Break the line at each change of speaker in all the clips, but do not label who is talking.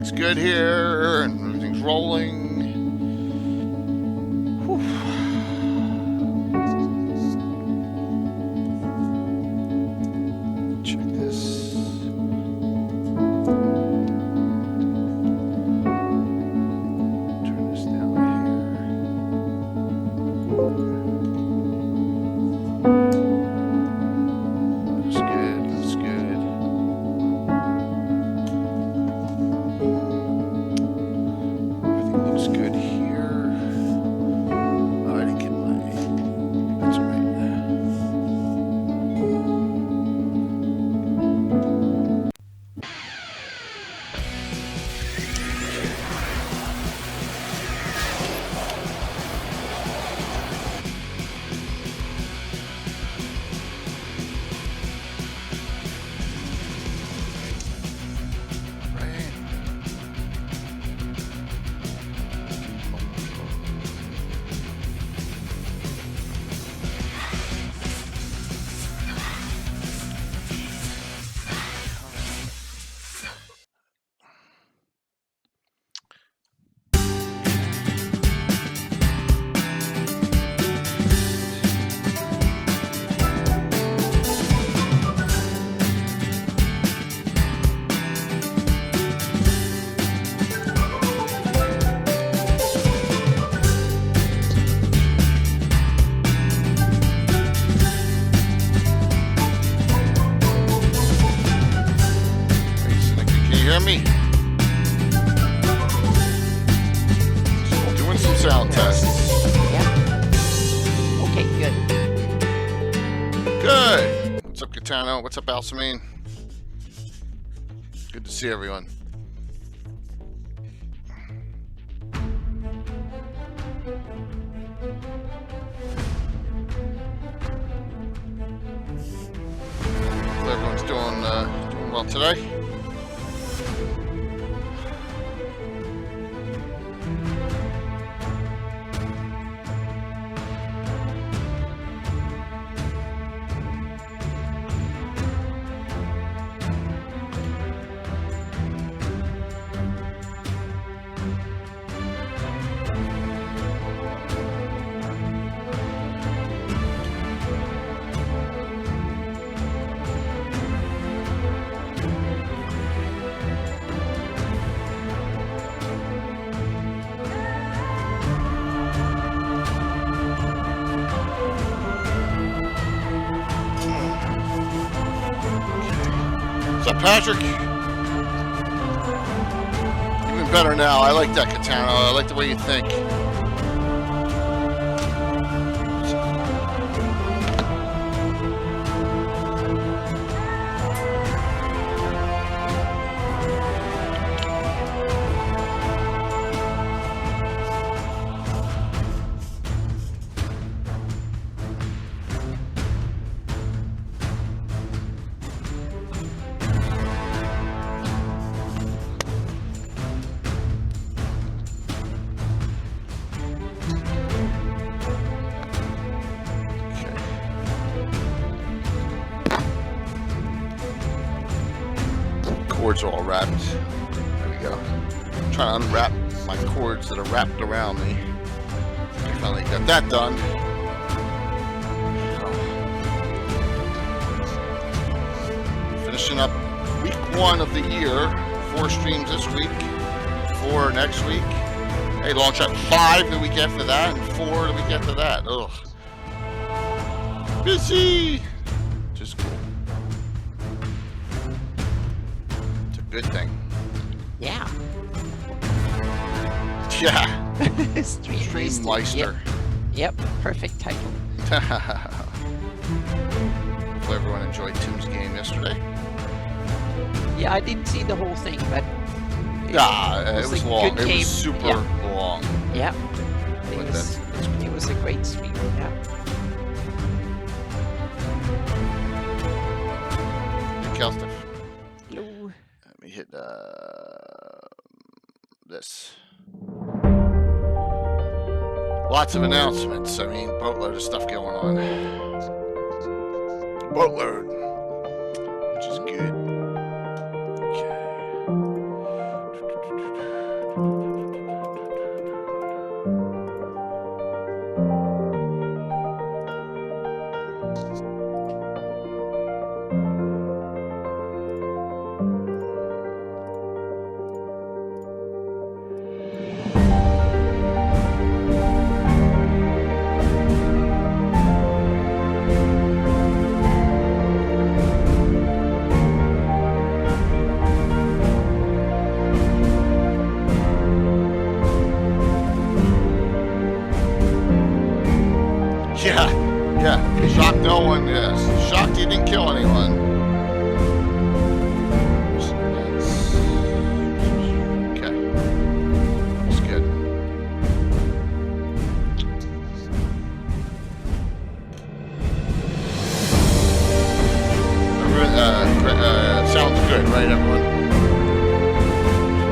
It's good here, and everything's rolling. Whew. Check this. Turn this down here. Looks good, looks good. Everything looks good here. Oh, I didn't get my... That's all right. Hear me? Still doing some sound tests.
Yeah. Okay, good.
Good. What's up, Katana? What's up, Alsamine? Good to see everyone. Hope everyone's doing well today. What's up, Patrick? Even better now. I like that, Katana. I like the way you think. Cords are all wrapped. There we go. I'm trying to unwrap my cords that are wrapped around me. I finally got that done. Finishing up week 1 of the year. 4 streams this week, 4 next week. Hey, launch at 5 the week after that, and 4 the week after that. Ugh. Busy! Just cool. Good thing.
Yeah.
Yeah.
Stream
Meister.
Yep. Perfect title.
Hopefully everyone enjoyed Tim's game yesterday.
Yeah, I didn't see the whole thing, but
It was long. It was super long.
Yeah.
But
It was a great stream. Yeah.
Hey, Kelstiff.
Hello.
Let me hit this. Lots of announcements. I mean, boatload of stuff going on. Boatload, which is good. Okay. anyone? Yes. Shocked he didn't kill anyone. Okay. That's good. Sounds good, right, everyone?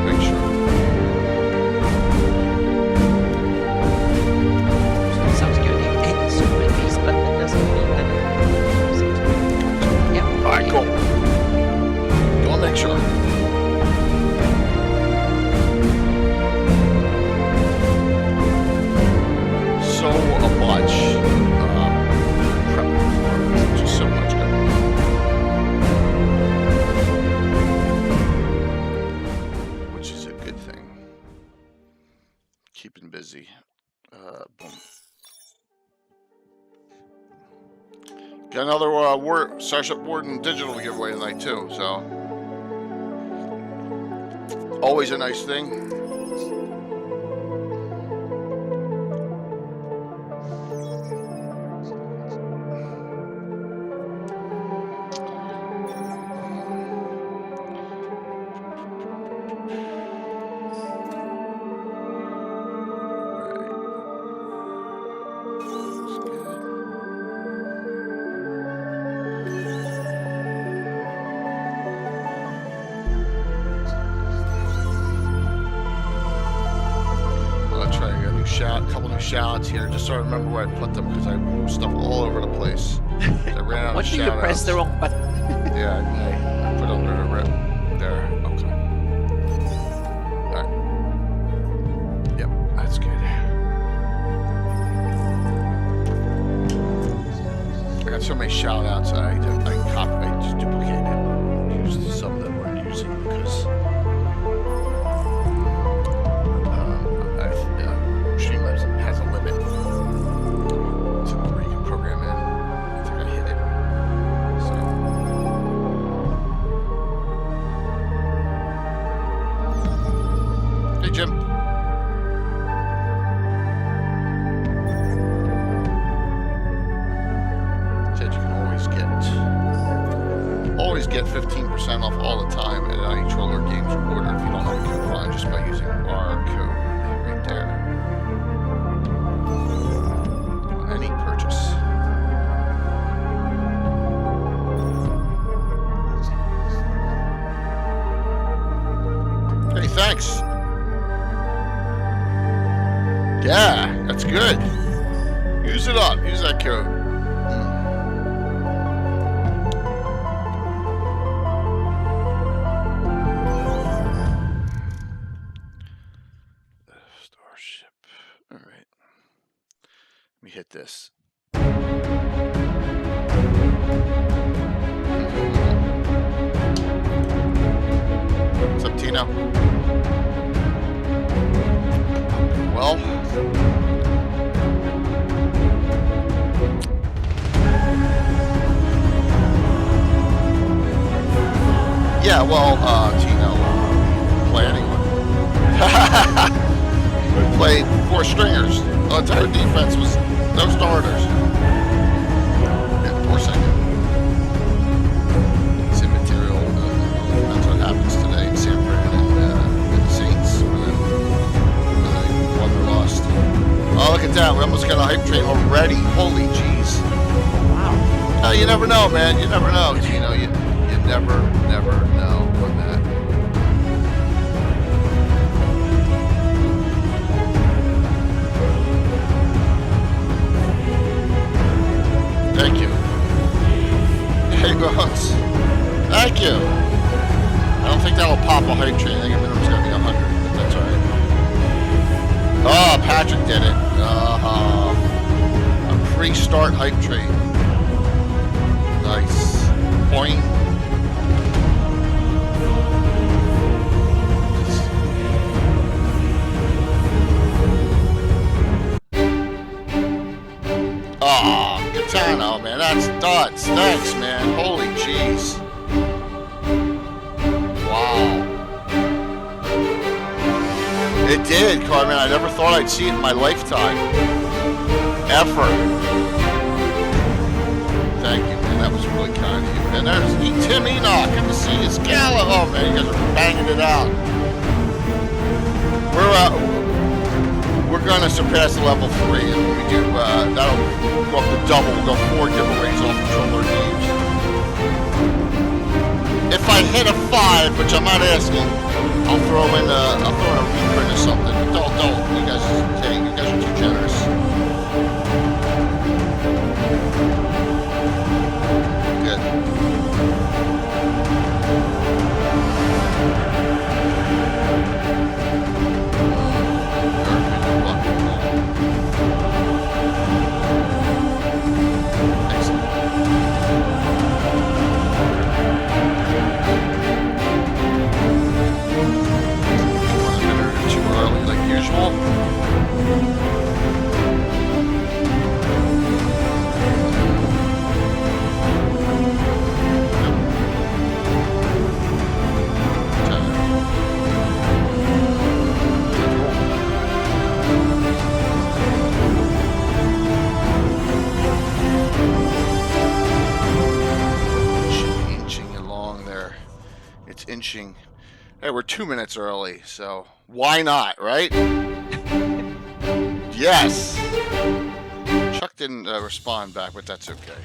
Make sure.
Sounds good. It's super piece, but that doesn't mean that. Yeah.
All right, cool. Go and make sure. So much prep for just so much good. Which is a good thing. Keeping busy. Boom. Got another Starship Warden digital giveaway tonight too, so always a nice thing. Shout-outs here, just so I remember where I put them, because I moved stuff all over the place. I ran out of shout-outs.
What did you press the wrong button?
Yeah, I put under the rip. There, okay. Alright. Yep, that's good. I got so many shout-outs that I just duplicated it. Used some that weren't using, because has a limit to where you can program in. I think I hit it. So. Hey, Jim. Said you can always get 15% off all the time at any Troller Games order if you don't have a coupon, just by using our code right there. Any purchase. Hey, thanks. Yeah, that's good. Use it up. Use that code. Starship. All right. Let me hit this. What's up, Tino? Well, yeah, well, Tino, planning. We played 4 stringers. The entire defense was no starters. Yeah, 4 seconds. It's immaterial. That's what happens today in San Fran and the Saints. Whether they won or lost. Oh, look at that. We almost got a hype train already. Holy jeez. Wow. You never know, man. You never know. You know, you never know on that. Thank you. Hey, Bones. Thank you. I don't think that'll pop a hype train. I think a minimum's gonna be 100, but that's alright. Oh, Patrick did it. A pre-start hype train. Nice. Point. Oh, Katana, man, that's nuts. Thanks, man. Holy jeez. Wow. It did, Carmen. I never thought I'd see it in my lifetime. Ever. Thank you, man. That was really kind of you. And there's Tim Enoch. Good to see you. Scala. Oh, man, you guys are banging it out. We're going to surpass the level 3. And when we do, that'll go up to double. We'll go 4 giveaways off controller games. If I hit a 5, which I'm not asking, I'll throw in a reprint or something. But don't. You guys are too generous. Good. Usual. Inching along there. It's inching. Hey, we're 2 minutes early, so why not, right? Yes. Chuck didn't respond back, but that's okay.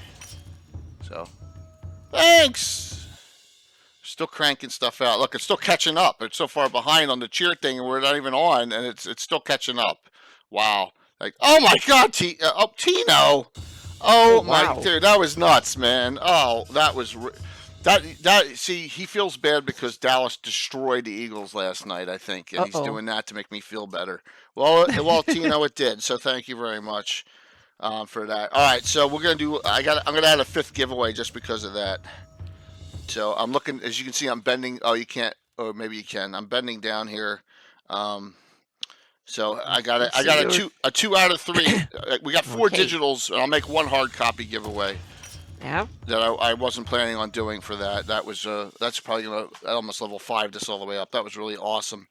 So, thanks. Still cranking stuff out. Look, it's still catching up. It's so far behind on the cheer thing, and we're not even on, and it's still catching up. Wow. Like, oh my God, Tino. Oh
wow.
My, dude, that was nuts, man. Oh, that was. See, he feels bad because Dallas destroyed the Eagles last night, I think, and he's doing that to make me feel better. Well, Tino, it did. So thank you very much for that. All right, so we're gonna do. I'm gonna add a 5th giveaway just because of that. So I'm looking, as you can see, I'm bending. Oh, you can't, or maybe you can. I'm bending down here. So I got a 2 out of 3. We got 4 digitals. I'll make 1 hard copy giveaway.
Yeah.
That I wasn't planning on doing for that. That was that's probably almost level 5 this all the way up. That was really awesome.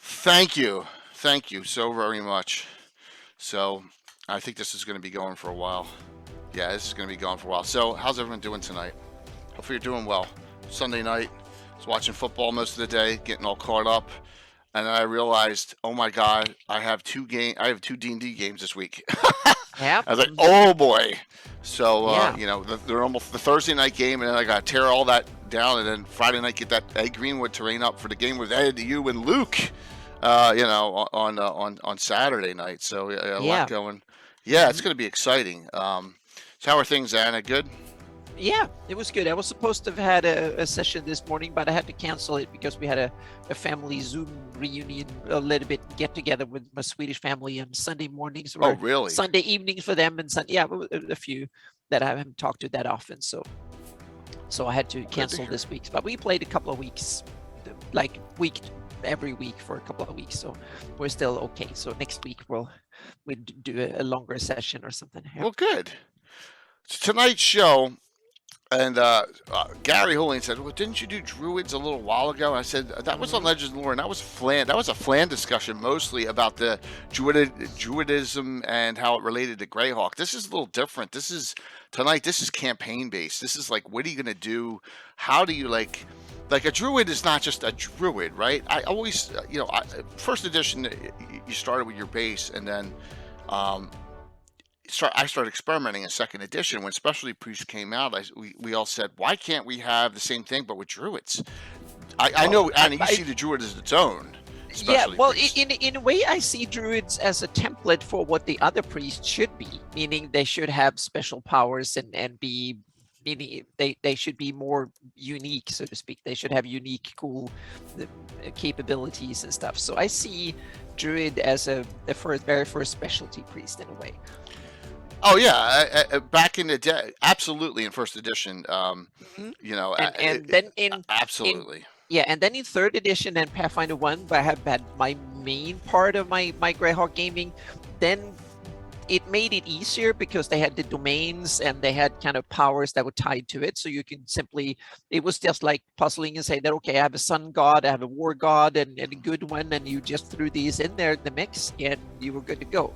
Thank you so very much. So I think this is going to be going for a while. Yeah, this is going to be going for a while. So how's everyone doing tonight? Hopefully you're doing well. Sunday night, I was watching football most of the day, getting all caught up, and then I realized, oh my God, I have 2 D&D games this week.
Yeah.
I was like, oh boy. So, they're almost the Thursday night game, and then I got to tear all that down, and then Friday night get that Ed Greenwood terrain up for the game with Ed, you, and Luke, on Saturday night. So, a lot going. Yeah, it's going to be exciting. So how are things, Anna? Good?
Yeah, it was good. I was supposed to have had a session this morning, but I had to cancel it because we had a family Zoom reunion, a little bit get together with my Swedish family on Sunday mornings.
Oh, really?
Sunday evenings for them, and a few that I haven't talked to that often. So I had to cancel this week. But we played a couple of weeks, like every week for a couple of weeks. So we're still okay. So next week we'll do a longer session or something. Yeah.
Well, good. So tonight's show. And Gary Hoolian said, well, didn't you do Druids a little while ago? And I said, that was on Legends and Lore, and that was Flan. That was a Flan discussion mostly about the Druidism and how it related to Greyhawk. This is a little different. This is campaign-based. This is like, what are you going to do? How do you, like a Druid is not just a Druid, right? I always, first edition, you started with your base, and then I started experimenting in 2nd edition when Specialty Priests came out. We all said, why can't we have the same thing but with Druids? I know, Anna, you see the Druid as its own.
Yeah, well, in a way, I see Druids as a template for what the other priests should be, meaning they should have special powers and be, meaning they should be more unique, so to speak. They should have unique, cool capabilities and stuff. So I see Druid as the very first specialty priest in a way.
Oh yeah, back in the day, absolutely in 1st edition. Absolutely.
And then in 3rd edition and Pathfinder 1, where I have had my main part of my Greyhawk gaming, then it made it easier because they had the domains and they had kind of powers that were tied to it. So you can simply, it was just like puzzling and say that, okay, I have a sun god, I have a war god, and a good one, and you just threw these in there in the mix and you were good to go.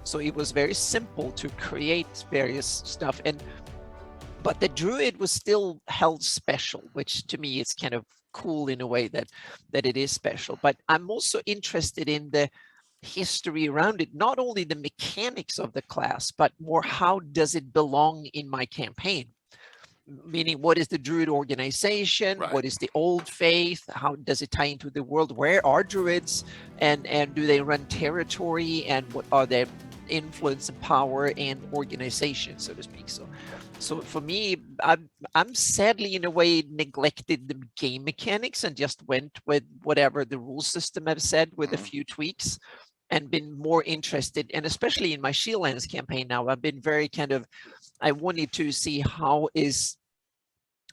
So it was very simple to create various stuff. And but the Druid was still held special, which to me is kind of cool in a way that it is special. But I'm also interested in the history around it, not only the mechanics of the class, but more how does it belong in my campaign? Meaning, what is the Druid organization?
Right.
What is the old faith? How does it tie into the world? Where are Druids? And do they run territory? And what are their influence and power and organization, so to speak? So for me, I'm sadly in a way neglected the game mechanics and just went with whatever the rule system have said with a few tweaks, and been more interested, and especially in my Shieldlands campaign now, I've been very kind of, I wanted to see how is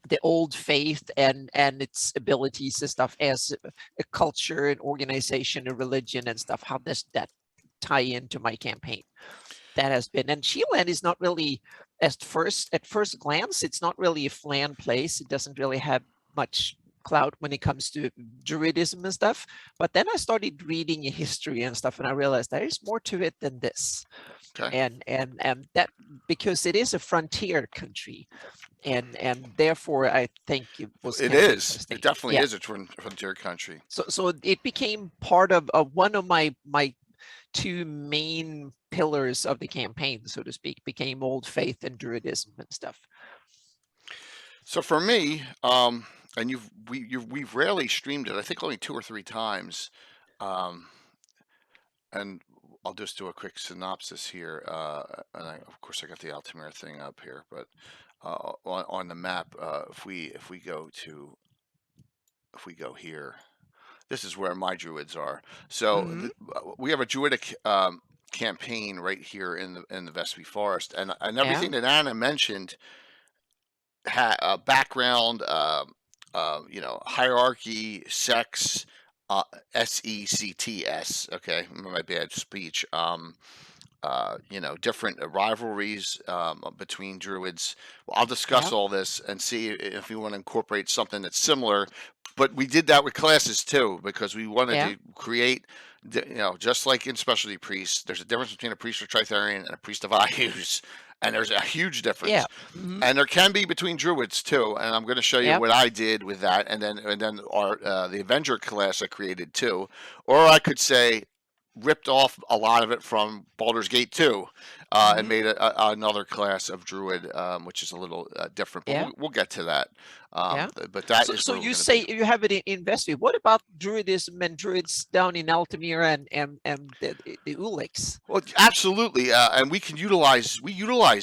the old faith and its abilities and stuff as a culture, an organization, a religion and stuff, how does that tie into my campaign? That has been, and Shieldland is not really, at first glance, it's not really a flan place. It doesn't really have much clout when it comes to Druidism and stuff. But then I started reading history and stuff, and I realized there is more to it than this.
Okay.
And that, because it is a frontier country, and therefore I think it was.
It
kind of
is.
interesting.
It definitely
Yeah.
is a frontier country.
So it became part of one of my two main pillars of the campaign, so to speak, became old faith and Druidism and stuff.
So for me, and we've rarely streamed it. I think only 2 or 3 times. And I'll just do a quick synopsis here. And of course I got the Altamira thing up here, but on the map, if we go here, this is where my Druids are. So we have a Druidic campaign right here in the Vespy Forest, and everything that Anna mentioned background, hierarchy, sex, sects. Okay, my bad speech. Different rivalries between Druids. Well, I'll discuss all this and see if we want to incorporate something that's similar. But we did that with classes too, because we wanted to create, just like in specialty priests, there's a difference between a priest of Tritharion and a priest of Ayus. And there's a huge difference.
Yeah.
And there can be between Druids too. And I'm going to show you what I did with that. And then our the Avenger class I created too. Or I could say ripped off a lot of it from Baldur's Gate 2 and made another class of Druid, which is a little different. But we'll get to that. But that is
so you say you have it in Vespy. What about Druidism and Druids down in Altamira and the Uliks?
Well, absolutely, and we utilize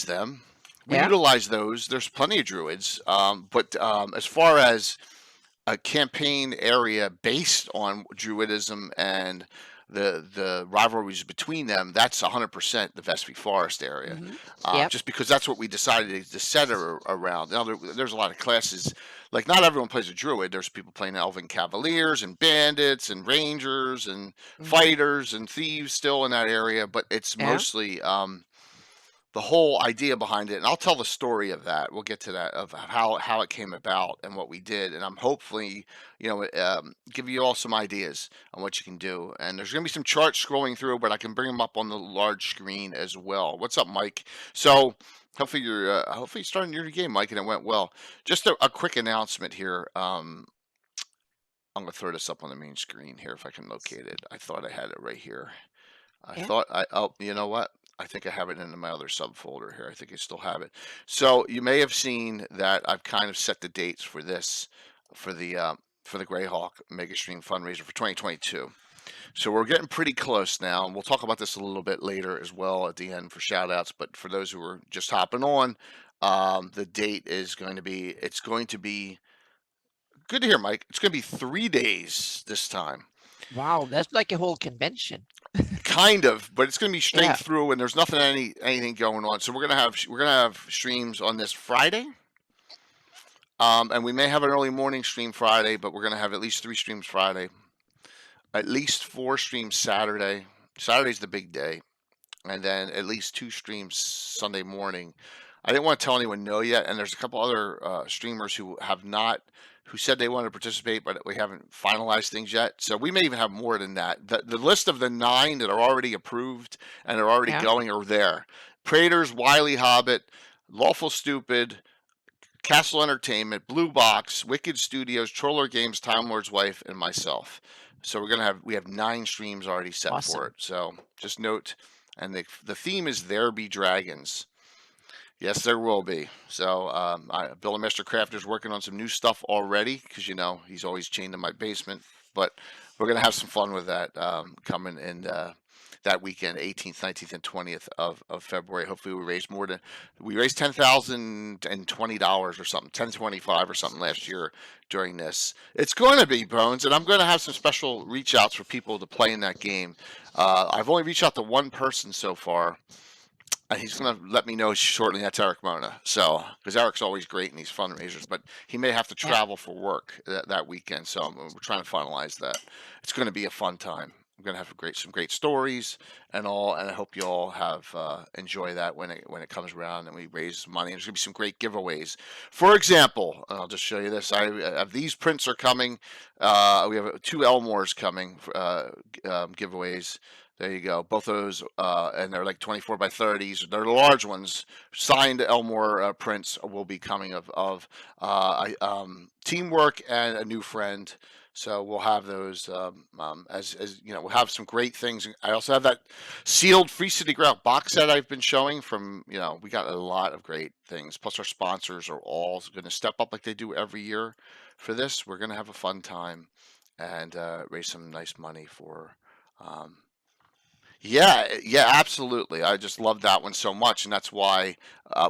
them. We utilize those. There's plenty of Druids, but as far as a campaign area based on Druidism and the rivalries between them, that's 100% the Vespy Forest area. Just because that's what we decided to center around. Now there's a lot of classes. Like, not everyone plays a Druid. There's people playing Elven Cavaliers and Bandits and Rangers and Fighters and Thieves still in that area, but it's mostly the whole idea behind it. And I'll tell the story of that. We'll get to that, of how it came about and what we did. And I'm hopefully, give you all some ideas on what you can do. And there's going to be some charts scrolling through, but I can bring them up on the large screen as well. What's up, Mike? So hopefully you're starting your game, Mike, and it went well. Just a quick announcement here. I'm going to throw this up on the main screen here if I can locate it. I thought I had it right here. You know what? I think I have it in my other subfolder here. I think I still have it. So you may have seen that I've kind of set the dates for this, for the Greyhawk Mega Stream fundraiser for 2022. So we're getting pretty close now, and we'll talk about this a little bit later as well at the end for shout outs. But for those who are just hopping on, the date is going to be, good to hear, Mike. It's going to be 3 days this time.
Wow, that's like a whole convention.
Kind of, but it's going to be straight through, and there's anything going on. So we're gonna have streams on this Friday, and we may have an early morning stream Friday, but we're gonna have at least 3 streams Friday, at least 4 streams Saturday. Saturday's the big day, and then at least 2 streams Sunday morning. I didn't want to tell anyone no yet, and there's a couple other streamers who said they wanted to participate, but we haven't finalized things yet. So we may even have more than that. The list of the 9 that are already approved and are already going are there. Praetors, Wily Hobbit, Lawful Stupid, Castle Entertainment, Blue Box, Wicked Studios, Troller Games, Time Lord's Wife, and myself. So we have 9 streams already set
Awesome.
for it. So just note, and the theme is There Be Dragons. Yes, there will be. So Bill and Mr. Crafter's working on some new stuff already because he's always chained in my basement. But we're gonna have some fun with that coming in that weekend, 18th, 19th, and 20th of February. Hopefully, we raised $10,020 or something, 1025 or something last year during this. It's going to be Bones, and I'm going to have some special reach outs for people to play in that game. I've only reached out to one person so far. He's going to let me know shortly. That's Eric Mona. So, because Eric's always great in these fundraisers, but he may have to travel for work that weekend. So we're trying to finalize that. It's going to be a fun time. I'm going to have some great stories and all, and I hope you all have enjoy that when it comes around and we raise money. There's going to be some great giveaways. For example, and I'll just show you this. These prints are coming. We have 2 Elmores coming giveaways. There you go. Both of those, and they're like 24 by 30s. They're the large ones. Signed Elmore prints will be coming of teamwork and a new friend. So we'll have those as we'll have some great things. I also have that sealed Free City Grout box set I've been showing from, we got a lot of great things. Plus our sponsors are all going to step up like they do every year for this. We're going to have a fun time and raise some nice money for yeah, absolutely. I just love that one so much, and that's why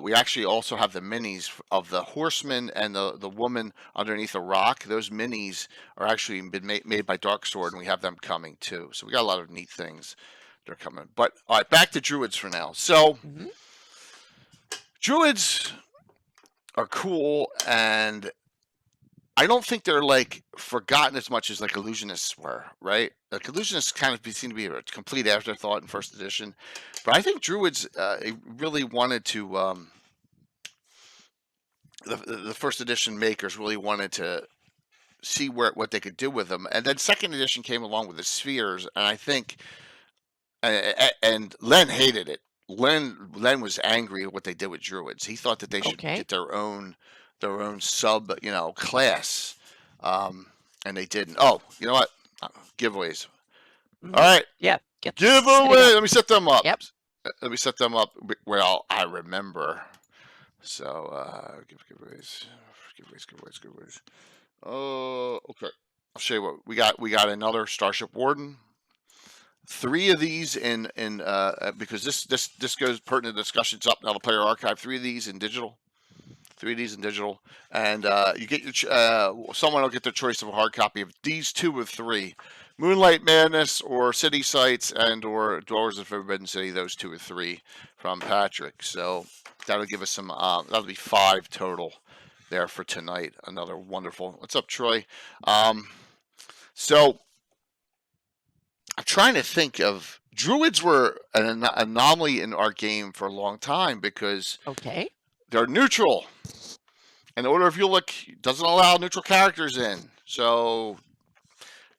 we actually also have the minis of the horseman and the woman underneath a rock. Those minis are actually been made by Dark Sword, and we have them coming too. So we got a lot of neat things that are coming. But all right, back to Druids for now. So Druids are cool, and I don't think they're like forgotten as much as like illusionists were, right? Like illusionists kind of seem to be a complete afterthought in first edition, but I think Druids really wanted to. The first edition makers really wanted to see what they could do with them, and then second edition came along with the spheres, and I think, and Len hated it. Len was angry at what they did with Druids. He thought that they should get their own sub, class, and they didn't. Oh, you know what? Giveaways. All right.
Yeah.
Giveaway. Let me set them up.
Yep.
Let me set them up. Well, I remember. So, giveaways. Oh, okay. I'll show you what we got. We got another Starship Warden. 3 of these in because this goes pertinent discussions up now. The player archive. 3 of these in digital. 3Ds in digital, and you get your someone will get their choice of a hard copy of these 2 of 3, Moonlight Madness or City Sites and or Dwellers of Forbidden City. Those 2 or 3 from Patrick. So that'll give us some. That'll be 5 total there for tonight. Another wonderful. What's up, Troy? So I'm trying to think of Druids were an anomaly in our game for a long time because they're neutral. And the Order of Ulick doesn't allow neutral characters in. So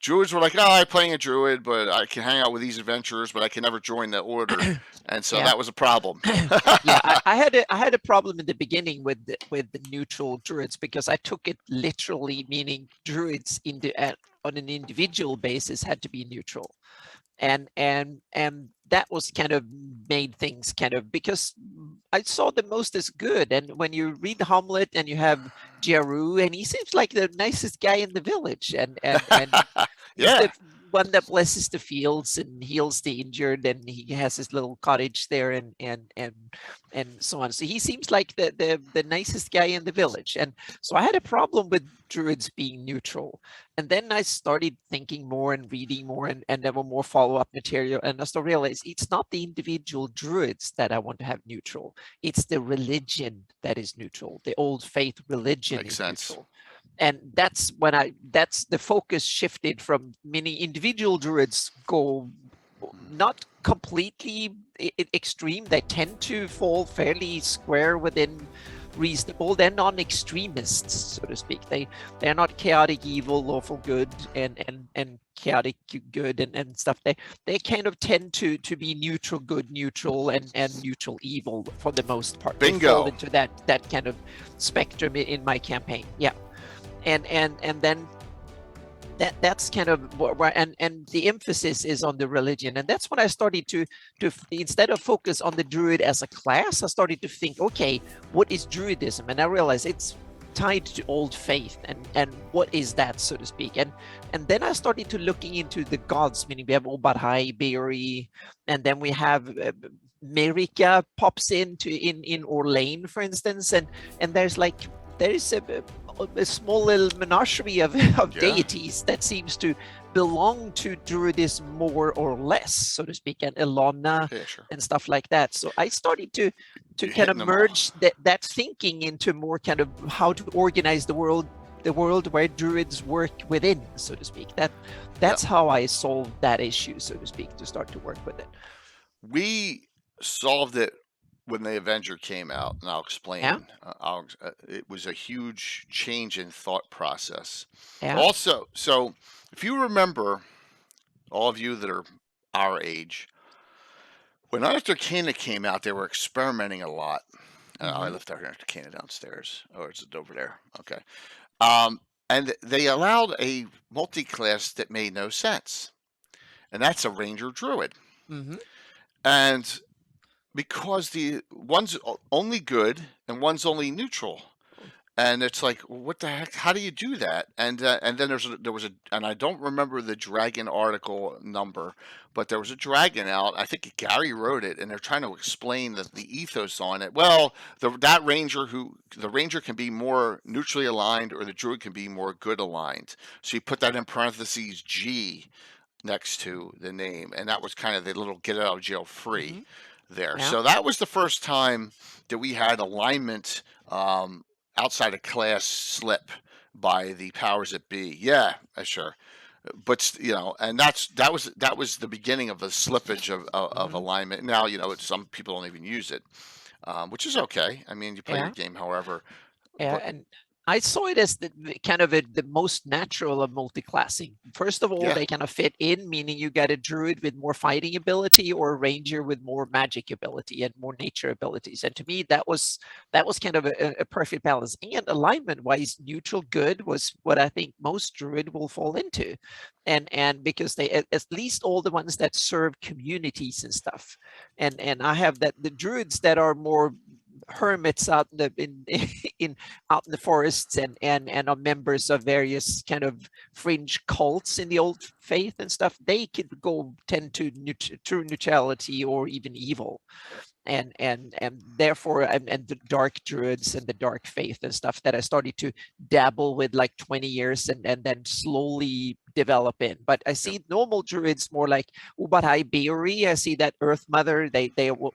Druids were like, I'm playing a Druid, but I can hang out with these adventurers, but I can never join the Order. And so that was a problem.
I had a problem in the beginning with the neutral Druids because I took it literally, meaning Druids on an individual basis had to be neutral. And that was kind of made things kind of, because I saw the most as good. And when you read Hamlet and you have Jeru, and he seems like the nicest guy in the village, and the one that blesses the fields and heals the injured, and he has his little cottage there, and so on. So he seems like the nicest guy in the village. And so I had a problem with Druids being neutral. And then I started thinking more and reading more, and there were more follow-up material. And I started realize it's not the individual Druids that I want to have neutral. It's the religion that is neutral. The old faith religion is neutral. And that's the focus shifted from many individual Druids go not completely extreme. They tend to fall fairly square within reasonable. They're non-extremists, so to speak. They're not chaotic evil, lawful good, and chaotic good and stuff. They kind of tend to be neutral good, neutral, and neutral evil for the most part.
Bingo.
They fall into that kind of spectrum in my campaign. Yeah, and then that's kind of where, and the emphasis is on the religion, and that's when I started to instead of focus on the druid as a class, I started to think, okay, what is druidism? And I realized it's tied to old faith, and what is that, so to speak. And then I started to looking into the gods, meaning we have Obadhai, Beori, and then we have Merika pops in Orlane, for instance, and there's a small little menagerie of deities that seems to belong to Druidism more or less, so to speak, and Ilana and stuff like that. So I started to kind of merge that thinking into more kind of how to organize the world where Druids work within, so to speak. That's how I solved that issue, so to speak, to start to work with it.
We solved it when the Avenger came out, and I'll explain.
Yeah.
It was a huge change in thought process.
Yeah.
Also, so if you remember, all of you that are our age, when Arcana came out, they were experimenting a lot. I left Arcana downstairs, or is it over there? Okay. And they allowed a multi-class that made no sense, and that's a Ranger Druid. And because the one's only good and one's only neutral, and it's like, what the heck? How do you do that? And then there was a, and I don't remember the dragon article number, but there was a dragon out. I think Gary wrote it, and they're trying to explain the ethos on it. Well, the ranger can be more neutrally aligned, or the druid can be more good aligned. So you put that in parentheses G next to the name, and that was kind of the little get out of jail free. There. Yeah. So that was the first time that we had alignment outside of class slip by the powers that be. Yeah, sure. But and that was the beginning of the slippage of alignment. Now some people don't even use it, which is okay. I mean, you play your game however.
Yeah, and I saw it as the kind of the most natural of multi-classing. First of all, they kind of fit in, meaning you got a druid with more fighting ability or a ranger with more magic ability and more nature abilities. And to me, that was kind of a perfect balance. And alignment-wise, neutral good was what I think most druid will fall into, and because they at least all the ones that serve communities and stuff. And I have the druids that are more hermits out in the forests and are members of various kind of fringe cults in the old faith and stuff. They could tend to true neutrality or even evil, and therefore and the dark druids and the dark faith and stuff that I started to dabble with like 20 years and then slowly develop in. But I see normal druids more like Ubadhai Beori. I see that Earth Mother,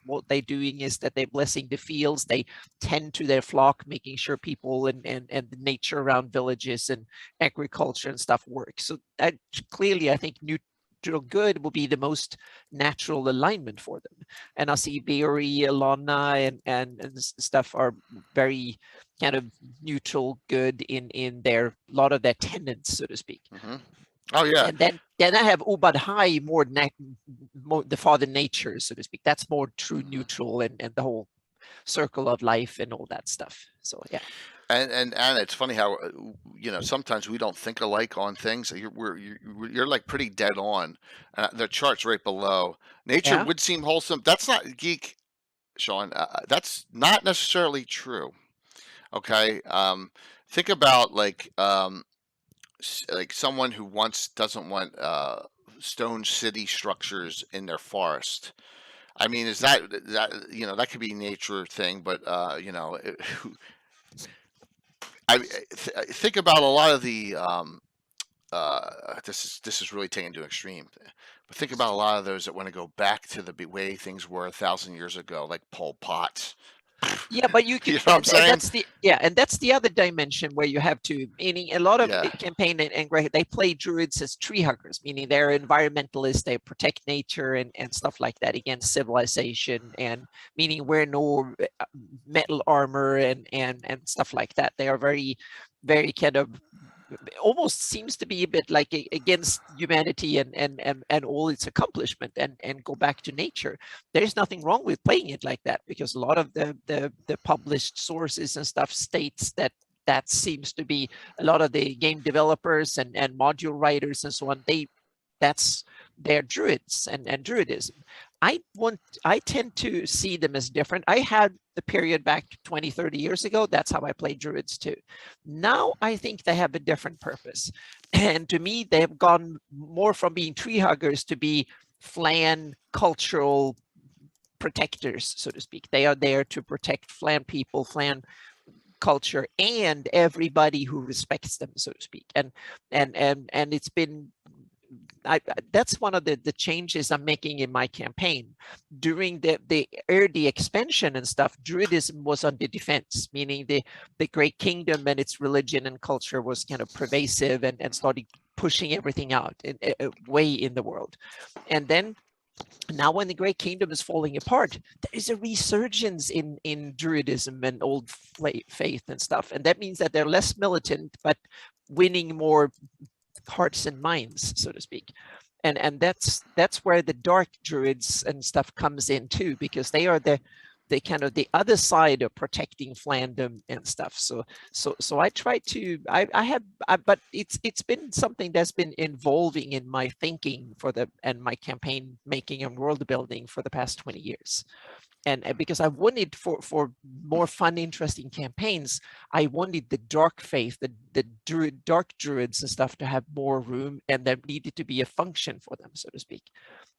what they're doing is that they're blessing the fields. They tend to their flock, making sure people and the nature around villages and agriculture and stuff work. So that clearly, I think neutral good will be the most natural alignment for them. And I see Beori, Ilana, and stuff are very kind of neutral good in their lot of their tenets, so to speak.
Oh yeah.
And then I have Ubadhai more the father nature, so to speak. That's more true neutral and the whole circle of life and all that stuff. So yeah.
And it's funny how sometimes we don't think alike on things. You're like pretty dead on. The chart's right below. Nature would seem wholesome. That's not geek, Sean. That's not necessarily true. Okay. Think about like someone who doesn't want stone city structures in their forest. I mean, is that that could be a nature thing, but I think about a lot of the this is really taken to an extreme, but think about a lot of those that want to go back to the way things were 1,000 years ago, like Pol Pot.
Yeah, but you can.
You know what I'm saying?
That's the other dimension where you have to. Meaning, a lot of campaign and Greyhawk, they play druids as tree huggers, meaning they're environmentalists. They protect nature and stuff like that against civilization, and meaning wear no metal armor and stuff like that. They are very, very kind of almost seems to be a bit like against humanity and all its accomplishment, and go back to nature. There's nothing wrong with playing it like that, because a lot of the published sources and stuff states that that seems to be a lot of the game developers and module writers and so on. That's their druids and druidism. I tend to see them as different. I had the period back 20, 30 years ago. That's how I played druids too. Now I think they have a different purpose. And to me, they have gone more from being tree huggers to be flan cultural protectors, so to speak. They are there to protect flan people, flan culture, and everybody who respects them, so to speak. And it's been that's one of the changes I'm making in my campaign. During the early expansion and stuff, Druidism was on the defense, meaning the Great Kingdom and its religion and culture was kind of pervasive and started pushing everything out way in the world. And then now when the Great Kingdom is falling apart, there is a resurgence in Druidism and old faith and stuff. And that means that they're less militant, but winning more hearts and minds, so to speak. And that's where the dark druids and stuff comes in too, because they are the kind of the other side of protecting flandom and stuff. So I try to but it's been something that's been evolving in my thinking and my campaign making and world building for the past 20 years. And because I wanted for more fun, interesting campaigns, I wanted the dark faith, the dark druids and stuff to have more room, and there needed to be a function for them, so to speak.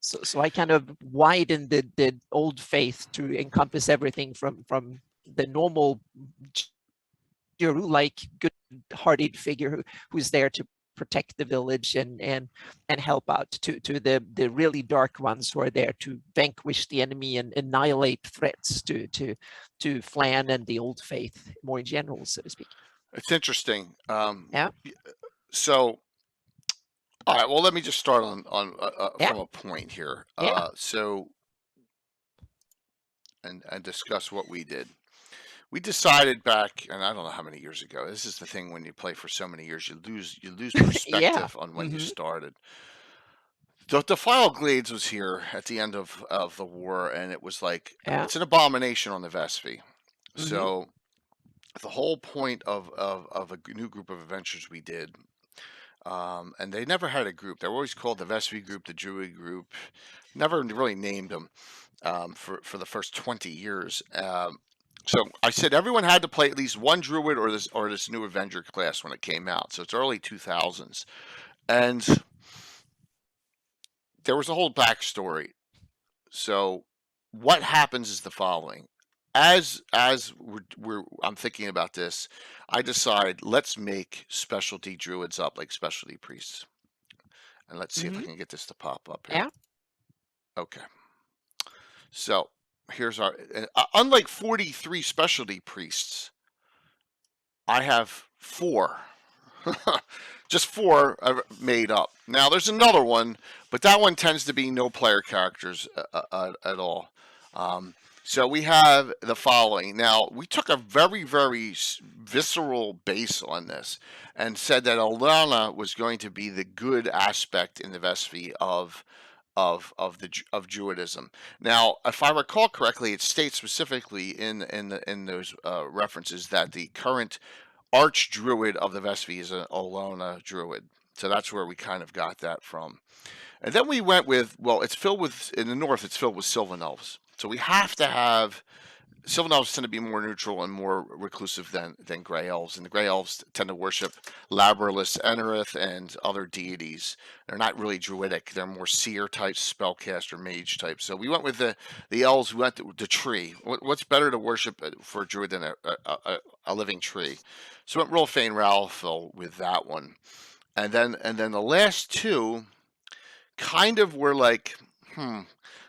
So I kind of widened the old faith to encompass everything from the normal Jiru-like good-hearted figure who's there to protect the village and help out, to the really dark ones who are there to vanquish the enemy and annihilate threats to Flan and the old faith more in general, so to speak.
It's interesting.
Yeah.
So, all right. Well, let me just start on
Yeah.
from a point here.
Yeah.
So, and discuss what we did. We decided back, and I don't know how many years ago. This is the thing: when you play for so many years, you lose perspective on when you started. The Defile Glades was here at the end of the war, and it was like it's an abomination on the Vespi. So the whole point of a new group of adventures we did, and they never had a group. They were always called the Vespi group, the Druid group. Never really named them for the first 20 years. So I said everyone had to play at least one Druid or this new Avenger class when it came out. So it's early 2000s, and there was a whole backstory. So what happens is the following: as I'm thinking about this, I decide let's make specialty druids up like specialty priests, and let's see if I can get this to pop up here.
Yeah.
Okay. So here's our. Unlike 43 specialty priests, I have 4. Just 4 made up. Now there's another one, but that one tends to be no player characters at all. So we have the following. Now we took a very, very visceral base on this and said that Alana was going to be the good aspect in the Vespi of Druidism. Now, if I recall correctly, it states specifically in those references that the current Arch Druid of the Vespi is an Alona Druid. So that's where we kind of got that from. And then we went with, well, it's filled with, in the north, it's filled with Sylvan Elves. So we have to have, Sylvan Elves tend to be more neutral and more reclusive than Grey Elves. And the Grey Elves tend to worship Labralus, Enerith, and other deities. They're not really druidic. They're more seer types, spellcaster, mage types. So we went with the elves. We went to the tree. What's better to worship for a druid than a living tree? So went Rolfane Ralphil with that one. And then the last 2 kind of were like,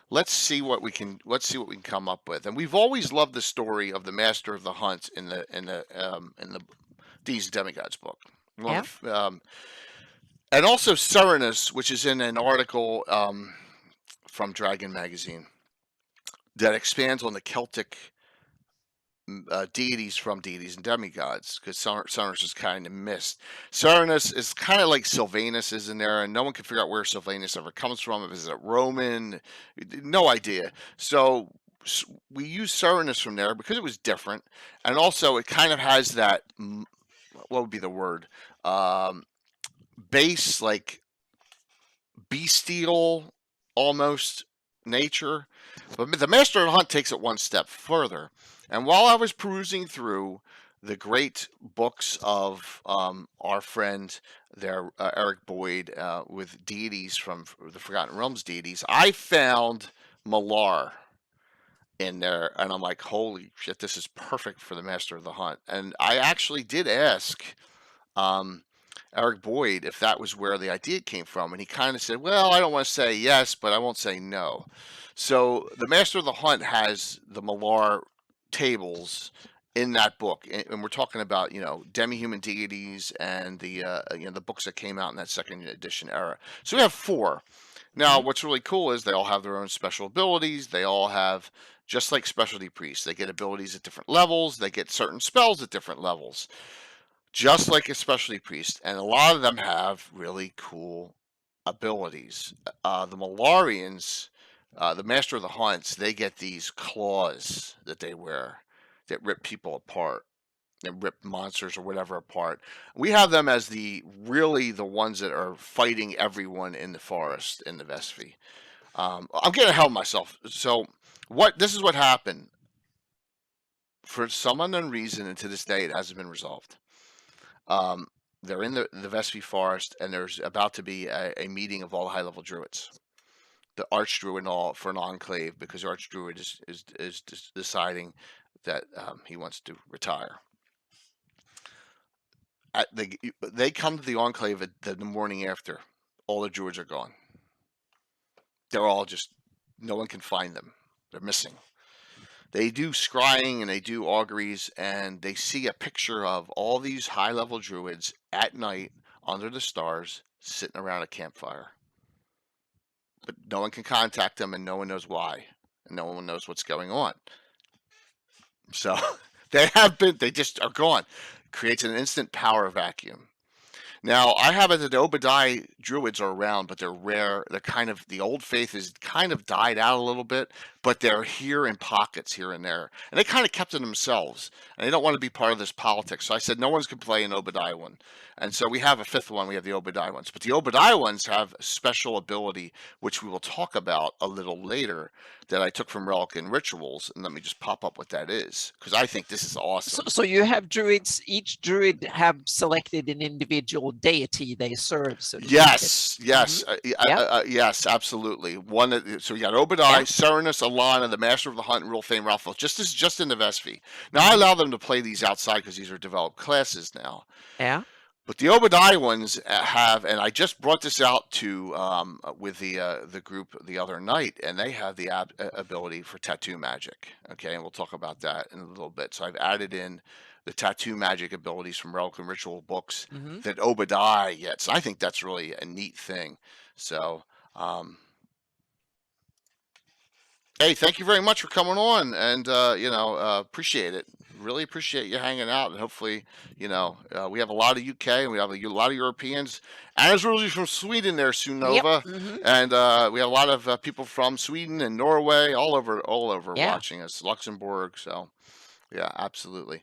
let's see what we can come up with. And we've always loved the story of the Master of the Hunt in the Deities Demigods book.
Yeah.
And also Serenus, which is in an article from Dragon Magazine that expands on the Celtic deities from deities and demigods, because Cernus is kind of missed. Cernus is kind of like Sylvanus is in there, and no one can figure out where Sylvanus ever comes from. If it's a Roman, no idea. So we use Cernus from there because it was different, and also it kind of has that, what would be the word, base, like bestial almost nature. But the Master of the Hunt takes it one step further. And while I was perusing through the great books of our friend there, Eric Boyd, with deities from the Forgotten Realms deities, I found Malar in there, and I'm like, holy shit, this is perfect for the Master of the Hunt. And I actually did ask Eric Boyd if that was where the idea came from, and he kind of said, well, I don't want to say yes, but I won't say no. So the Master of the Hunt has the Malar tables in that book, and we're talking about, demi-human deities and the the books that came out in that second edition era. So we have 4. Now, what's really cool is they all have their own special abilities. They all have, just like specialty priests, they get abilities at different levels. They get certain spells at different levels, just like a specialty priest. And a lot of them have really cool abilities. The Malarians, the Master of the Hunts, they get these claws that they wear that rip people apart and rip monsters or whatever apart. We have them as the ones that are fighting everyone in the forest in the Vespi. I'm getting ahead of myself. So this is what happened. For some unknown reason, and to this day, it hasn't been resolved. They're in the Vespi forest, and there's about to be a meeting of all the high-level druids. The Archdruid for an enclave, because the Archdruid is deciding that he wants to retire. They come to the enclave the morning after. All the druids are gone. They're all no one can find them. They're missing. They do scrying and they do auguries, and they see a picture of all these high-level druids at night under the stars sitting around a campfire. But no one can contact them, and no one knows why, and no one knows what's going on. So they just are gone. Creates an instant power vacuum. Now, I have it that the Obadiah druids are around, but they're rare. They're the old faith has kind of died out a little bit, but they're here in pockets here and there. And they kind of kept to themselves, and they don't want to be part of this politics. So I said, no one's can play an Obadiah one. And so we have a 5th one. We have the Obadiah ones. But the Obadiah ones have a special ability, which we will talk about a little later, that I took from Relic and Rituals. And let me just pop up what that is, because I think this is awesome.
So you have druids. Each druid have selected an individual deity they serve. So
yes, yes, absolutely. So we got Obadiah, Cernus, Alana, the Master of the Hunt, and Real Fame Ralph. Just in the Vespi. Now I allow them to play these outside because these are developed classes now.
Yeah.
But the Obadiah ones have, and I just brought this out to with the group the other night, and they have the ability for tattoo magic. Okay, and we'll talk about that in a little bit. So I've added in the tattoo magic abilities from Relic and Ritual books that Obadiah gets. I think that's really a neat thing. So, hey, thank you very much for coming on, and appreciate it. Really appreciate you hanging out, and hopefully, we have a lot of UK, and we have a lot of Europeans, and as really from Sweden there, Sunova, and we have a lot of people from Sweden and Norway, all over watching us, Luxembourg. So, yeah, absolutely.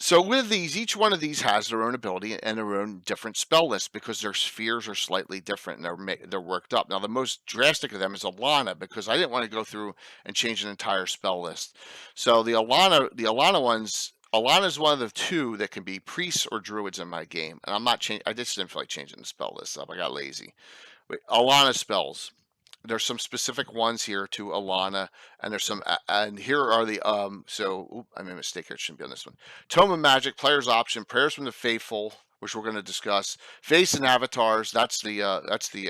So with these, each one of these has their own ability and their own different spell list, because their spheres are slightly different and they're worked up. Now, the most drastic of them is Alana, because I didn't want to go through and change an entire spell list. So the Alana ones, Alana is one of the 2 that can be priests or druids in my game, and I just didn't feel like changing the spell list up. I got lazy. But Alana spells. There's some specific ones here to Alana, and there's some, and here are the, I made a mistake here. It shouldn't be on this one. Tome of Magic, Player's Option, Prayers from the Faithful, which we're going to discuss. Face and Avatars, that's the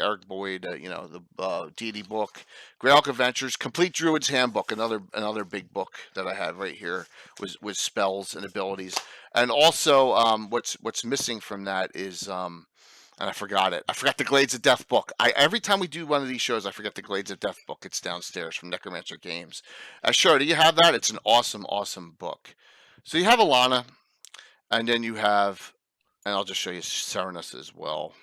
Eric Boyd, the deity book. Greyhawk Adventures, Complete Druid's Handbook, another big book that I have right here with spells and abilities. And also, what's missing from that is, And I forgot it. I forgot the Glades of Death book. Every time we do one of these shows, I forget the Glades of Death book. It's downstairs from Necromancer Games. Sure, do you have that? It's an awesome, awesome book. So you have Alana, and then you have, and I'll just show you Serenus as well.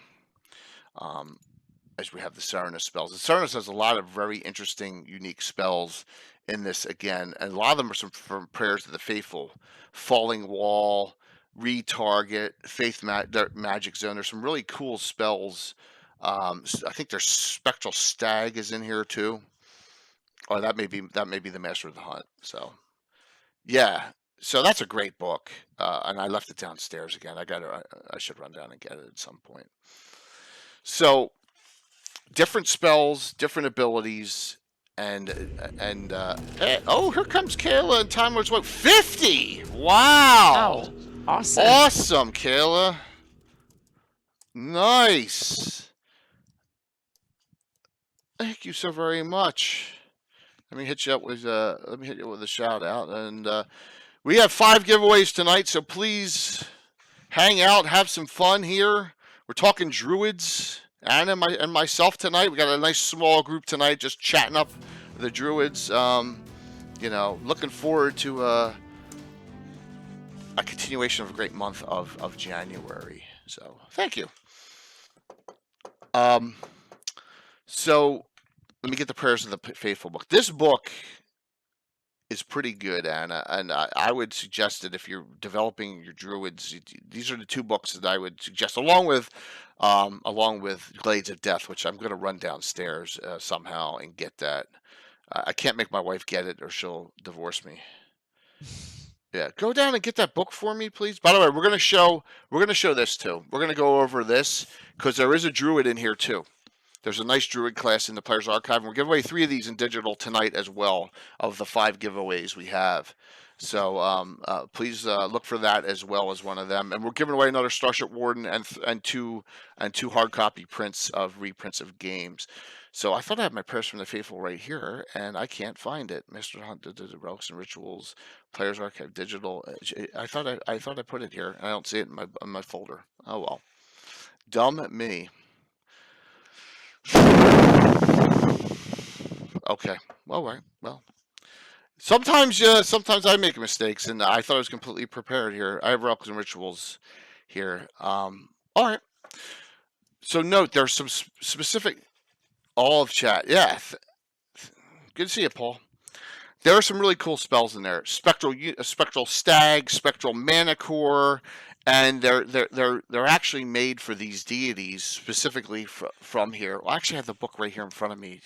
As we have the Serenus spells. And Serenus has a lot of very interesting, unique spells in this again, and a lot of them are from Prayers of the Faithful, Falling Wall, Retarget, Faith Magic Zone. There's some really cool spells. I think there's Spectral Stag is in here too. Oh, that may be the Master of the Hunt. So, yeah. So that's a great book, and I left it downstairs again. I should run down and get it at some point. So, different spells, different abilities, and oh, here comes Kayla and Time Lord's Woe. 50! Wow! Awesome, Kayla. Nice. Thank you so very much. Let me hit you up with a shout out, and we have 5 giveaways tonight, so please hang out, have some fun here. We're talking Druids. Anna and myself tonight. We got a nice small group tonight, just chatting up the Druids. Looking forward to a continuation of a great month of January. So thank you. So let me get the Prayers of the Faithful book. This book is pretty good, Anna, and I would suggest that if you're developing your Druids, these are the 2 books that I would suggest, along with Glades of Death, which I'm going to run downstairs somehow and get that. I can't make my wife get it, or she'll divorce me. Yeah, go down and get that book for me, please. By the way, we're going to show this too. We're going to go over this because there is a Druid in here too. There's a nice Druid class in the Player's Archive, and we're giving away 3 of these in digital tonight as well, of the 5 giveaways we have. So please look for that as well as one of them. And we're giving away another Starship Warden and two hard copy prints of reprints of games. So I thought I had my Prayers from the Faithful right here, and I can't find it. Mr. Hunt did the Relics and Rituals, Player's Archive digital. I thought I put it here. I don't see it in my folder. Oh well, dumb me. Okay. All right. Well, sometimes I make mistakes, and I thought I was completely prepared here. I have Relics and Rituals here. All right. So note there's some specific. All of chat. Yeah. Good to see you, Paul. There are some really cool spells in there. Spectral Stag, Spectral Mana Core, and they're actually made for these deities specifically from here. Well, I actually have the book right here in front of me,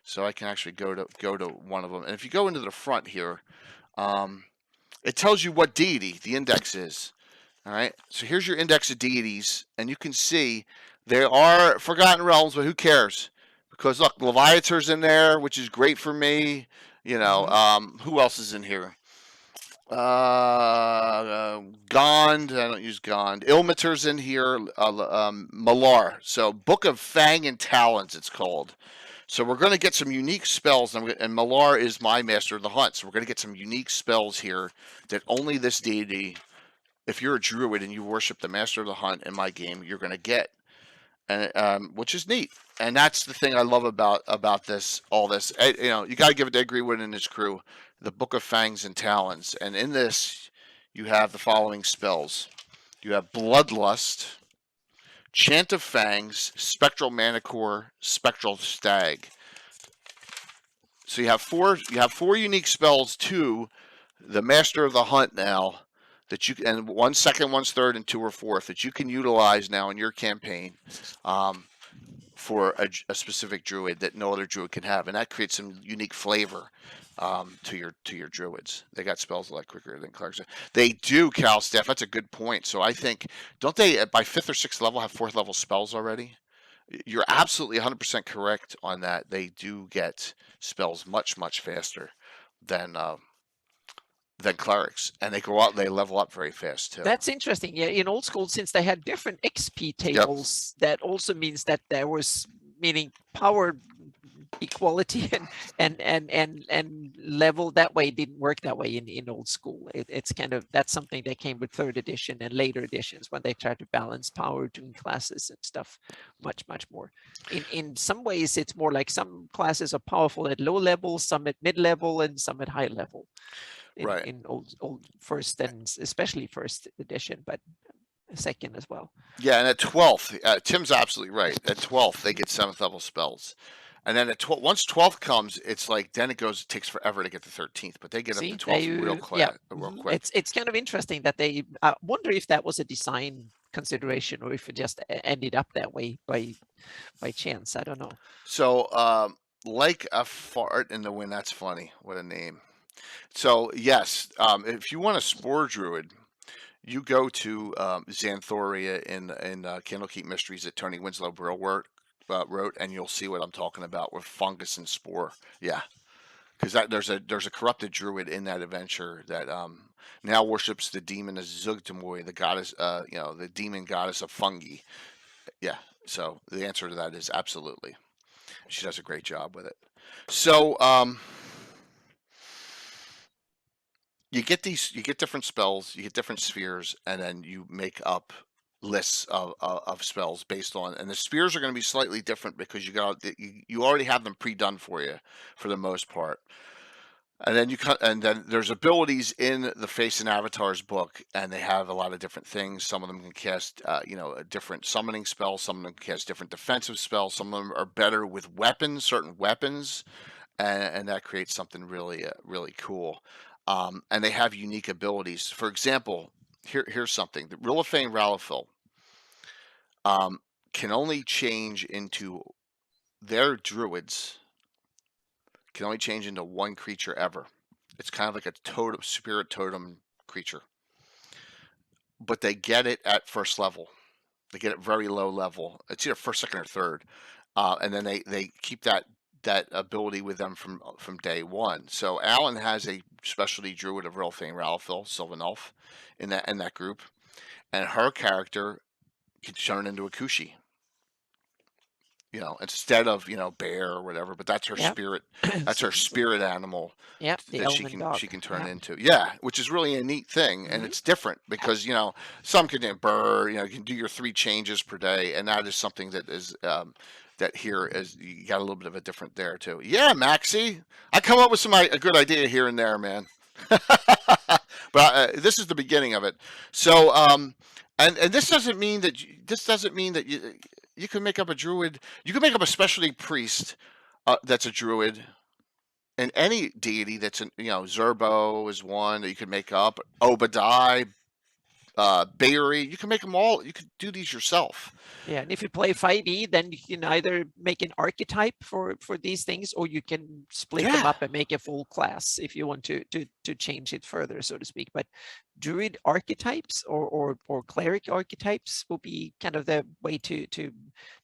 so I can actually go to one of them. And if you go into the front here, it tells you what deity the index is. All right. So here's your index of deities, and you can see they are Forgotten Realms, but who cares? Because look, Leviathar's in there, which is great for me. You know, who else is in here? Gond. I don't use Gond. Ilmater's in here. Malar. So Book of Fang and Talons, it's called. So we're going to get some unique spells, and Malar is my Master of the Hunt. So we're going to get some unique spells here that only this deity, if you're a Druid and you worship the Master of the Hunt in my game, you're going to get. And which is neat, and that's the thing I love about this. All this, you got to give it to Ed Greenwood and his crew. The Book of Fangs and Talons, and in this, you have the following spells. You have Bloodlust, Chant of Fangs, Spectral Mana Core, Spectral Stag. So you have four unique spells to the Master of the Hunt now. That you and 1 second, 1 third, and 2 or 4th that you can utilize now in your campaign for a specific Druid that no other Druid can have, and that creates some unique flavor to your Druids. They got spells a lot quicker than Clark's. They do, Cal Staff. That's a good point. So I think don't they by 5th or 6th level have 4th level spells already? You're absolutely 100% correct on that. They do get spells much faster than clerics, and they go out and they level up very fast too.
That's interesting. Yeah, in old school, since they had different XP tables, that also means that there was meaning power equality and level that way didn't work that way in old school. It's kind of, that's something that came with 3rd edition and later editions when they tried to balance power between classes and stuff much more. In some ways, it's more like some classes are powerful at low level, some at mid level, and some at high level.
Right.
In old first and especially 1st edition, but 2nd as well.
Yeah, and at 12th, Tim's absolutely right. At 12th, they get 7th level spells. And then at once 12th comes, it's like then it takes forever to get to 13th, but they get
See,
up to 12th real quick.
It's kind of interesting that they. I wonder if that was a design consideration or if it just ended up that way by chance. I don't know.
So, like a fart in the wind. That's funny. What a name. So yes, if you want a Spore Druid, you go to Xanthoria in Candlekeep Mysteries that Tony Winslow wrote, and you'll see what I'm talking about with fungus and spore. Yeah, because there's a corrupted druid in that adventure that now worships the demon Zugtamoy, the goddess, the demon goddess of fungi. Yeah, so the answer to that is absolutely. She does a great job with it. So you get different spells, you get different spheres, and then you make up lists of spells based on, and the spheres are going to be slightly different because you already have them pre-done for you for the most part. And then there's abilities in the Face and Avatars book, and they have a lot of different things. Some of them can cast, a different summoning spell. Some of them can cast different defensive spells. Some of them are better with certain weapons, and that creates something really, really cool. And they have unique abilities. For example, here's something: the Rillifain Ralifil can only change into their druids. Can only change into one creature ever. It's kind of like a spirit totem creature. But they get it at 1st level. They get it very low level. It's either 1st, 2nd, or 3rd. And then they keep that ability with them from day 1. So Alan has a specialty druid of Rillifain Ralifil, Sylvan Elf, in that group. And her character can turn into a Kushi. Instead of bear or whatever, but that's her spirit. That's her spirit animal.
Yeah,
that she can turn into. Yeah, which is really a neat thing, and it's different because some can do burr. You can do your 3 changes per day, and that is something that is that here is you got a little bit of a different there too. Yeah, Maxie, I come up with a good idea here and there, man. But this is the beginning of it. So and this doesn't mean that you can make up a druid. You can make up a specialty priest that's a druid, and any deity that's Zerbo is one that you could make up. Obadiah, Bayri, you can make them all. You could do these yourself.
Yeah, and if you play 5e, then you can either make an archetype for these things, or you can split them up and make a full class if you want to change it further, so to speak. But druid archetypes or cleric archetypes will be kind of the way to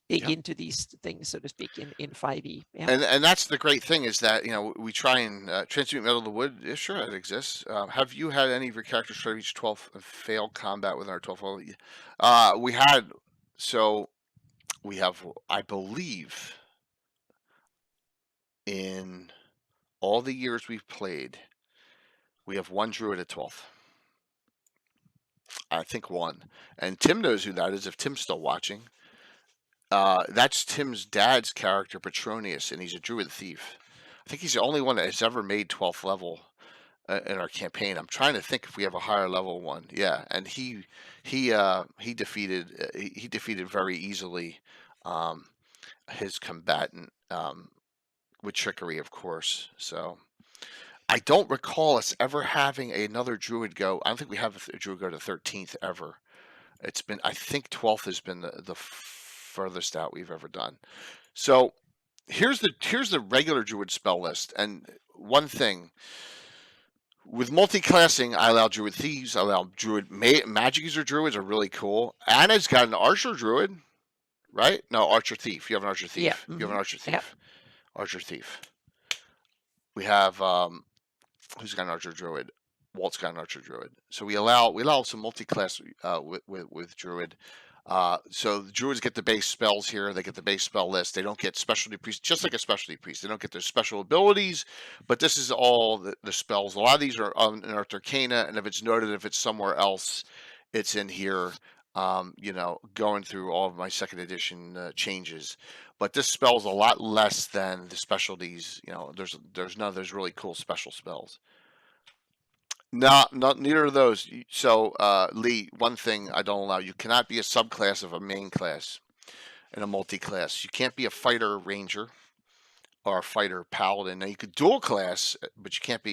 dig into these things, so to speak, in 5e. Yeah.
And that's the great thing is that we try and transmute metal to wood. Yeah, sure, it exists. Have you had any of your characters try to reach 12th and fail combat with our 12th level? We had. So we have, I believe, in all the years we've played, we have 1 druid at 12th. I think 1. And Tim knows who that is if Tim's still watching. That's Tim's dad's character, Petronius, and he's a druid thief. I think he's the only one that has ever made 12th level in our campaign. I'm trying to think if we have a higher level one. Yeah, and he defeated very easily his combatant with trickery, of course. So I don't recall us ever having another druid go. I don't think we have a druid go to 13th ever. It's been, I think 12th has been the furthest out we've ever done. So here's the regular druid spell list. And one thing with multi-classing, I allow druid thieves. I allow druid magic user druids are really cool. Anna's got an archer druid, right? No, archer thief. You have an archer thief.
Yeah.
You have an archer thief.
Yep.
Archer thief. We have who's got an archer druid? Walt's got an archer druid. So we allow some multi-class with druid. So the Druids get the base spells here. They get the base spell list. They don't get specialty priests, just like a specialty priest. They don't get their special abilities, but this is all the spells. A lot of these are in Earth Arcana, and if it's noted, if it's somewhere else, it's in here. Going through all of my second edition changes, but this spell's a lot less than the specialties. There's none of those really cool special spells. No, not neither of those. So, Lee, one thing I don't allow: you cannot be a subclass of a main class in a multi-class. You can't be a fighter ranger or a fighter paladin. Now you could dual class, but you can't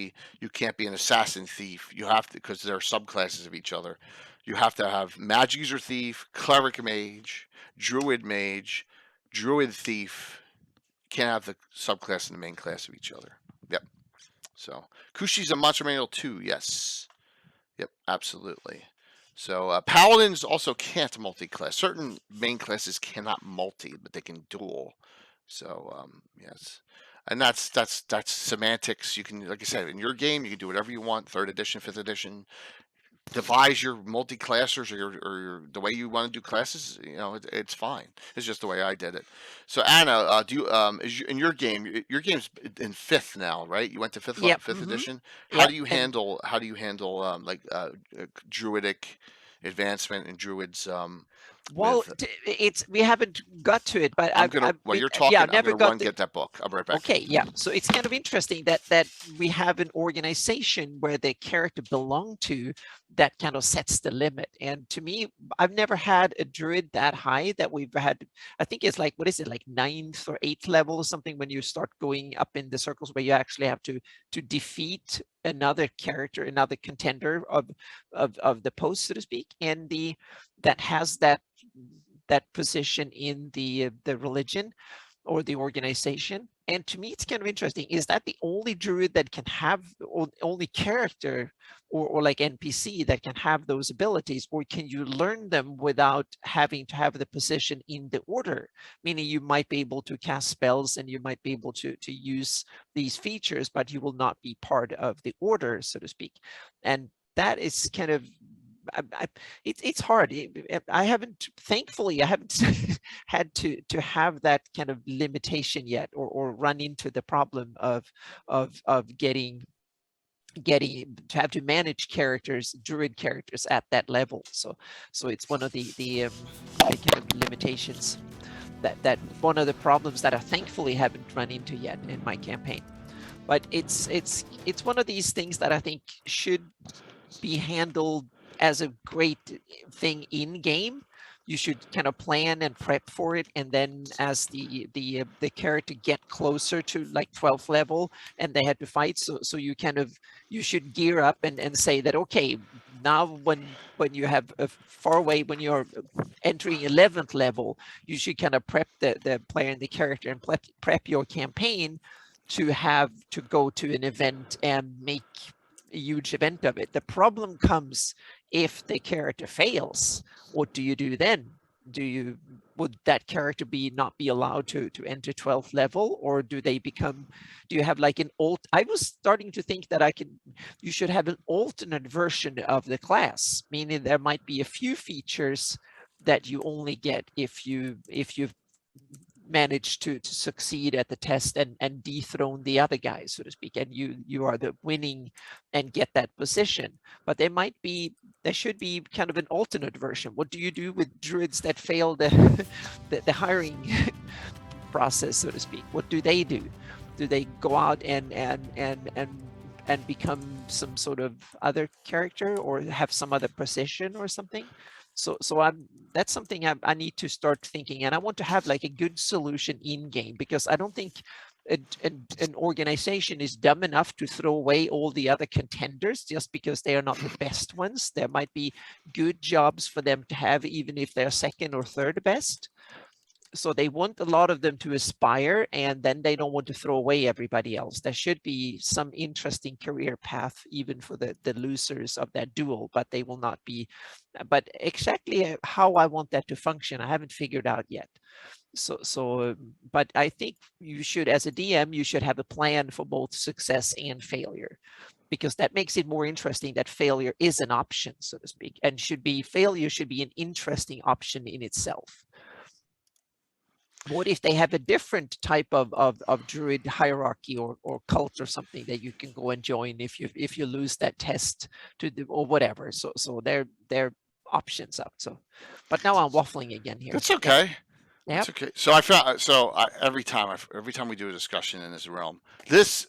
be an assassin thief. You have to, because they're subclasses of each other. You have to have magic user thief, cleric mage, druid mage, druid thief. You can't have the subclass and the main class of each other. Yep. So Kushi's a monster manual too. Yes. Yep. Absolutely. So paladins also can't multi-class. Certain main classes cannot multi, but they can dual. So yes, and that's semantics. You can, like I said, in your game, you can do whatever you want. Third edition, fifth edition. Devise your multi-classers or the way you want to do classes. It's fine. It's just the way I did it. So Anna, do you in your game? Your game's in fifth now, right? You went to fifth
Yep.
fifth edition.
Yep.
How do you handle druidic advancement and druids?
Well, we haven't got to it, but
while you're talking,
yeah,
I'm gonna get that book. I'll be right back.
Okay, yeah. So it's kind of interesting that we have an organization where the character belong to that kind of sets the limit. And to me, I've never had a druid that high that we've had. I think it's like, what is it, like 9th or 8th level or something, when you start going up in the circles where you actually have to defeat another character, another contender of the post, so to speak, and that has that position in the religion or the organization. And to me, it's kind of interesting. Is that the only druid that can have, or only character or like NPC that can have those abilities, or can you learn them without having to have the position in the order? Meaning you might be able to cast spells and you might be able to use these features, but you will not be part of the order, so to speak. And that is kind of, it's hard. Thankfully, I haven't had to have that kind of limitation yet, or run into the problem of getting to have to manage characters, druid characters at that level. So it's one of the kind of limitations that one of the problems that I thankfully haven't run into yet in my campaign. But it's one of these things that I think should be handled as a great thing in game. You should kind of plan and prep for it, and then as the character get closer to like 12th level and they had to fight, so you should gear up and say that, okay, now when you have a far away, when you're entering 11th level, you should kind of prep the player and the character and prep your campaign to have to go to an event and make a huge event of it. The problem comes if the character fails. What do you do then? Would that character not be allowed to enter 12th level, or do you have like an I was starting to think that you should have an alternate version of the class, meaning there might be a few features that you only get if you've managed to succeed at the test and dethrone the other guys, so to speak, and you are the winning and get that position. But there should be kind of an alternate version. What do you do with druids that fail the hiring process, so to speak? What do they do? Do they go out and become some sort of other character, or have some other position or something? So that's something I need to start thinking, and I want to have like a good solution in game, because I don't think an organization is dumb enough to throw away all the other contenders just because they are not the best ones. There might be good jobs for them to have, even if they're second or third best. So they want a lot of them to aspire, and then they don't want to throw away everybody else. There should be some interesting career path even for the losers of that duel, but they will not be. But exactly how I want that to function, I haven't figured out yet. But I think you should, as a DM, you should have a plan for both success and failure, because that makes it more interesting that failure is an option, so to speak, and failure should be an interesting option in itself. What if they have a different type of druid hierarchy or cult or something that you can go and join if you lose that test or whatever? So they're options up. So, but now I'm waffling again here.
That's okay.
Yep.
That's okay. So every time we do a discussion in this realm, this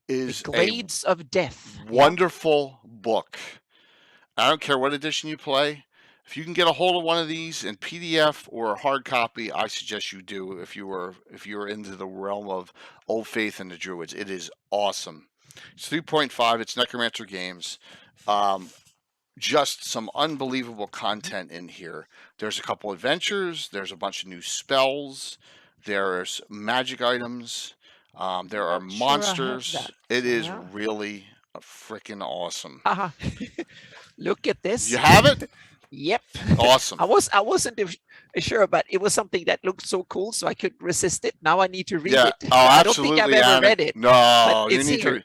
is
the Glades of Death.
Wonderful book. I don't care what edition you play. If you can get a hold of one of these in PDF or a hard copy, I suggest you do. If you were into the realm of Old Faith and the Druids, it is awesome. It's 3.5. It's Necromancer Games. Just some unbelievable content in here. There's a couple adventures. There's a bunch of new spells. There's magic items. There are monsters. It is really freaking awesome.
Look at this.
You have it?
Yep.
Awesome.
I wasn't sure, but it was something that looked so cool, so I couldn't resist it. Now I need to read it.
Oh,
I don't
absolutely.
think I've ever read it.
No, you need to.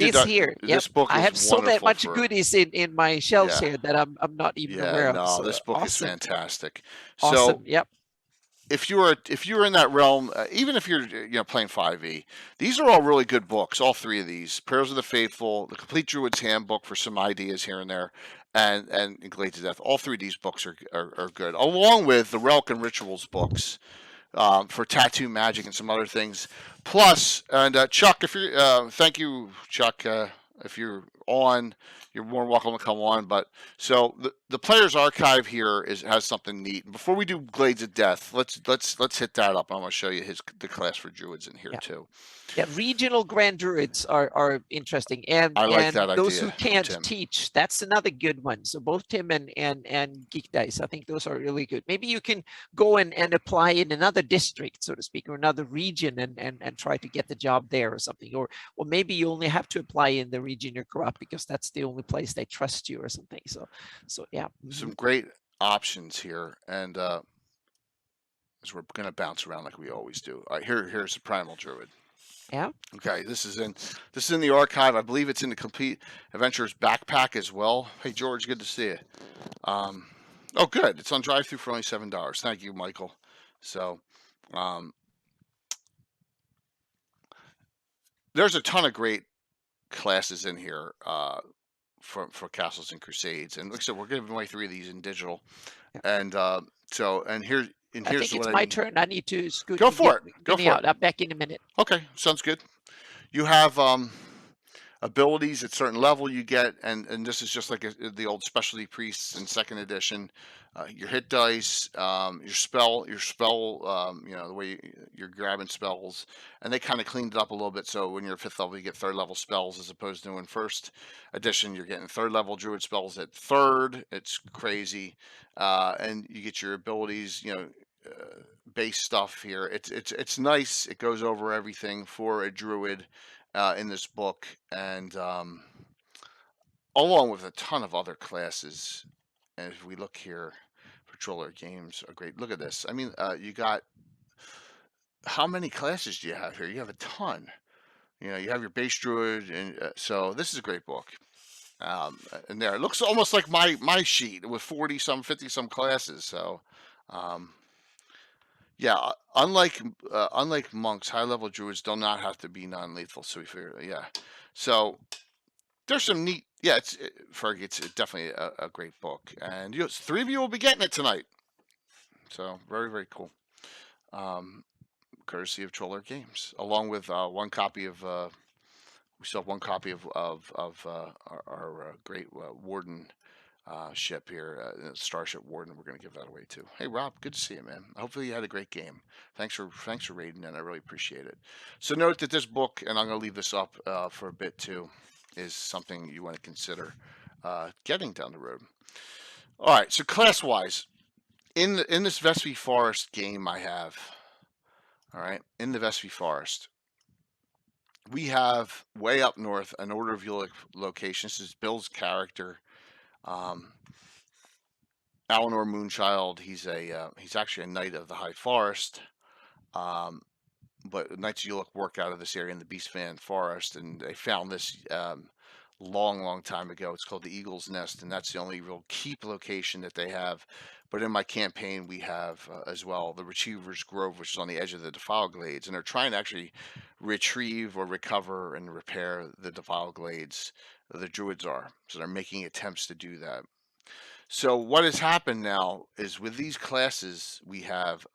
It's here.
This book is
I have so much goodies in my shelves here that I'm not even aware of.
No, this book is fantastic.
Awesome.
So,
yep.
If you're in that realm, even if you're playing 5e, these are all really good books. All three of these: Prayers of the Faithful, the Complete Druid's Handbook for some ideas here and there, and Glades of Death. All three of these books are good, along with the Relic and Rituals books for tattoo magic and some other things. Plus, and Chuck, if you're thank you, Chuck. If you're on, you're more welcome to come on. But so the Player's Archive here has something neat. And before we do Glades of Death, let's hit that up. I'm going to show you the class for Druids in here too.
Yeah, regional Grand Druids are interesting, and
I like that
those
idea,
who can't
Tim.
teach, that's another good one. So both Tim and Geek Dice, I think those are really good. Maybe you can go and apply in another district, so to speak, or another region, and try to get the job there or something. Or maybe you only have to apply in the region you're corrupt because that's the only place they trust you or something. So yeah.
Some great options here, and as we're going to bounce around like we always do. All right, here's the Primal Druid.
Yeah.
Okay, this is in the archive. I believe it's in the Complete Adventures backpack as well. Hey George, good to see you. Oh, good. It's on drive-through for only $7. Thank you, Michael. So, there's a ton of great classes in here for Castles and Crusades, and like I said, we're giving away 3 of these in digital, and here's.
I think it's my turn. I need to scoot.
Go for it. Go for it.
I'm back in a minute.
Okay, sounds good. You have abilities at certain level you get, and this is just like the old specialty priests in 2nd edition. Your hit dice, your spell, the way you're grabbing spells, and they kind of cleaned it up a little bit. So when you're 5th level, you get 3rd level spells as opposed to in 1st edition, you're getting 3rd level druid spells at 3rd. It's crazy, and you get your abilities, base stuff here. It's nice. It goes over everything for a druid in this book, and along with a ton of other classes. And if we look here, Patroller Games are great. Look at this. I mean, you got, how many classes do you have here? You have a ton. You have your base druid, and so this is a great book. And there, it looks almost like my sheet with 40-some, 50-some classes. So, yeah, unlike monks, high-level druids do not have to be non-lethal. So we figure, so there's some neat. Yeah, it's definitely a great book, and 3 of you will be getting it tonight. So very, very cool. Courtesy of Troller Games, along with one copy of. We still have one copy of our great Warden ship here, Starship Warden. We're going to give that away too. Hey Rob, good to see you, man. Hopefully you had a great game. Thanks for raiding in. I really appreciate it. So note that this book, and I'm going to leave this up for a bit too, is something you want to consider getting down the road. All right, so class-wise, in this Vespi Forest game I have, all right, in the Vespi Forest, we have way up north an order of location. This is Bill's character, um, Alanor Moonchild. He's actually a knight of the High Forest, but Knights of Ulick work out of this area in the Beastman Forest, and they found this long time ago. It's called the Eagle's Nest, and that's the only real keep location that they have. But in my campaign, we have as well the Retriever's Grove, which is on the edge of the Defile Glades, and they're trying to actually retrieve or recover and repair the Defile Glades. The Druids are, so they're making attempts to do that. So what has happened now is with these classes, we have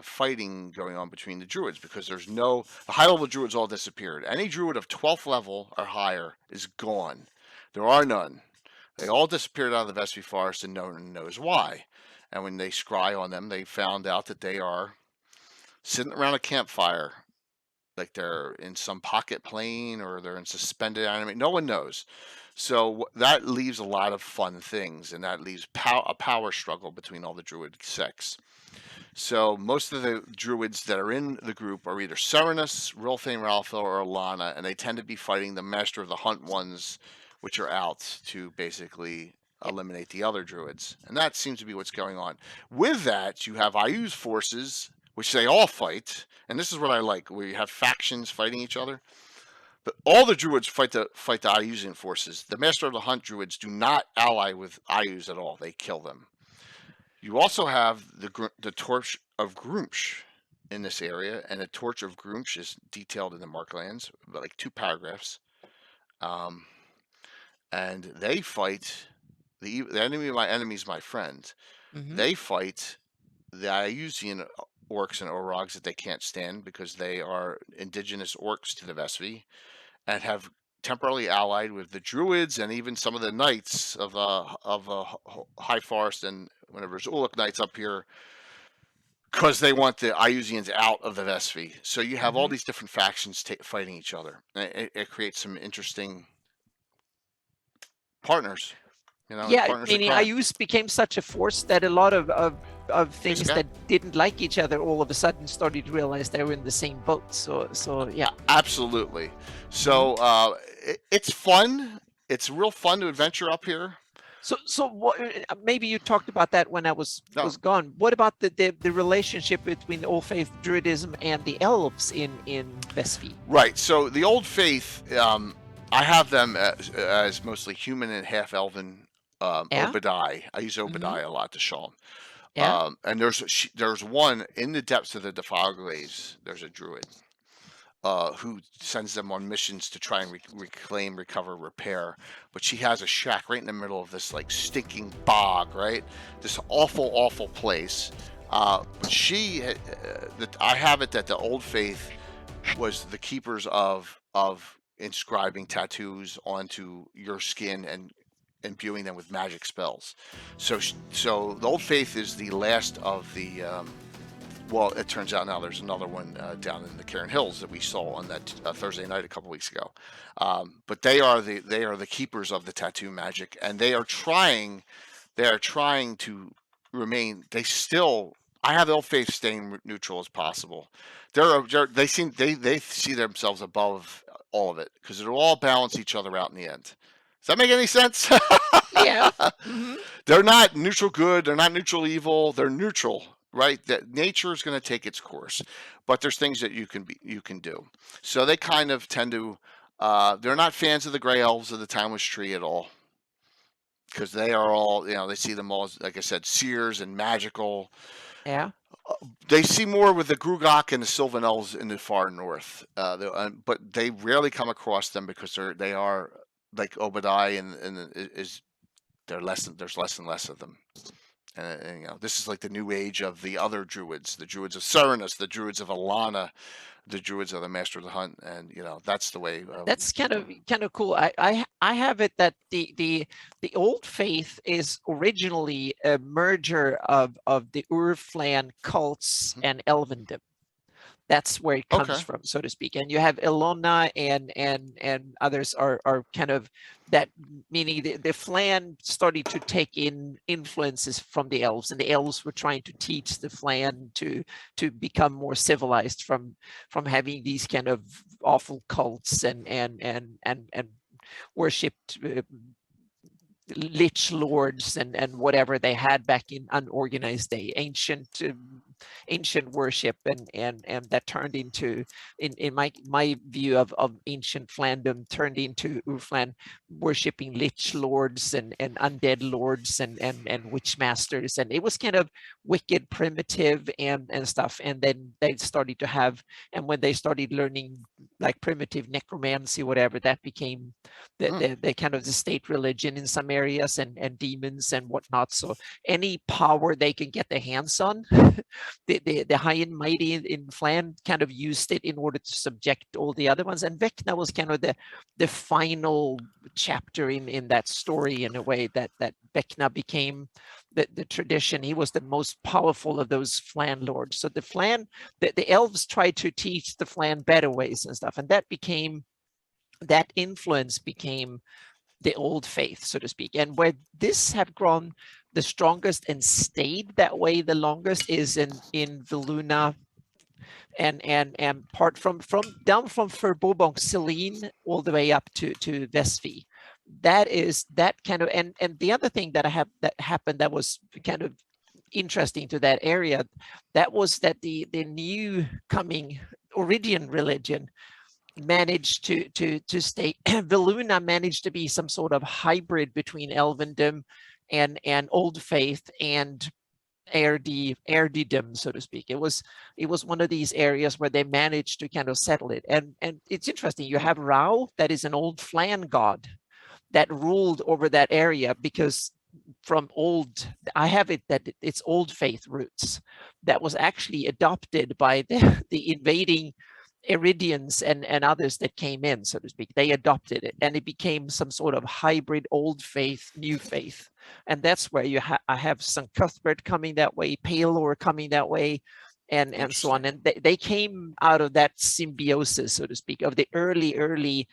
fighting going on between the Druids because the high level Druids all disappeared. Any Druid of 12th level or higher is gone. There are none. They all disappeared out of the Vespi Forest, and no one knows why. And when they scry on them, they found out that they are sitting around a campfire, like they're in some pocket plane or they're in suspended animation. No one knows. So that leaves a lot of fun things, and that leaves a power struggle between all the Druid sects. So most of the Druids that are in the group are either Serenus, Rilfane Ralpha, or Alana, and they tend to be fighting the Master of the Hunt ones, which are out to basically eliminate the other Druids. And that seems to be what's going on. With that, you have Ayu's forces, which they all fight, and this is what I like, where you have factions fighting each other. But all the Druids fight the Ayusian forces. The Master of the Hunt Druids do not ally with Ayus at all. They kill them. You also have the Torch of Grumsh in this area, and the Torch of Grumsh is detailed in the Marklands, like 2 paragraphs. And they fight the enemy of my enemy is my friend. Mm-hmm. They fight the Ayusian orcs and Orogs that they can't stand because they are indigenous orcs to the Vespi and have temporarily allied with the Druids and even some of the Knights of High Forest and whenever there's Ulick Knights up here, because they want the Ayusians out of the Vespi. So you have all these different factions fighting each other. It creates some interesting partners.
Yeah, meaning Ayus became such a force that a lot of things that didn't like each other all of a sudden started to realize they were in the same boat. So yeah.
Absolutely. So it's fun. It's real fun to adventure up here.
So what, maybe you talked about that when I was gone. What about the relationship between Old Faith Druidism and the elves in Vespi?
Right. So the Old Faith, I have them as mostly human and half elven. Obadiah. I use Obadiah a lot to show them.
Yeah.
And there's one in the depths of the Defile Glades. There's a Druid who sends them on missions to try and reclaim, recover, repair. But she has a shack right in the middle of this like stinking bog, right? This awful place. But I have it that the Old Faith was the keepers of inscribing tattoos onto your skin and imbuing them with magic spells. So the Old Faith is the last of the well, it turns out now there's another one down in the Cairn Hills that we saw on that Thursday night a couple weeks ago. But they are the keepers of the tattoo magic, and they are trying to remain. I have the Old Faith staying neutral as possible. They see themselves above all of it because it'll all balance each other out in the end. Does that make any sense?
Yeah. Mm-hmm.
They're not neutral good. They're not neutral evil. They're neutral, right? That nature is going to take its course, but there's things that you can do. So they kind of tend to. They're not fans of the Grey Elves of the Timeless Tree at all, because they are all, they see them all as, like I said, seers and magical.
Yeah.
They see more with the Greyhawk and the Sylvan Elves in the far north, but they rarely come across them because they are. Like Obadiah there's less and less of them, and this is like the new age of the other Druids, the Druids of Serenus, the Druids of Alana, the Druids of the Master of the Hunt, and that's the way.
That's kind of cool. I have it that the Old Faith is originally a merger of the Urflan cults and Elvendom. That's where it comes
Okay.
from, so to speak. And you have Ilona and others are kind of that, meaning the Flan started to take in influences from the elves, and the elves were trying to teach the Flan to become more civilized from having these kind of awful cults and worshipped lich lords and whatever they had back in unorganized day, ancient worship, and that turned into, in my view of ancient Flandom, turned into Urflan worshipping lich lords and undead lords and witch masters, and it was kind of wicked, primitive, and stuff. And then they started to have, and when they started learning like primitive necromancy, whatever, that became the kind of the state religion in some areas, and demons and whatnot. So any power they can get their hands on, the high and mighty in Flan kind of used it in order to subject all the other ones. And Vecna was kind of the final chapter in that story, in a way that Vecna became the tradition. He was the most powerful of those Flan lords. So the elves tried to teach the Flan better ways and stuff, and that influence became the old faith, so to speak. And where this have grown the strongest and stayed that way the longest is in Viluna, and part from down from Furbobong Celine all the way up to Vesvi. That is that kind of, and the other thing that happened that was kind of interesting to that area, that was that the new coming Oridian religion managed to stay. Viluna managed to be some sort of hybrid between Elvendom and Old Faith and Airdidom, so to speak. It was one of these areas where they managed to kind of settle it. And it's interesting. You have Rao, that is an old Flan god that ruled over that area, because I have it that it's Old Faith roots that was actually adopted by the invading Iridians and others that came in, so to speak. They adopted it, and it became some sort of hybrid Old Faith, New Faith. And that's where I have St. Cuthbert coming that way, Palor coming that way, and so on. And they came out of that symbiosis, so to speak, of the early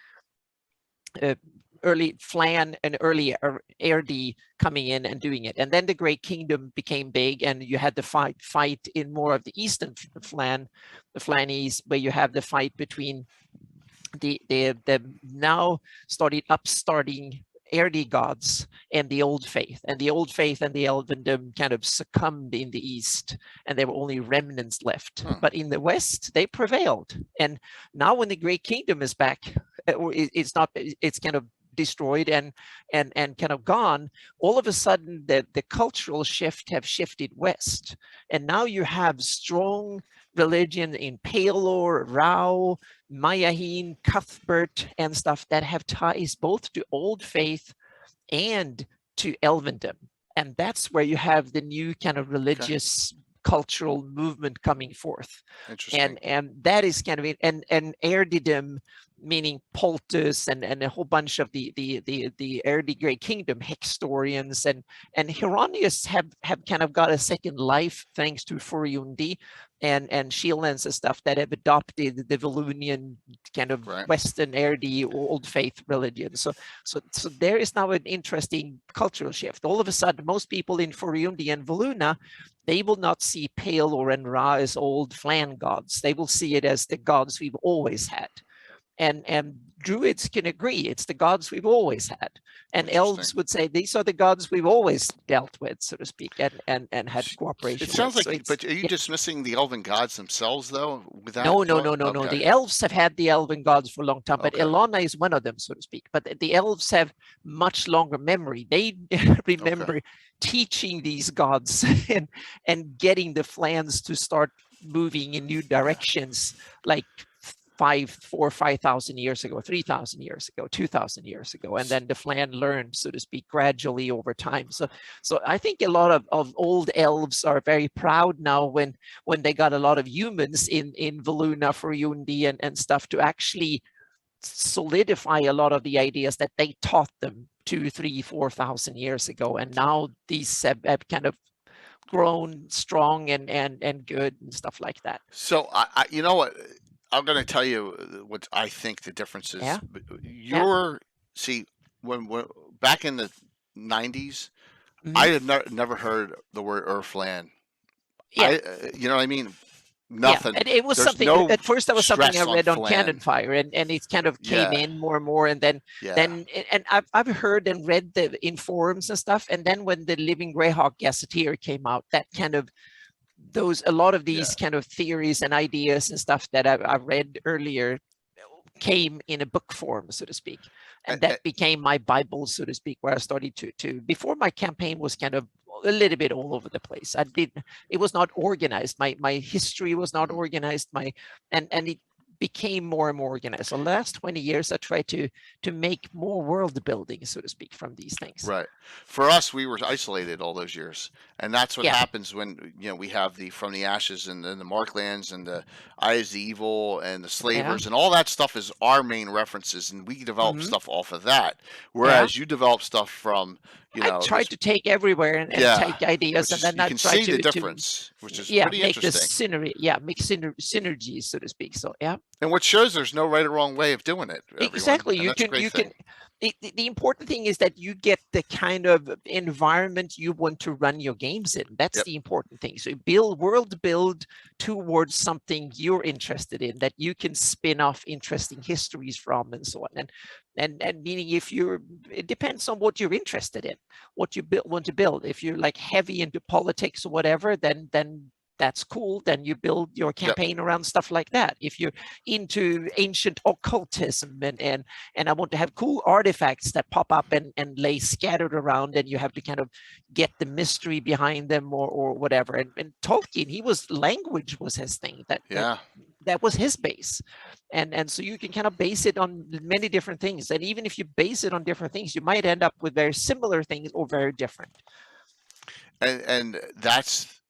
Flan and early Erdi coming in and doing it. And then the Great Kingdom became big, and you had the fight in more of the Eastern Flan, the Flannies, where you have the fight between the now upstarting Erdi gods and the Old Faith. And the Old Faith and the Elvendom kind of succumbed in the East, and there were only remnants left. But in the West, they prevailed. And now when the Great Kingdom is back, it's kind of destroyed and kind of gone, all of a sudden the cultural shift have shifted west, and now you have strong religion in Palor, Rao, Mayahin, Cuthbert, and stuff that have ties both to Old Faith and to Elvendom. And that's where you have the new kind of religious cultural movement coming forth. And that is kind of it. And Erdidum, meaning Poltus and a whole bunch of the Erdi Great Kingdom, Hextorians and Hieronymus have kind of got a second life thanks to Furiundi and Shieldlands and stuff that have adopted the Volunian kind of Western Erdi Old Faith religion. So there is now an interesting cultural shift. All of a sudden, most people in Furiundi and Voluna, they will not see Palor and Ra as old Flan gods. They will see it as the gods we've always had. And Druids can agree, it's the gods we've always had. And elves would say, these are the gods we've always dealt with, so to speak, and had cooperation.
It sounds
with.
like, but are you dismissing the elven gods themselves, though? With that
no. The elves have had the elven gods for a long time, but Ilona is one of them, so to speak. But the elves have much longer memory. They remember teaching these gods and getting the Flans to start moving in new directions, like 4,000 or 5,000 years ago, 3,000 years ago, 2,000 years ago, and then the Flan learned, so to speak, gradually over time. So I think a lot of old elves are very proud now when they got a lot of humans in Voluna, Furiundi, and stuff to actually solidify a lot of the ideas that they taught them 2,000, 3,000, 4,000 years ago. And now these have kind of grown strong and good and stuff like that.
So you know what? I'm going to tell you what I think the difference is.
Yeah, yeah.
See, when back in the 90s,
Hmm.
I had never heard the word Earthland.
Yeah,
You know what I mean?
yeah,
Nothing.
and it was
There's
something.
no
At first, that was something I
stress on
read on Cannon
flan.
Fire, and it kind of came
Yeah,
in more and more, and then
yeah,
and I've heard and read in forums and stuff, and then when the Living Greyhawk Gazetteer came out, that kind of a lot of
yeah.
these kind of theories and ideas and stuff that I read earlier came in a book form, so to speak. And that became my Bible, so to speak, where I started to before my campaign was kind of a little bit all over the place. It was not organized. My history was not organized. And it became more and more organized. So the last 20 years, I tried to make more world building, so to speak, from these things.
Right. For us, we were isolated all those years, and that's what
Yeah.
happens when we have the From the Ashes and then the Marklands and the Eyes of the Evil and the Slavers and all that stuff is our main references, and we develop stuff off of that. Whereas you develop stuff from
I tried to take everywhere and take ideas, and then
you
I
can
tried
see the
to
difference, which is pretty
make the
interesting.
make synergies, so to speak. So yeah.
And what shows there's no right or wrong way of doing it, everyone.
Exactly.
And
You
that's a
can
great thing.
the important thing is that you get the kind of environment you want to run your games in. That's the important thing. So build towards something you're interested in, that you can spin off interesting histories from, and so on. And meaning, it depends on what you're interested in, what you want to build. If you're like heavy into politics or whatever, then that's cool. Then you build your campaign around stuff like that. If you're into ancient occultism and I want to have cool artifacts that pop up and lay scattered around, and you have to kind of get the mystery behind them or whatever. And Tolkien, language was his thing. That was his base. And so you can kind of base it on many different things. And even if you base it on different things, you might end up with very similar things or very different.
And that's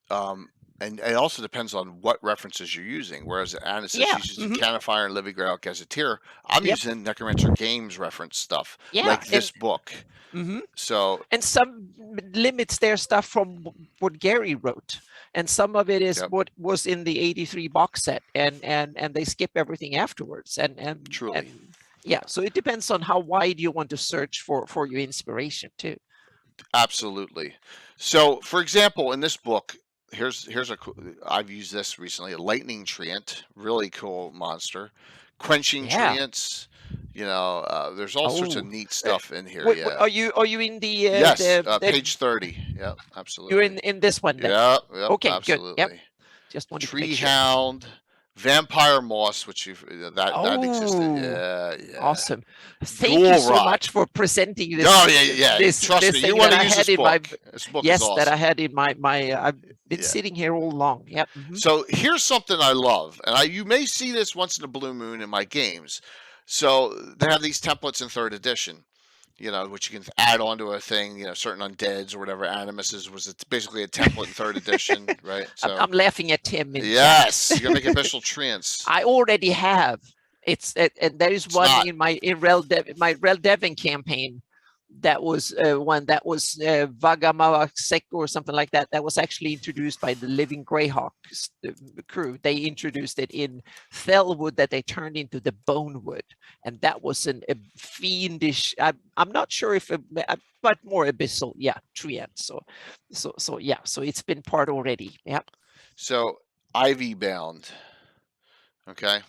and it also depends on what references you're using. Whereas Anna says she's using Cannon Fire and Living Greyhawk Gazetteer, I'm using Necromancer Games reference stuff, like this book. So
and some limits their stuff from what Gary wrote, and some of it is what was in the '83 box set, and they skip everything afterwards. And
truly,
yeah. So it depends on how wide you want to search for your inspiration too.
Absolutely. So, for example, in this book, here's I've used this recently, a lightning treant, really cool monster, quenching treants. There's all sorts of neat stuff in here.
Are you in the
yes, page 30? Yeah, absolutely.
You're in this one then?
Yeah,
okay,
absolutely.
Good. Yep. Just wanted
Tree
to make sure.
Hound, Vampire Moss, which that existed. Yeah.
Awesome. Thank you so much for presenting this.
Oh yeah. Trust me, you want to use this book. This book is awesome.
That I had in my I've been sitting here all along. Yep.
So here's something I love, and you may see this once in a blue moon in my games. So they have these templates in 3rd edition, which you can add onto a thing, certain undeads or whatever. Animuses was basically a template in 3rd edition, right? So
I'm laughing at Tim.
Yes, you're gonna make official treants.
I already have. And there is one in my Reldevin campaign. That was one that was Vagamavasek or something like that. That was actually introduced by the Living Greyhawk crew. They introduced it in Fellwood, that they turned into the Bonewood, and that was a fiendish. I'm not sure if, but more abyssal. Yeah, treant. So yeah. So it's been part already. Yeah.
So ivy bound. Okay.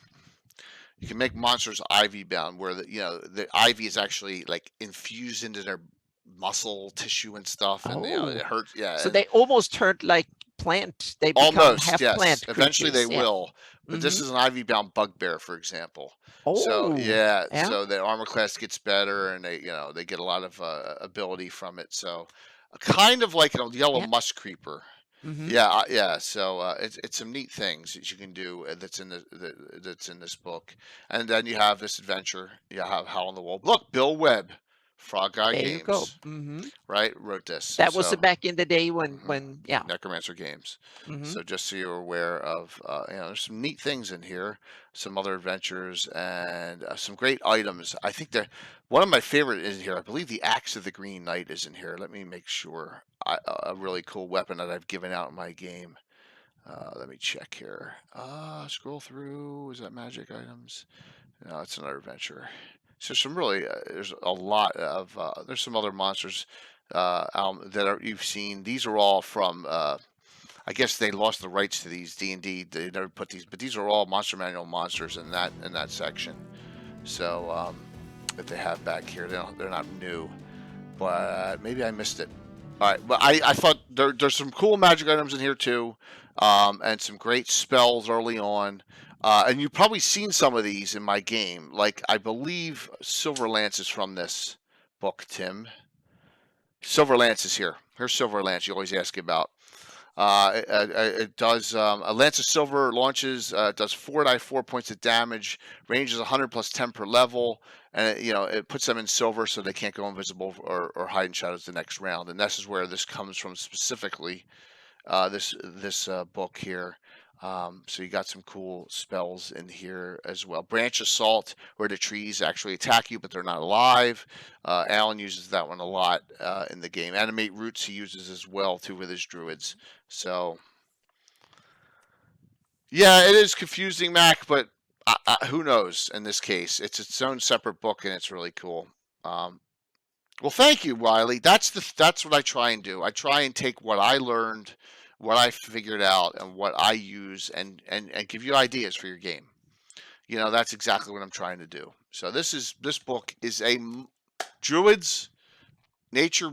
You can make monsters ivy bound, where the ivy is actually like infused into their muscle tissue and stuff, and it hurts. Yeah.
So they almost turned like plant. They become
almost
half plant.
Eventually they will, but this is an ivy bound bugbear, for example. So so the armor class gets better, and they get a lot of ability from it. So kind of like a yellow musk creeper. So it's some neat things that you can do that's in this book. And then you have this adventure. You have Howl on the Wall. Look, Bill Webb Frog Guy
There you go.
Games,
Hmm.
right? Wrote this.
That was
So
back in the day when yeah.
Necromancer Games.
Hmm.
So just so you're aware of, there's some neat things in here, some other adventures, and some great items. I think that one of my favorite is here. I believe the Axe of the Green Knight is in here. Let me make sure. A really cool weapon that I've given out in my game. Let me check here. Scroll through. Is that magic items? No, it's another adventure. So some really, there's a lot of, there's some other monsters that you've seen. These are all from, I guess they lost the rights to these D&D. They never put these, but these are all Monster Manual monsters in that section. So that they have back here, they're not new, but maybe I missed it. All right, but I thought there's some cool magic items in here too, and some great spells early on. And you've probably seen some of these in my game. Like, I believe Silver Lance is from this book, Tim. Silver Lance is here. Here's Silver Lance you always ask about. It does a Lance of Silver launches, does 4 points of damage, range is 100 plus 10 per level, and it puts them in silver so they can't go invisible or hide in shadows the next round. And this is where this comes from specifically. This book here. So you got some cool spells in here as well. Branch Assault, where the trees actually attack you, but they're not alive. Alan uses that one a lot in the game. Animate Roots he uses as well too with his druids. So yeah, it is confusing, Mac, but who knows? In this case, it's its own separate book and it's really cool. Well, thank you, Wiley. That's what I try and do. I try and take what I learned, what I figured out, and what I use, and give you ideas for your game. That's exactly what I'm trying to do. So this book is a Druids nature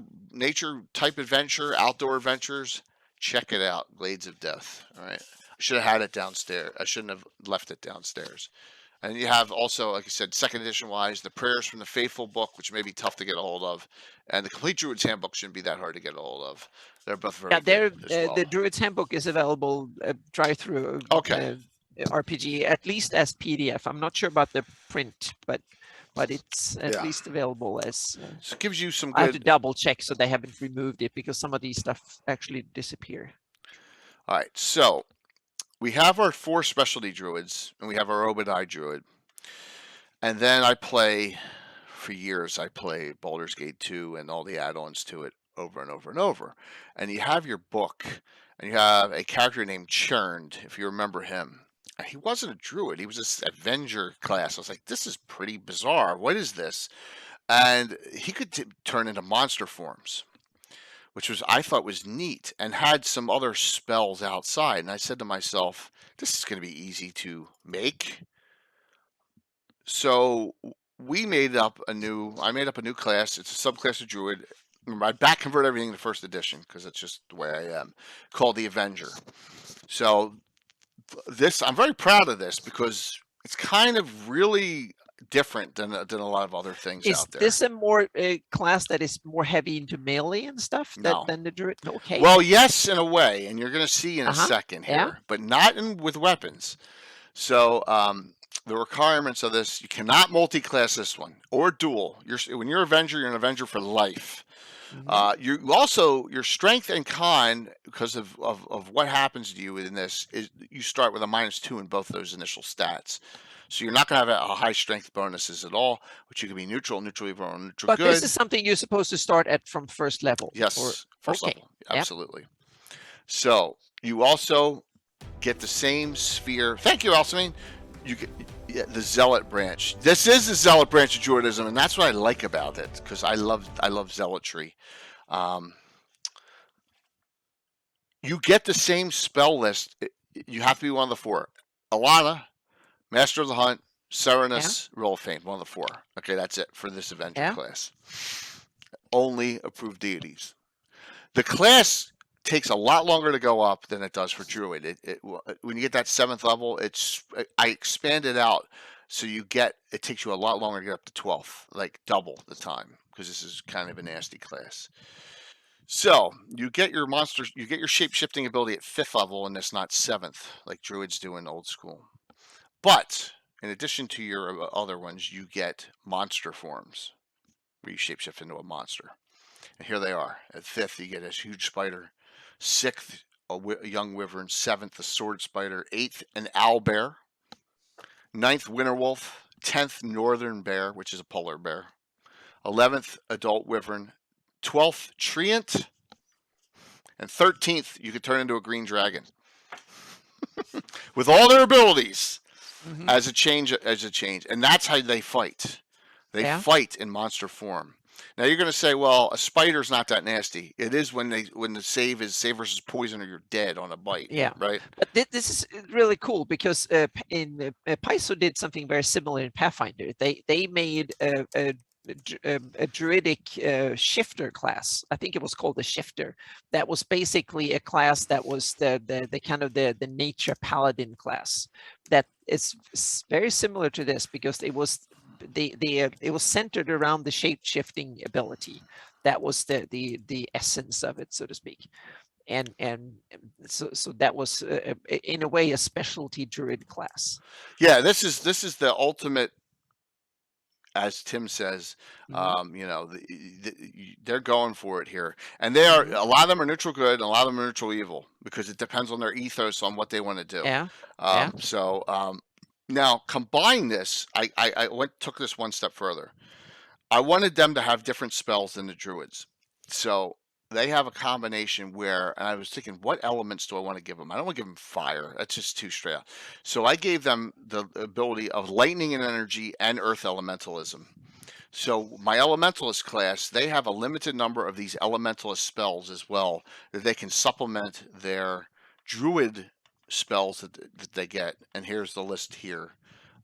type adventure, outdoor adventures. Check it out, Glades of Death. All right, I should have had it downstairs. I shouldn't have left it downstairs. And you have also, like I said, second edition wise, the Prayers from the Faithful book, which may be tough to get a hold of, and the Complete Druid's Handbook shouldn't be that hard to get a hold of. They're both very good as well.
The Druid's Handbook is available drive-through RPG, at least as PDF. I'm not sure about the print, but it's at least available as.
So it gives you some good.
I have to double check so they haven't removed it because some of these stuff actually disappear.
All right, so we have our 4 specialty druids, and we have our Obadiah druid. And then for years, I play Baldur's Gate 2 and all the add-ons to it over and over and over. And you have your book, and you have a character named Churned, if you remember him. He wasn't a druid. He was this Avenger class. I was like, this is pretty bizarre. What is this? And he could turn into monster forms, which I thought was neat, and had some other spells outside. And I said to myself, this is going to be easy to make. So I made up a new class. It's a subclass of Druid. Remember, I back convert everything to first edition because it's just the way I am, called the Avenger. So I'm very proud of this because it's kind of really different than a lot of other things out there.
Is this a class that is more heavy into melee and stuff than the Druid? Okay.
Well, yes, in a way, and you're going to see in a second here, but not with weapons. So the requirements of this, you cannot multi-class this one or duel. When you're Avenger, you're an Avenger for life. You also, your strength and con, because of what happens to you in this, is you start with a -2 in both those initial stats. So you're not going to have a high strength bonuses at all, which you can be neutral, neutral evil, or neutral good.
But this is something you're supposed to start at from first level.
Yes, first level, absolutely. Yep. So you also get the same sphere. Thank you, Alcimine. You get the Zealot branch. This is the Zealot branch of Druidism, and that's what I like about it because I love zealotry. You get the same spell list. You have to be one of the 4. Alana, Master of the Hunt, Serenus, Roll of Fame, one of the 4. Okay, that's it for this Avenger class. Only approved deities. The class takes a lot longer to go up than it does for Druid. When you get that 7th level, I expanded out so it takes you a lot longer to get up to 12th, like double the time, because this is kind of a nasty class. So you get your monsters, you get your shape-shifting ability at 5th level, and it's not 7th like Druids do in old school. But in addition to your other ones, you get monster forms. where you shapeshift into a monster. And here they are. At 5th, you get this huge spider. 6th, a young wyvern. 7th, a sword spider. 8th, an owlbear. 9th, winter wolf. 10th, northern bear, which is a polar bear. 11th, adult wyvern. 12th, treant. And 13th, you could turn into a green dragon. With all their abilities as a change. And that's how they fight. They fight in monster form. Now you're going to say, well, a spider's not that nasty. It is when the save is save versus poison or you're dead on a bite.
Yeah.
Right.
But this is really cool because Paizo did something very similar in Pathfinder. They made a druidic shifter class. I think it was called the shifter. That was basically a class that was the kind of the nature paladin class. That is very similar to this because it was centered around the shape shifting ability. That was the essence of it, so to speak. And so that was in a way a specialty druid class.
Yeah, this is the ultimate, as Tim says. They're going for it here, and they are. A lot of them are neutral good, and a lot of them are neutral evil because it depends on their ethos on what they want to do. Now combine this. I took this one step further. I wanted them to have different spells than the druids, so they have a combination where, and I was thinking, what elements do I want to give them? I don't want to give them fire. That's just too straight out. So I gave them the ability of lightning and energy and earth elementalism. So my elementalist class, they have a limited number of these elementalist spells as well that they can supplement their druid spells that they get. And here's the list here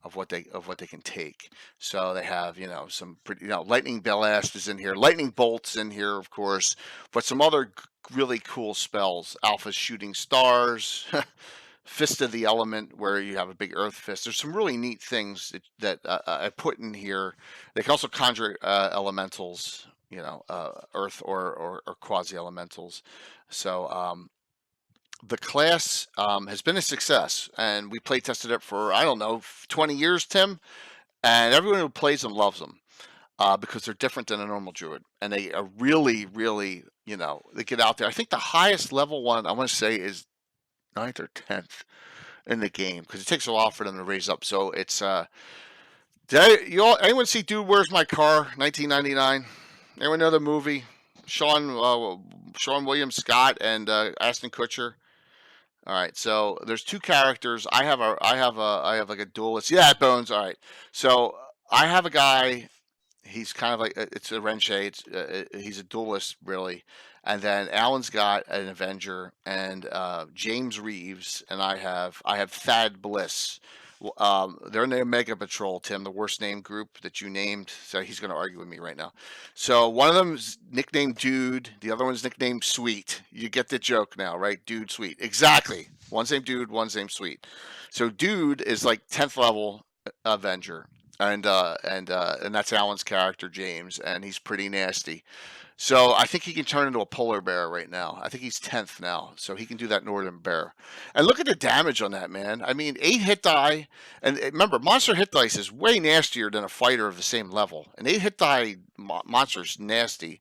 of what they can take. So they have, some pretty, lightning blast is in here, lightning bolts in here, of course, but some other really cool spells. Alpha shooting stars, fist of the element, where you have a big earth fist. There's some really neat things that I put in here. They can also conjure elementals, earth or quasi elementals. So the class has been a success, and we play tested it for, 20 years, Tim, and everyone who plays them loves them because they're different than a normal druid, and they are really, really, they get out there. I think the highest level one I want to say is 9th or 10th in the game because it takes a while for them to raise up. So it's anyone see Dude, Where's My Car, 1999? Anyone know the movie? Sean William Scott and Ashton Kutcher. All right, so there's two characters. I have like a duelist. Yeah, Bones. All right, so I have a guy. He's kind of like, it's a Renche. He's a duelist, really. And then Alan's got an Avenger, and James Reeves, and I have Thad Bliss. They're in the Omega Patrol, Tim, the worst named group that you named. So he's going to argue with me right now. So one of them is nicknamed Dude. The other one's nicknamed Sweet. You get the joke now, right? Dude, Sweet. Exactly. One's named Dude, one's named Sweet. So Dude is like 10th level Avenger. And that's Alan's character, James, and he's pretty nasty. So I think he can turn into a polar bear right now. I think he's 10th now, so he can do that northern bear. And look at the damage on that, man. I mean, 8 hit die, and remember, monster hit dice is way nastier than a fighter of the same level. An 8 hit die monster's nasty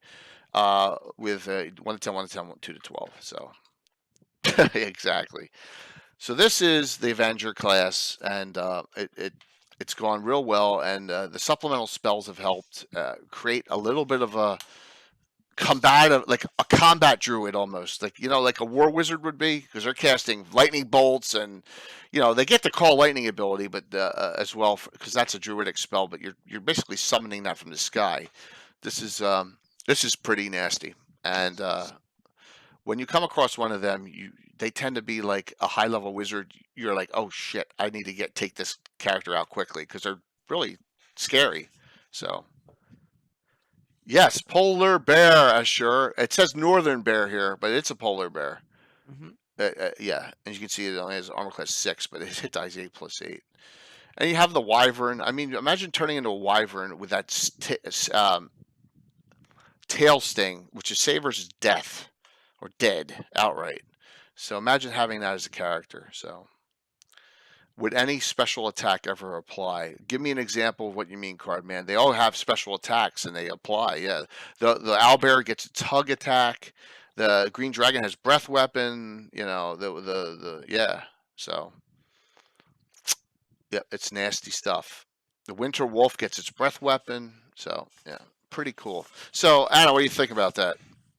with 1 to 10, 1 to 10, 2 to 12. So exactly. So this is the Avenger class, and it's gone real well, and the supplemental spells have helped create a little bit of a like a combat druid almost, like like a war wizard would be, because they're casting lightning bolts, and they get the call lightning ability, but as well, because that's a druidic spell, but you're basically summoning that from the sky. This is pretty nasty, and when you come across one of them, they tend to be like a high level wizard. You're like, oh shit, I need to take this character out quickly because they're really scary. So yes, polar bear, sure. It says northern bear here, but it's a polar bear. Yeah, and you can see it only has armor class 6, but it hit dice 8+8. And you have the wyvern. I mean, imagine turning into a wyvern with that tail sting, which is save versus death or dead outright. So imagine having that as a character. So would any special attack ever apply? Give me an example of what you mean, Cardman. They all have special attacks and they apply. Yeah, the owlbear gets its hug attack. The green dragon has breath weapon. You know the yeah. So yeah, it's nasty stuff. The winter wolf gets its breath weapon. So yeah, pretty cool. So Anna, what do you think about that?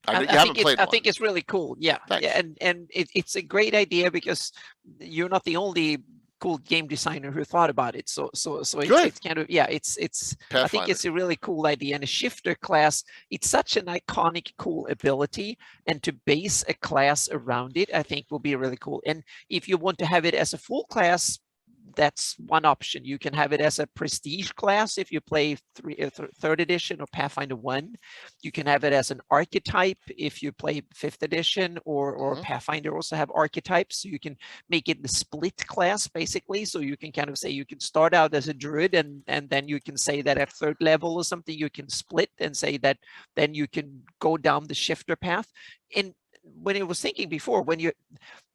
You haven't played
I
one.
think it's really cool. Yeah,
Thanks.
yeah, and it's a great idea because you're not the only cool game designer who thought about it. So it's kind of, yeah, it's I think it's a really cool idea. And a shifter class, it's such an iconic, cool ability, and to base a class around it, I think will be really cool. And if you want to have it as a full class, that's one option. You can have it as a prestige class if you play third edition or Pathfinder 1. You can have it as an archetype if you play 5th edition, or Pathfinder also have archetypes. So you can make it the split class, basically. So you can kind of say you can start out as a druid, and then you can say that at 3rd level or something, you can split and say that then you can go down the shifter path. And when I was thinking before,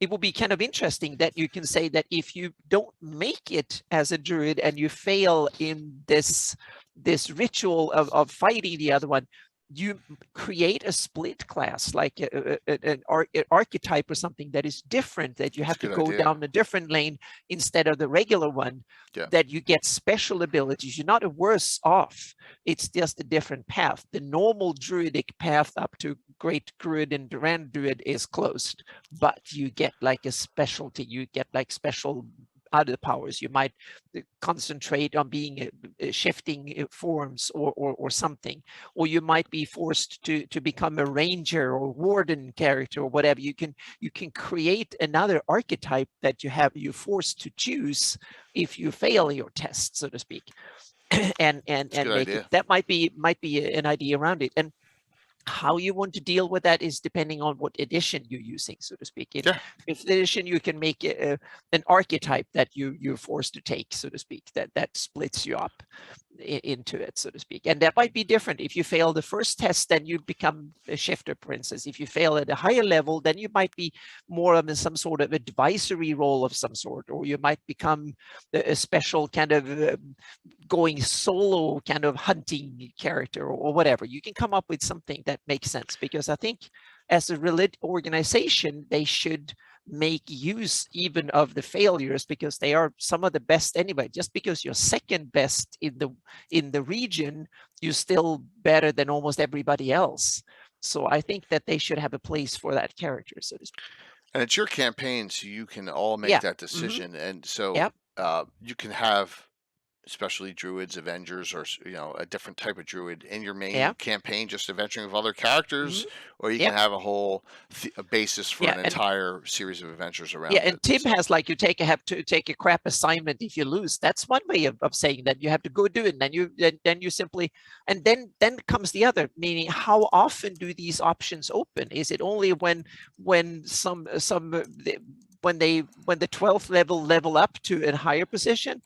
it will be kind of interesting that you can say that if you don't make it as a druid and you fail in this ritual of fighting the other one, you create a split class, like an archetype or something that is different, that you have to go down a different lane instead of the regular one, that you get special abilities. You're not worse off. It's just a different path. The normal druidic path up to Great Druid and Grand Druid is closed, but you get like a specialty. You get like special other powers. You might concentrate on being shifting forms or something, or you might be forced to become a ranger or warden character or whatever. You can create another archetype that you're forced to choose if you fail your test, so to speak. and make it, that might be an idea around it. And how you want to deal with that is depending on what edition you're using, so to speak. In 5th edition, you can make an archetype that you're forced to take, so to speak, that splits you up into it, so to speak. And that might be different. If you fail the first test, then you become a shifter, for instance. If you fail at a higher level, then you might be more of some sort of advisory role of some sort, or you might become a special kind of going solo kind of hunting character, or whatever. You can come up with something that makes sense, because I think as a organization, they should make use even of the failures, because they are some of the best anyway. Just because you're second best in the region, you're still better than almost everybody else. So I think that they should have a place for that character, so to speak.
And it's your campaign, so you can all make that decision. And so you can have especially druids, Avengers, or a different type of druid in your main campaign, just adventuring with other characters, or you can have a whole basis for an entire series of adventures around it.
And Tim has like, you have to take a crap assignment if you lose. That's one way of saying that. You have to go do it, and then you simply, and then comes the other, meaning how often do these options open? Is it only when the 12th level up to a higher position,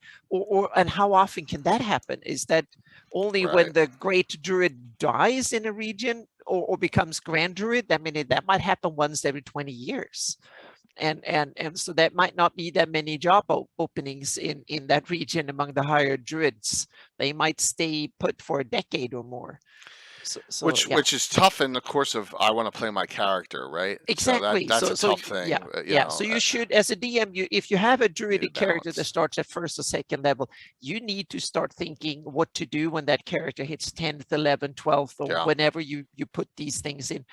and how often can that happen? Is that only when the Great Druid dies in a region, or becomes Grand Druid? I mean, that might happen once every 20 years. And so that might not be that many job openings in that region among the higher druids. They might stay put for a decade or more. So,
which is tough in the course of, I want to play my character, right?
Exactly.
So that's a tough thing.
So you should, as a DM, if you have a druidic character that starts at 1st or 2nd level, you need to start thinking what to do when that character hits 10th, 11th, 12th, or whenever you put these things in.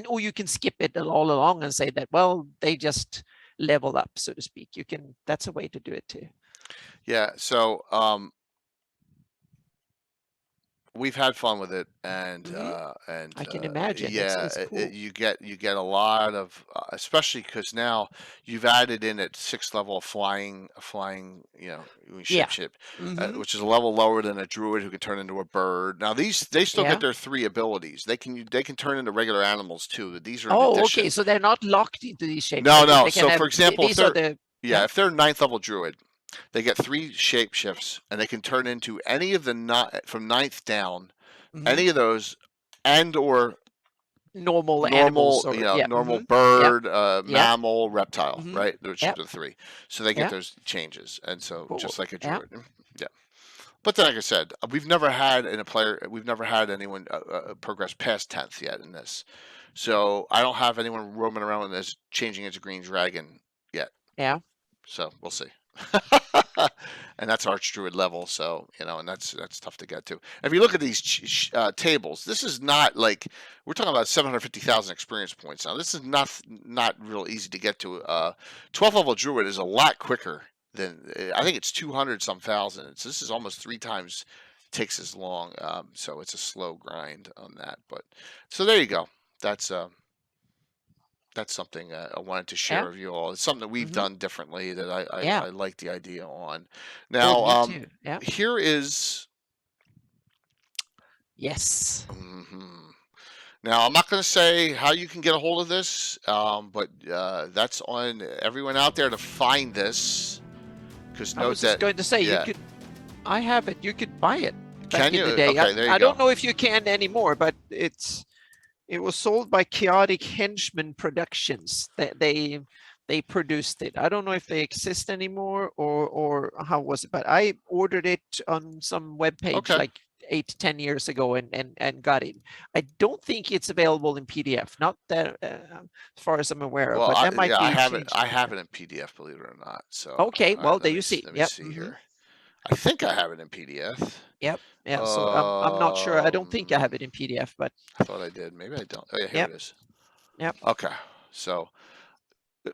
Or you can skip it all along and say that, well, they just level up, so to speak. That's a way to do it too.
Yeah. So we've had fun with it, and
I can imagine.
Yeah,
it's cool.
you get a lot of, especially because now you've added in at 6th level flying, ship, which is a level lower than a druid who can turn into a bird. Now they still get their 3 abilities. They can turn into regular animals too. These are
okay. So they're not locked into these shapes.
No. So for example, if they're 9th level druid, they get 3 shape shifts, and they can turn into any of the from 9th down, any of those, and or
normal
normal,
animals or
normal
Yep.
bird,
Yep.
mammal, reptile,
hmm
right? Which are
Yep.
the three. So they get
Yeah.
those changes, and so
Cool.
just like a
Yeah.
druid. Yeah. But then, like I said, we've never had we've never had anyone progress past 10th yet in this. So I don't have anyone roaming around as changing into green dragon yet.
Yeah.
So we'll see. And that's Archdruid level, so and that's tough to get to. If you look at these tables, this is not like we're talking about 750,000 experience points. Now this is not real easy to get to. 12th level Druid is a lot quicker than I think it's 200 some thousand. This is almost 3 times takes as long. So it's a slow grind on that. But so there you go. That's something I wanted to share
Yeah.
with you all. It's something that we've
hmm
done differently that
Yeah.
I like the idea on.
Oh,
Now,
me too. Yeah.
here is.
Yes.
Now, I'm not going to say how you can get a hold of this, but that's on everyone out there to find this. Because
I
note
was just
that,
going to say
yeah.
I have it. You could buy it back
Can
in
you?
the day.
Okay, there you
I
go.
don't know if you can anymore, but it was sold by Chaotic Henchman Productions. They produced it. I don't know if they exist anymore or how was it, but I ordered it on some web page
Okay.
like 8 to 10 years ago and got it. I don't think it's available in PDF, not that as far as I'm aware of,
Well,
but that might be
I have it.
changed.
I have it in PDF, believe it or not. So
Okay, well, there
let
you
me
see.
let me
Yep.
see here. I think I have it in PDF.
Yep. Yeah. So I'm not sure. I don't think I have it in PDF, but
I thought I did. Maybe I don't. Oh yeah, here
yep.
it is.
Yep.
Okay, so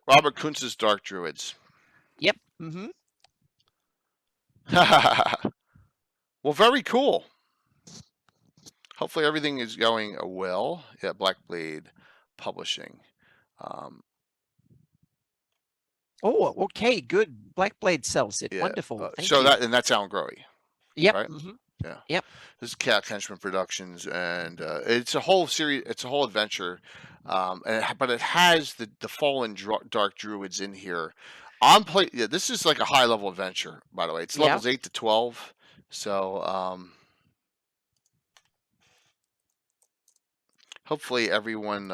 Robert Kuntz's Dark Druids.
Yep.
Well, very cool. Hopefully everything is going well. Yeah, Black Blade Publishing.
Oh, okay, good. Black Blade sells it.
Yeah.
Wonderful. Thank
So
you.
that's Alan Growy.
Yep.
Right? Yeah.
Yep.
This is Cat Henchman Productions, and it's a whole series. It's a whole adventure, but it has the fallen Dark Druids in here. Yeah, this is like a high level adventure, by the way. It's levels 8 to 12. So hopefully everyone.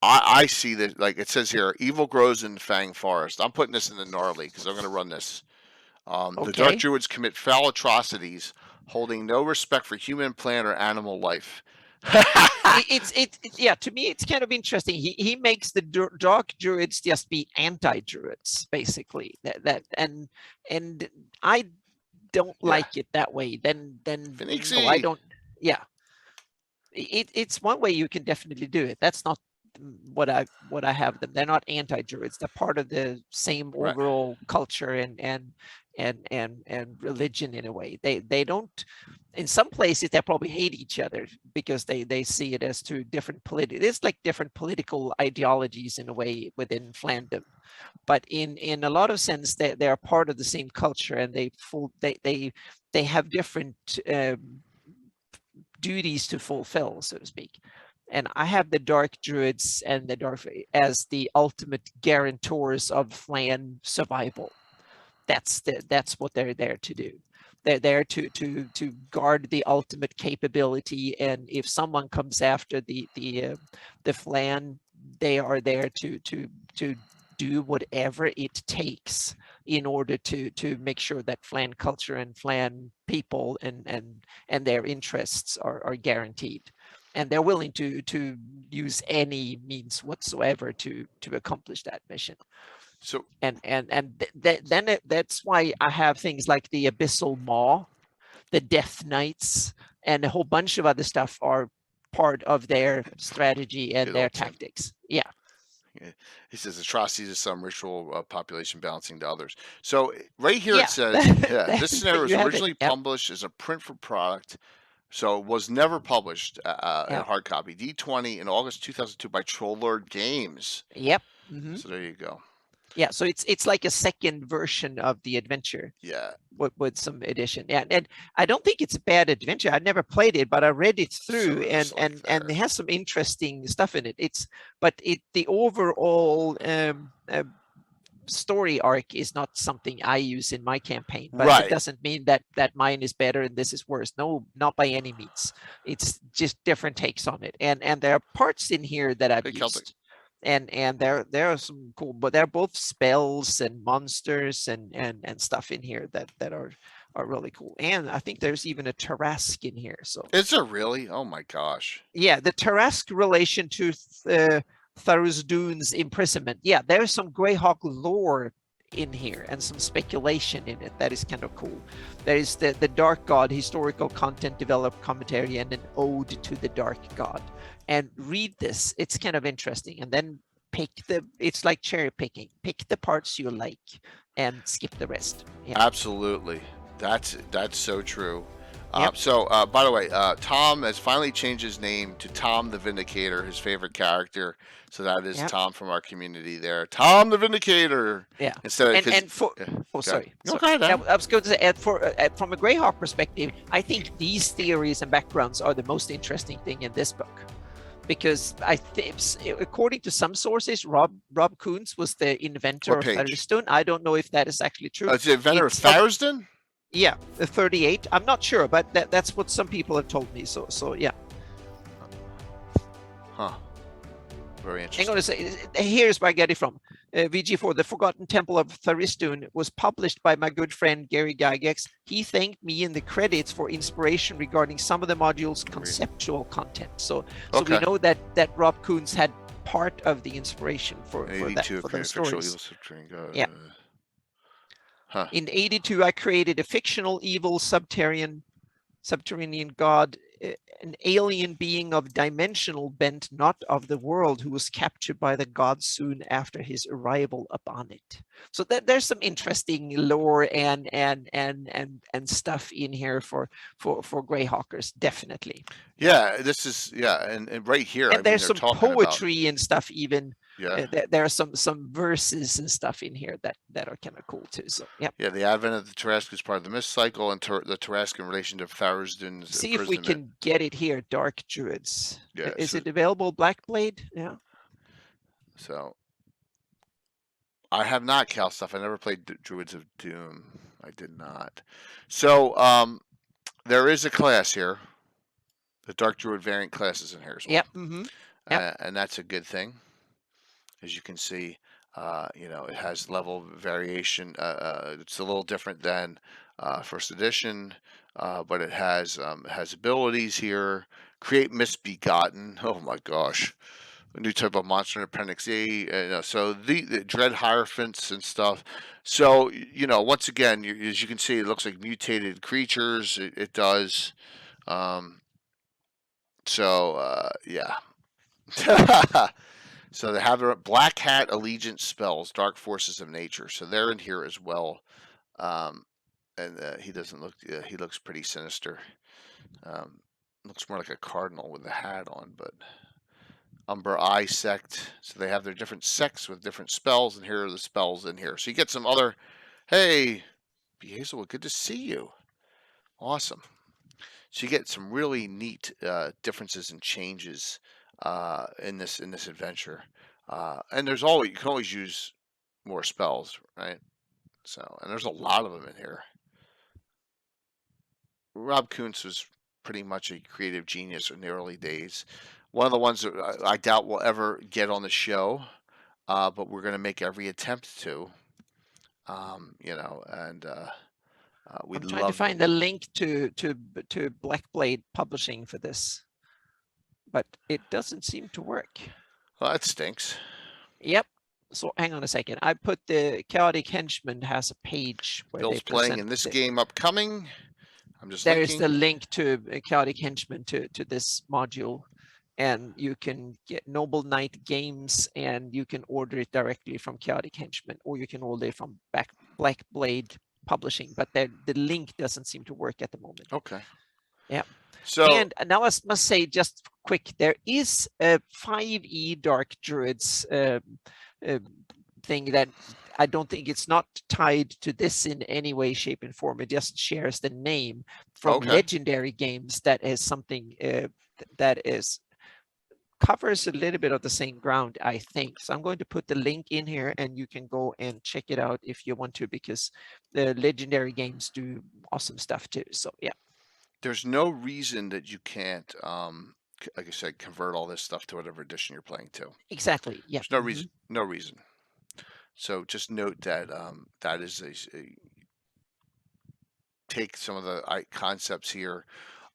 I see that, like it says here, evil grows in Fang Forest. I'm putting this in the gnarly because I'm going to run this. The Dark Druids commit foul atrocities, holding no respect for human, plant, or animal life.
Yeah, to me it's kind of interesting. He makes the Dark Druids just be anti-druids, basically. And I don't like it that way. Then no, I don't. Yeah, it's one way you can definitely do it. That's not what I have them. They're not anti-druids. They're part of the same overall culture and religion in a way. They don't. In some places, they probably hate each other because they see it as two different it's like different political ideologies in a way within Flandom. But in a lot of sense, they are part of the same culture, and they have different duties to fulfill, so to speak. And I have the Dark Druids and the Dark as the ultimate guarantors of Flan survival. That's what they're there to do. They're there to guard the ultimate capability, and if someone comes after the Flan, they are there to do whatever it takes in order to make sure that Flan culture and Flan people and their interests are guaranteed. And they're willing to use any means whatsoever to accomplish that mission.
So
then that's why I have things like the Abyssal Maw, the Death Knights, and a whole bunch of other stuff are part of their strategy and their tactics. Yeah.
He says atrocities is some ritual population balancing to others. So right here it says, this scenario was originally published as a print for product. So it was never published in hard copy. D20 in August 2002 by Trollord Games.
Yep.
So there you go.
Yeah, so it's like a second version of the adventure.
Yeah.
With some addition. Yeah, and I don't think it's a bad adventure. I never played it, but I read it through, and it has some interesting stuff in it. The overall story arc is not something I use in my campaign, but
Right.
it doesn't mean that mine is better and this is worse. No, not by any means. It's just different takes on it, and there are parts in here that I've
Hey, Celtic.
used, and there are some cool, but they're both spells and monsters and stuff in here that are really cool. And I think there's even a Tarrasque in here. So
Is there really? Oh my gosh.
yeah, the Tarrasque relation to Tharizdun's imprisonment. Yeah, there's some Greyhawk lore in here and some speculation in it that is kind of cool. There is the Dark God, historical content, developed commentary, and an ode to the Dark God. And read this; it's kind of interesting. And then it's like cherry picking. Pick the parts you like and skip the rest. Yeah.
Absolutely. That's so true.
Yep.
So, by the way, Tom has finally changed his name to Tom the Vindicator, his favorite character. So that is
Yep.
Tom from our community there. Tom the Vindicator.
Yeah.
Instead of
and for
yeah,
sorry.
No, go ahead.
I was going to say, from a Greyhawk perspective, I think these theories and backgrounds are the most interesting thing in this book, because I think, according to some sources, Rob Kuntz was the inventor of Tharizdun. I don't know if that is actually true.
It's the inventor of Tharizdun?
Yeah, the 38. I'm not sure, but that's what some people have told me. So yeah.
Huh. Very interesting.
I'm going to say, here's where I get it from. VG4, The Forgotten Temple of Tharizdun was published by my good friend Gary Gygax. He thanked me in the credits for inspiration regarding some of the module's conceptual content. So we know that Rob Kuntz had part of the inspiration for those stories. Yeah.
Huh.
In 82, I created a fictional evil subterranean god, an alien being of dimensional bent, not of the world, who was captured by the gods soon after his arrival upon it. So there's some interesting lore and stuff in here for Greyhawkers, definitely.
Yeah, this is and right here.
And there's some poetry and stuff even.
Yeah.
There are some verses and stuff in here that are kind of cool too. So yeah.
Yeah, the advent of the Tarrasque is part of the myth cycle, and the Tarrasque in relation to Tharizdun's
See if we can get it here. Dark Druids.
Yeah.
Is it available? Blackblade? Yeah.
So I have not Cal stuff. I never played Druids of Doom. I did not. So there is a class here. The Dark Druid variant class is in here as well.
Yep. Mm-hmm. Yep.
And that's a good thing. As you can see, it has level variation. It's a little different than first edition, but it has abilities here. Create Misbegotten. Oh my gosh. A new type of monster in Appendix A. So the Dread Hierophants and stuff. So, once again, as you can see, it looks like mutated creatures. It does. Yeah. So they have their Black Hat Allegiance spells, Dark Forces of Nature. So they're in here as well. And he doesn't look. He looks pretty sinister. Looks more like a cardinal with a hat on, but Umbral sect. So they have their different sects with different spells, and here are the spells in here. So you get some other. Hey, Hazelwood, good to see you. Awesome. So you get some really neat differences and changes in this adventure, and you can always use more spells, right? So, and there's a lot of them in here. Rob Kuntz was pretty much a creative genius in the early days. One of the ones that I doubt will ever get on the show, but we're going to make every attempt to.
I'm trying to find the link to Blackblade Publishing for this, but it doesn't seem to work.
Well, that stinks.
Yep. So hang on a second. I put the Chaotic Henchman has a page where
Bill's playing in this game upcoming. I'm just
there's the link to Chaotic Henchman to this module, and you can get Noble Knight Games, and you can order it directly from Chaotic Henchman, or you can order it from Blackblade Publishing, but the link doesn't seem to work at the moment.
Okay.
Yeah.
So,
and now I must say, just quick, there is a 5e Dark Druids thing that I don't think it's not tied to this in any way, shape, and form. It just shares the name from Legendary Games. That is something that is covers a little bit of the same ground, I think. So I'm going to put the link in here, and you can go and check it out if you want to, because the legendary games do awesome stuff too. So yeah.
There's no reason that you can't, like I said, convert all this stuff to whatever edition you're playing to.
Exactly. Yeah.
There's no reason. No reason. So just note that that is a take some of the concepts here.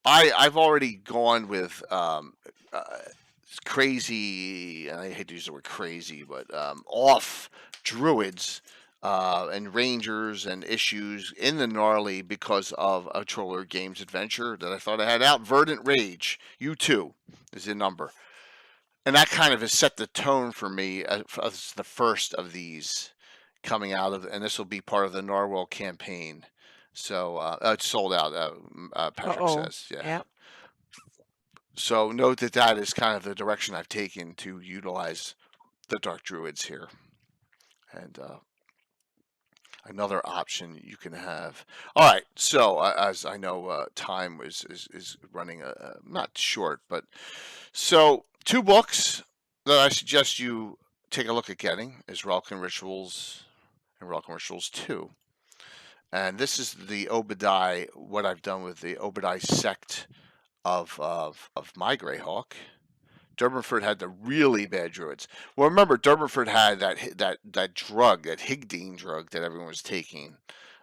I've already gone with crazy, and I hate to use the word crazy, but off druids and rangers and issues in the gnarly because of a Troller Games adventure that I thought I had out. Verdant Rage, U2 is the number. And that kind of has set the tone for me as the first of these coming out of, and this will be part of the Narwhal campaign. So it's sold out, Patrick says.
Yeah.
So note that that is kind of the direction I've taken to utilize the Dark Druids here. And another option you can have. All right, so as I know, time is running not short, but so 2 books that I suggest you take a look at getting is Relic and Rituals and Relic and Rituals 2. And this is the Obadiah, what I've done with the Obadiah sect of my Greyhawk. Durbanford had the really bad druids. Well, remember, Durbanford had that drug, that Higdine drug that everyone was taking,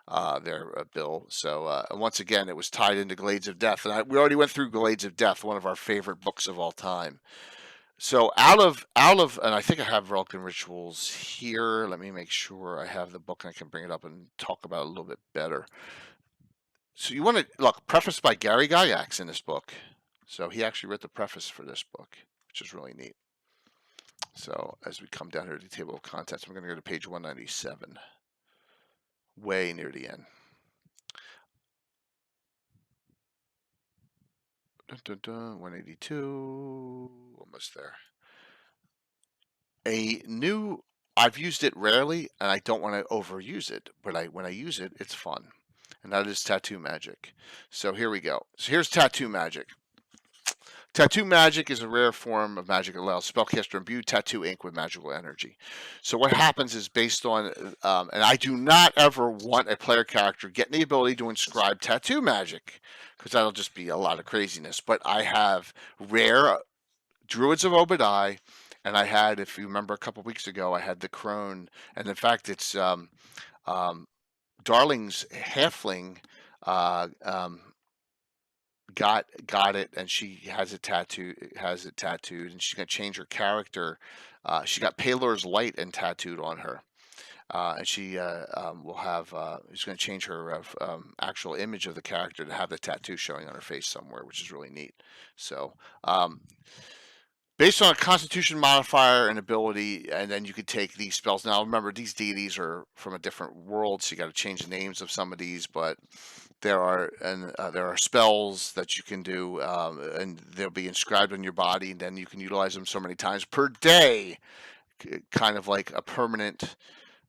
Bill. So once again, it was tied into Glades of Death, and we already went through Glades of Death, one of our favorite books of all time. So out of, and I think I have Relic and Rituals here. Let me make sure I have the book and I can bring it up and talk about it a little bit better. So you want to look, prefaced by Gary Gygax in this book. So he actually wrote the preface for this book, which is really neat. So as we come down here to the table of contents, I'm going to go to page 197, way near the end. Dun, dun, dun, 182, almost there. I've used it rarely, and I don't want to overuse it, but when I use it, it's fun. And that is Tattoo Magic. So here we go. So here's Tattoo Magic. Tattoo Magic is a rare form of magic that allows spellcaster to imbue tattoo ink with magical energy. So what happens is based on, and I do not ever want a player character getting the ability to inscribe tattoo magic, because that'll just be a lot of craziness. But I have rare Druids of Obadiah, and I had, if you remember a couple weeks ago, I had the Crone, and in fact it's Darling's halfling got it, and she has it tattooed, and she's gonna change her character. She got Palor's Light and tattooed on her, and she will have. She's gonna change her actual image of the character to have the tattoo showing on her face somewhere, which is really neat. So. Based on a Constitution modifier and ability, and then you could take these spells. Now, remember, these deities are from a different world, so you got to change the names of some of these. But there are spells that you can do, and they'll be inscribed on your body, and then you can utilize them so many times per day, kind of like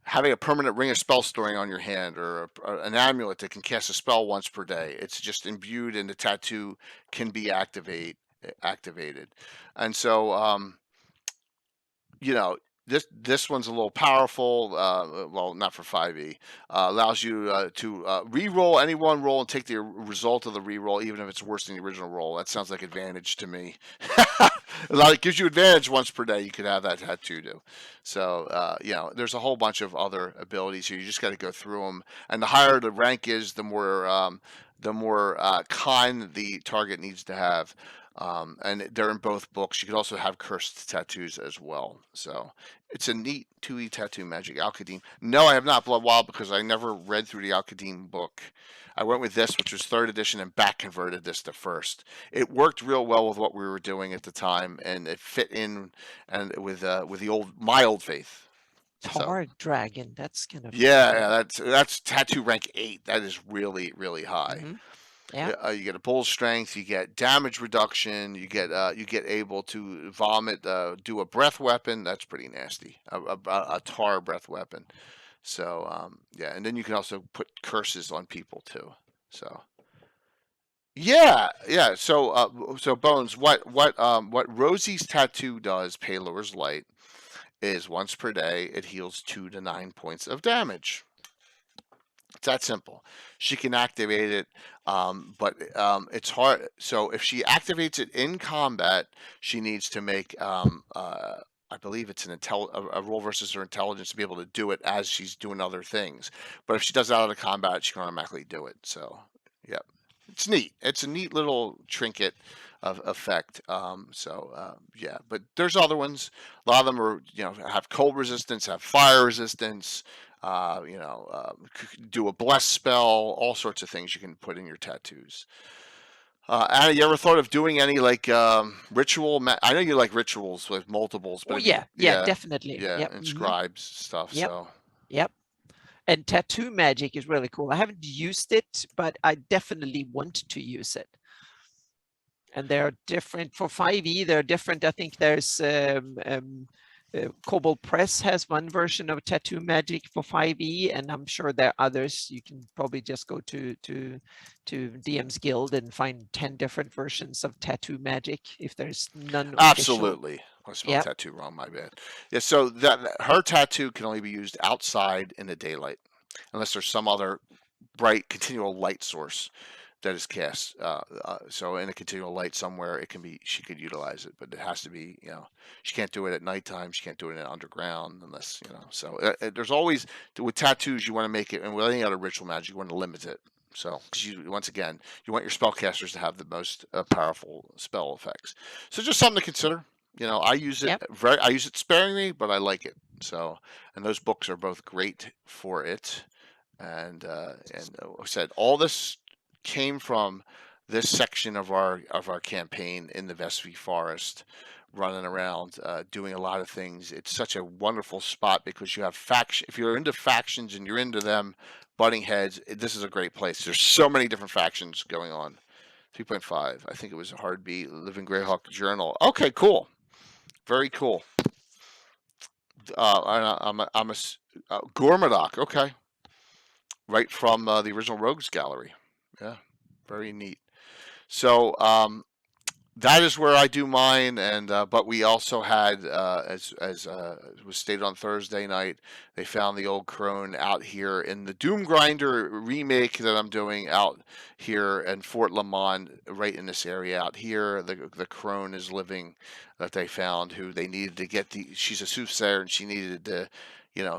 having a permanent ring of spell storing on your hand, or an amulet that can cast a spell once per day. It's just imbued, and the tattoo can be activated. And so this one's a little powerful. Well, not for 5e. Allows you to re-roll any one roll and take the result of the re-roll, even if it's worse than the original roll. That sounds like advantage to me. It gives you advantage once per day. You could have that tattoo do. So there's a whole bunch of other abilities here. You just got to go through them, and the higher the rank is, the more kind the target needs to have. And they're in both books. You could also have cursed tattoos as well. So it's a neat 2e tattoo magic. Al-Qadim. No, I have not Blood Wild, because I never read through the Al-Qadim book. I went with this, which was 3rd edition, and back converted this to 1st. It worked real well with what we were doing at the time, and it fit in and with my old faith.
Tar Dragon. That's kind of
that's tattoo rank 8. That is really, really high.
Mm-hmm. Yeah.
You get a bull strength, you get damage reduction, you get able to vomit, do a breath weapon. That's pretty nasty. A tar breath weapon. So and then you can also put curses on people too. So Yeah, yeah. So Bones, what Rosie's tattoo does, Palor's Light, is once per day it heals 2 to 9 points of damage. It's that simple. She can activate it, but it's hard. So if she activates it in combat, she needs to make, I believe it's a roll versus her intelligence to be able to do it as she's doing other things. But if she does it out of combat, she can automatically do it. So, yeah, it's neat. It's a neat little trinket of effect. Yeah, but there's other ones. A lot of them are, have cold resistance, have fire resistance. Do a bless spell, all sorts of things you can put in your tattoos. Anna, you ever thought of doing any like ritual? I know you like rituals with multiples,
Oh
but
yeah, yeah, definitely.
yeah,
Yep.
and scribes stuff.
Yep.
So
Yep. And tattoo magic is really cool. I haven't used it, but I definitely want to use it. And they're different for 5e. They're different. I think there's Cobalt Press has one version of tattoo magic for 5e, and I'm sure there are others. You can probably just go to DM's Guild and find 10 different versions of tattoo magic if there's none official.
absolutely. I spelled tattoo wrong. My bad. Yeah. So her tattoo can only be used outside in the daylight, unless there's some other bright continual light source that is cast. So in a continual light somewhere, she could utilize it, but it has to be, she can't do it at nighttime. She can't do it in underground unless, So there's always with tattoos, you want to make it, and with any other ritual magic, you want to limit it. So, because once again, you want your spellcasters to have the most powerful spell effects. So just something to consider. I use it I use it sparingly, but I like it. So, and those books are both great for it. And I said all this came from this section of our campaign in the Vespi Forest, running around, doing a lot of things. It's such a wonderful spot because you have faction. If you're into factions and you're into them butting heads, this is a great place. There's so many different factions going on. 3.5. I think it was a hard beat. Living Greyhawk Journal. Okay, cool. Very cool. I'm a Gormadoc. Okay, right from the original Rogues Gallery. Yeah, very neat. So that is where I do mine, and but we also had, as was stated on Thursday night, they found the old crone out here in the Doom Grinder remake that I'm doing out here in Fort Lamont, right in this area out here. The crone is living that they found, who they needed to get she's a soothsayer, and she needed to.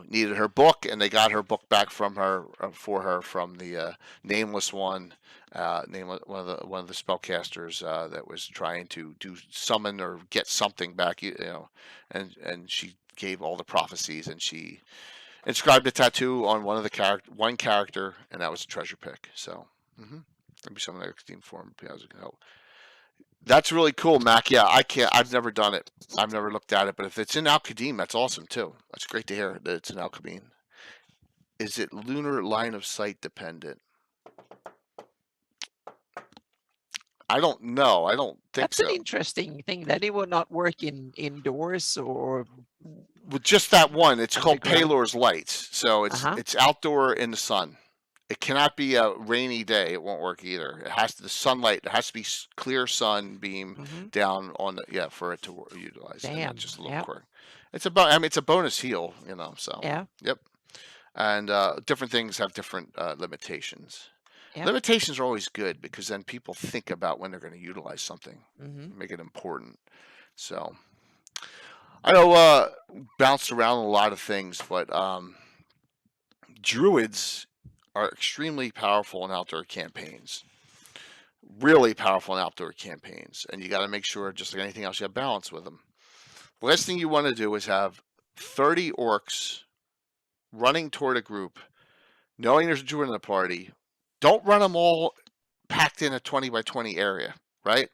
Needed her book, and they got her book back from her for her from the nameless one. One of the spellcasters that was trying to do summon or get something back, and she gave all the prophecies, and she inscribed a tattoo on one character, and that was a treasure pick. So that'd be something I could steam for him. That's really cool, Mac. Yeah, I've never done it. I've never looked at it, but if it's in Al-Qadim, that's awesome too. That's great to hear that it's in Al-Qadim. Is it lunar line of sight dependent? I don't know. I don't think
That's
so.
an interesting thing that it will not work indoors or
with just that one. It's called Palor's Lights, so it's outdoor in the sun. It cannot be a rainy day. It won't work either. It has to the sunlight. It has to be clear sunbeam down on for it to utilize.
Damn.
And that's just a little quirk. It's about. I mean, it's a bonus heal. So yep. And different things have different limitations. Yep. Limitations are always good because then people think about when they're going to utilize something, make it important. So I know bounced around a lot of things, but Druids are extremely powerful in outdoor campaigns. Really powerful in outdoor campaigns, and you got to make sure, just like anything else, you have balance with them. The last thing you want to do is have 30 orcs running toward a group, knowing there's a druid in the party. Don't run them all packed in a 20 by 20 area, right?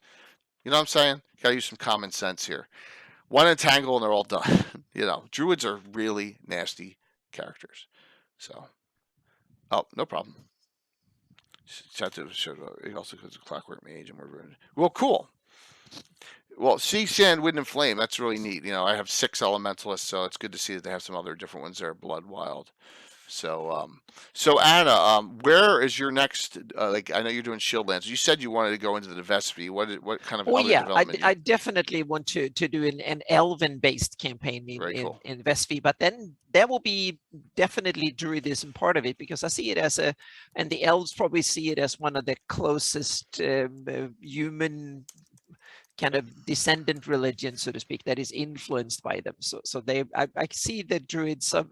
You know what I'm saying? Got to use some common sense here. One entangle and they're all done. Druids are really nasty characters. So, no problem. It also goes to Clockwork Mage and Murder. Well, cool. Well, Sea, Sand, Wind, and Flame. That's really neat. I have 6 elementalists, so it's good to see that they have some other different ones there. Blood Wild. So Anna, where is your next? Like, I know you're doing Shieldlands. You said you wanted to go into the Vespi. What kind of
Oh
other
yeah,
development?
I definitely want to do an elven based campaign
Very cool.
in Vespi, but then there will be definitely Druidism part of it, because I see it as and the elves probably see it as one of the closest human kind of descendant religion, so to speak, that is influenced by them. So I see the Druids of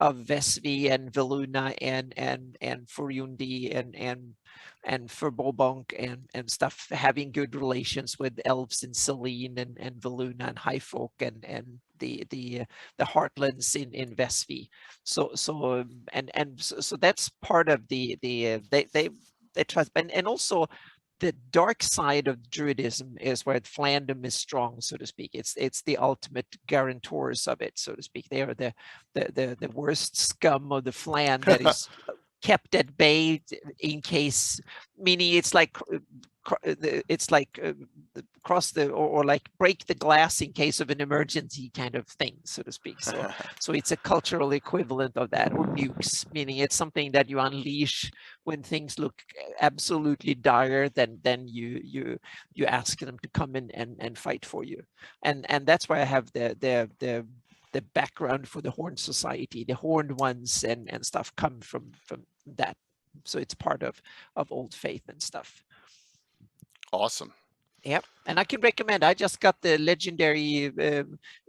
Vesvi and Veluna and Furundi and Furbobonk and stuff having good relations with elves in Selene and Veluna and Highfolk and the heartlands in Vesvi. So that's part of they trust, and also the dark side of Druidism is where Flandom is strong, so to speak. It's the ultimate guarantors of it, so to speak. They are the worst scum of the Fland that is kept at bay in case, meaning it's like cross the or like break the glass in case of an emergency kind of thing, so to speak. So it's a cultural equivalent of that, or nukes, meaning it's something that you unleash when things look absolutely dire. Then you ask them to come in and fight for you, and that's why I have the background for the Horned Society. The Horned ones and stuff come from that, so it's part of old faith and stuff.
Awesome.
Yep, and I can recommend. I just got the legendary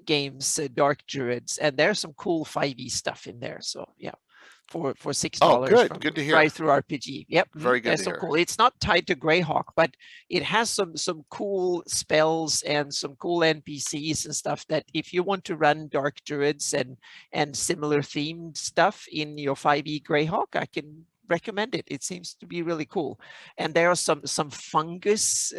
games, Dark Druids, and there's some cool 5e stuff in there. So yeah, for $6.
Oh, good.
From
Good to hear.
Right through RPG. Yep,
very good.
That's so cool. It's not tied to Greyhawk, but it has some cool spells and some cool NPCs and stuff that if you want to run Dark Druids and similar themed stuff in your 5e Greyhawk, I can recommend it. It seems to be really cool, and there are some fungus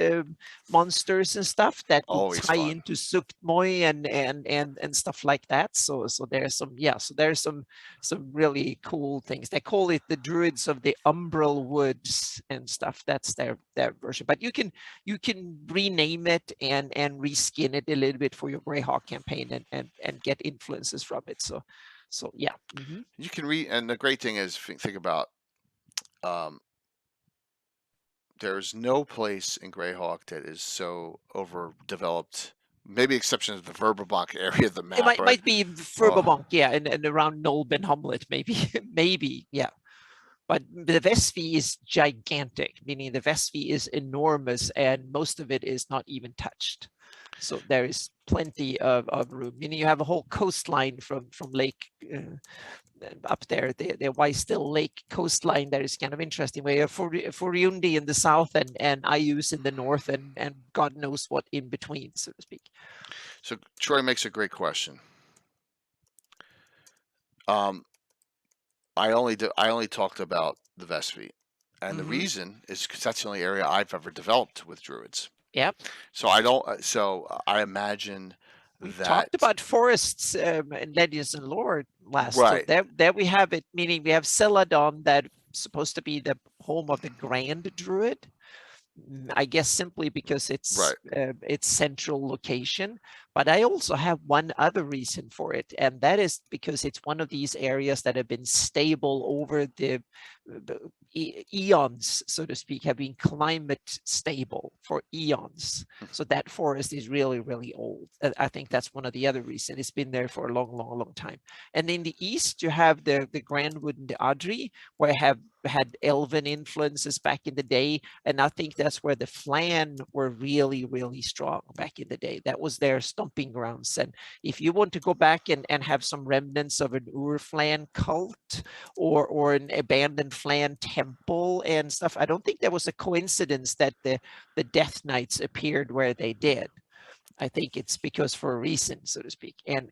monsters and stuff that
always
tie
fun.
into Suktmoy and stuff like that. So there's some really cool things. They call it the Druids of the Umbral Woods and stuff. That's their version, but you can rename it and reskin it a little bit for your Greyhawk campaign and get influences from it. So yeah,
you can and the great thing is, think about there's no place in Greyhawk that is so overdeveloped. Maybe exception of the Verbabonk area of the map.
It might be Verbabonk, yeah, and around Nolben Hamlet, maybe, yeah. But the Vespi is gigantic, meaning the Vespi is enormous, and most of it is not even touched. So there is plenty of room. Meaning you have a whole coastline from Lake up there, the Whitestill Lake coastline. That is kind of interesting. We have Furundi in the south and Ayus in the north, and God knows what in between, so to speak.
So Troy makes a great question. I only talked about the Vespi, and the reason is because that's the only area I've ever developed with Druids.
Yep.
So I don't. So I imagine
we
that
talked about forests and Legends and Lore last.
Right.
So there we have it. Meaning we have Celadon, that's supposed to be the home of the Grand Druid. I guess simply because it's its central location. But I also have one other reason for it, and that is because it's one of these areas that have been stable over the eons, so to speak, have been climate stable for eons. So that forest is really, really old. I think that's one of the other reasons. It's been there for a long, long, long time. And in the east, you have the Grandwood and the Adri, where I have had elven influences back in the day, and I think that's where the Flan were really, really strong back in the day. That was their stomping grounds. And if you want to go back and have some remnants of an Ur-Flan cult or an abandoned Flan temple and stuff, I don't think there was a coincidence that the Death Knights appeared where they did. I think it's because for a reason, so to speak. And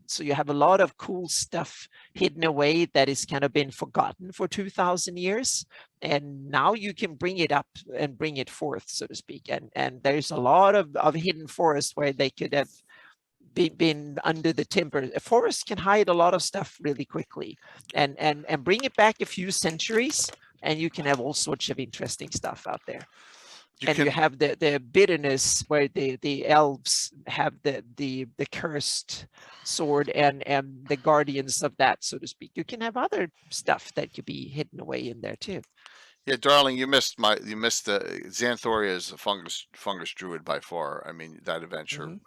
so you have a lot of cool stuff hidden away that has kind of been forgotten for 2,000 years. And now you can bring it up and bring it forth, so to speak. And there's a lot of hidden forests where they could have been under the timber. A forest can hide a lot of stuff really quickly and bring it back a few centuries, and you can have all sorts of interesting stuff out there. You have the bitterness where the elves have the cursed sword and the guardians of that, so to speak. You can have other stuff that could be hidden away in there too.
Yeah, darling, you missed the Xanthoria is a fungus druid by far. I mean, that adventure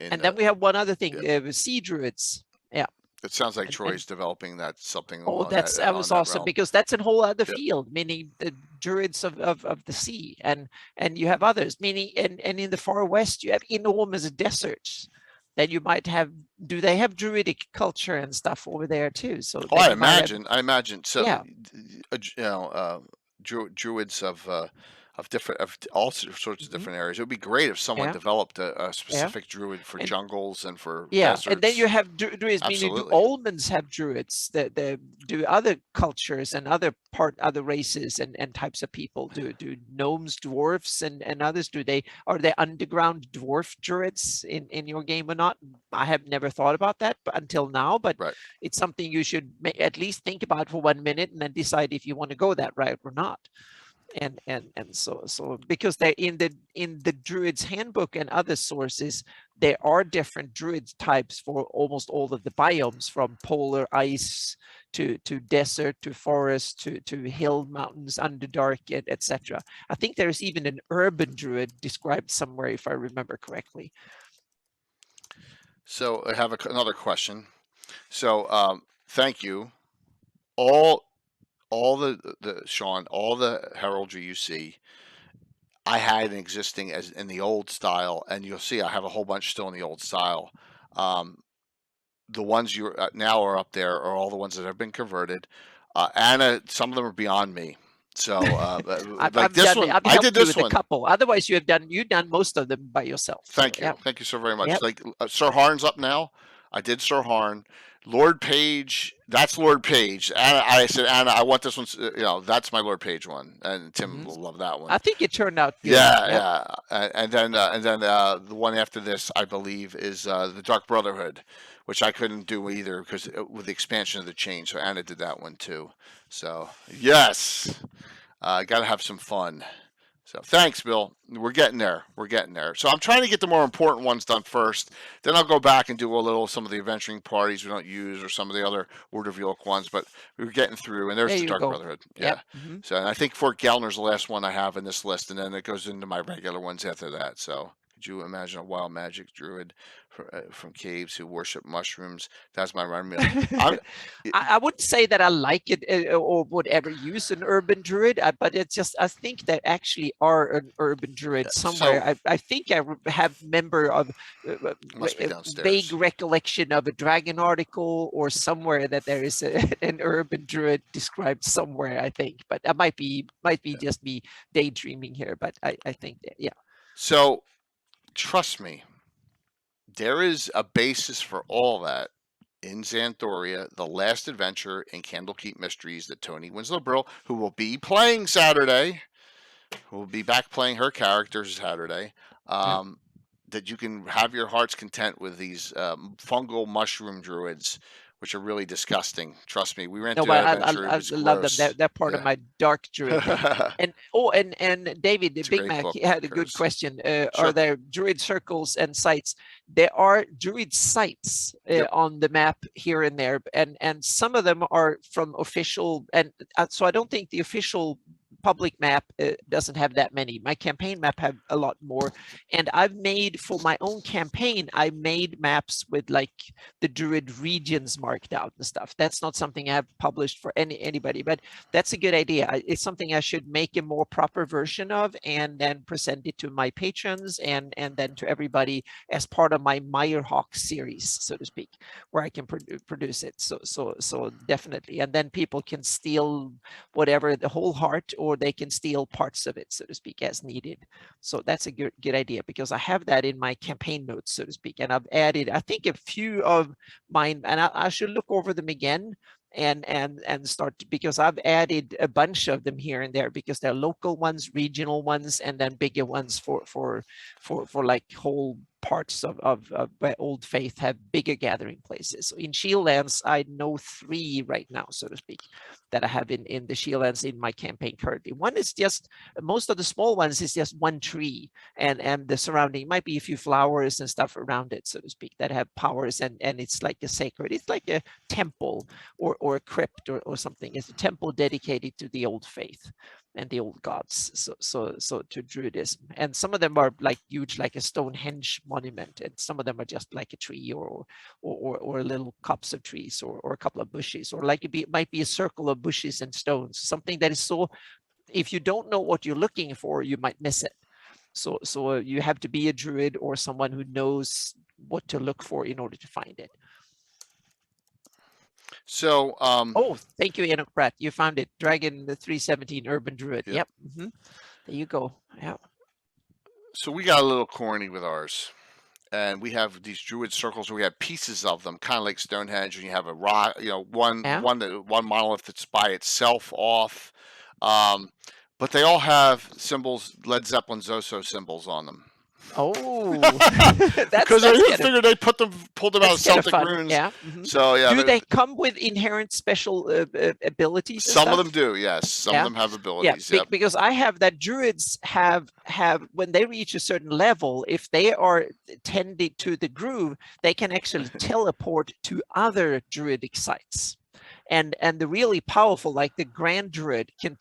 and then we have one other thing, sea druids. Yeah.
It sounds like Troy's developing that something.
Oh, that was awesome, because that's a whole other field, meaning the druids of the sea, and you have others, meaning and in the far west you have enormous deserts. Then you might have, do they have druidic culture and stuff over there too? So
I imagine. So druids of all sorts of different areas. It would be great if someone developed a specific druid for jungles and for deserts.
And then you have druids, meaning do almonds have druids that do other cultures and other races and types of people? Do gnomes, dwarfs, and others, are they underground dwarf druids in your game or not? I have never thought about that until now, but it's something you should at least think about for 1 minute and then decide if you want to go that route or not. And so because they're in the Druids Handbook and other sources, there are different druid types for almost all of the biomes, from polar ice to desert to forest to hill, mountains, underdark, etc. I think there's even an urban druid described somewhere, if I remember correctly.
So I have another question. So thank you. All the Sean, all the heraldry you see, I had an existing as in the old style, and you'll see I have a whole bunch still in the old style. The ones you now are up there are all the ones that have been converted. Anna, some of them are beyond me. So like this one, I did this one.
A couple. Otherwise, you've done most of them by yourself.
Thank you, thank you so very much. Like Sir Harn's up now. I did Sir Harn. Lord Page, that's Lord Page. I said, Anna, I want this one. That's my Lord Page one, and Tim will love that one.
I think it turned out good.
Yeah. And then the one after this, I believe, is the Dark Brotherhood, which I couldn't do either because with the expansion of the chain. So Anna did that one too. So yes, got to have some fun. So thanks, Bill. We're getting there. So I'm trying to get the more important ones done first. Then I'll go back and do some of the adventuring parties we don't use, or some of the other Word of York ones. But we were getting through, and there's the Dark Brotherhood. Yeah. So and I think Fort Gellner's the last one I have in this list, and then it goes into my regular ones after that. So could you imagine a wild magic druid from caves who worship mushrooms? That's my run.
I wouldn't say that I like it or would ever use an urban druid, but it's just I think there actually are an urban druid somewhere. I think I have a vague recollection of a Dragon article or somewhere that there is an urban druid described somewhere. I think, but I might be just me daydreaming here. But I think that, yeah.
So trust me. There is a basis for all that in Xanthoria, the last adventure in Candlekeep Mysteries that Tony Winslow Brill, who will be playing Saturday, who will be back playing her characters Saturday, that you can have your heart's content with these fungal mushroom druids, which are really disgusting. Trust me, we ran through that adventure.
I love them. They're part of my dark druid. and David, the Big Mac, he had a good question. Are there Druid circles and sites? There are Druid sites on the map here and there, and some of them are from official. And so I don't think the official public map doesn't have that many. My campaign map have a lot more, and I've made for my own campaign, I made maps with like the Druid regions marked out and stuff. That's not something I have published for anybody, but that's a good idea. It's something I should make a more proper version of and then present it to my patrons and then to everybody as part of my Meyerhawk series, so to speak, where I can produce it. So definitely, and then people can steal whatever, the whole heart, or they can steal parts of it, so to speak, as needed. So that's a good idea, because I have that in my campaign notes, so to speak, and I've added, I think, a few of mine, and I should look over them again and start, because I've added a bunch of them here and there, because they're local ones, regional ones, and then bigger ones for like whole parts of where Old Faith have bigger gathering places. So in Shieldlands, I know 3 right now, so to speak, that I have in the Shieldlands in my campaign currently. One is just, most of the small ones is just 1 tree, and the surrounding might be a few flowers and stuff around it, so to speak, that have powers, and it's like a sacred, it's like a temple or a crypt or something. It's a temple dedicated to the Old Faith and the old gods, so to Druidism. And some of them are like huge, like a Stonehenge monument, and some of them are just like a tree or little cups of trees or a couple of bushes, or like it might be a circle of bushes and stones, something that is so, if you don't know what you're looking for, you might miss it. So you have to be a druid or someone who knows what to look for in order to find it.
So,
oh, thank you, Enoch Pratt. You found it. Dragon the 317 Urban Druid.
Yep.
There you go. Yeah.
So we got a little corny with ours. And we have these Druid circles where we have pieces of them, kind of like Stonehenge, and you have a rock, one monolith that's by itself off. But they all have symbols, Led Zeppelin's Zoso symbols on them.
Oh,
because I figured they pulled them out of Celtic runes.
Yeah.
So yeah.
Do they come with inherent special abilities?
Some of them do, yes. Some of them have abilities.
Yeah, because I have that Druids have when they reach a certain level, if they are tended to the groove, they can actually teleport to other Druidic sites, and the really powerful, like the Grand Druid, can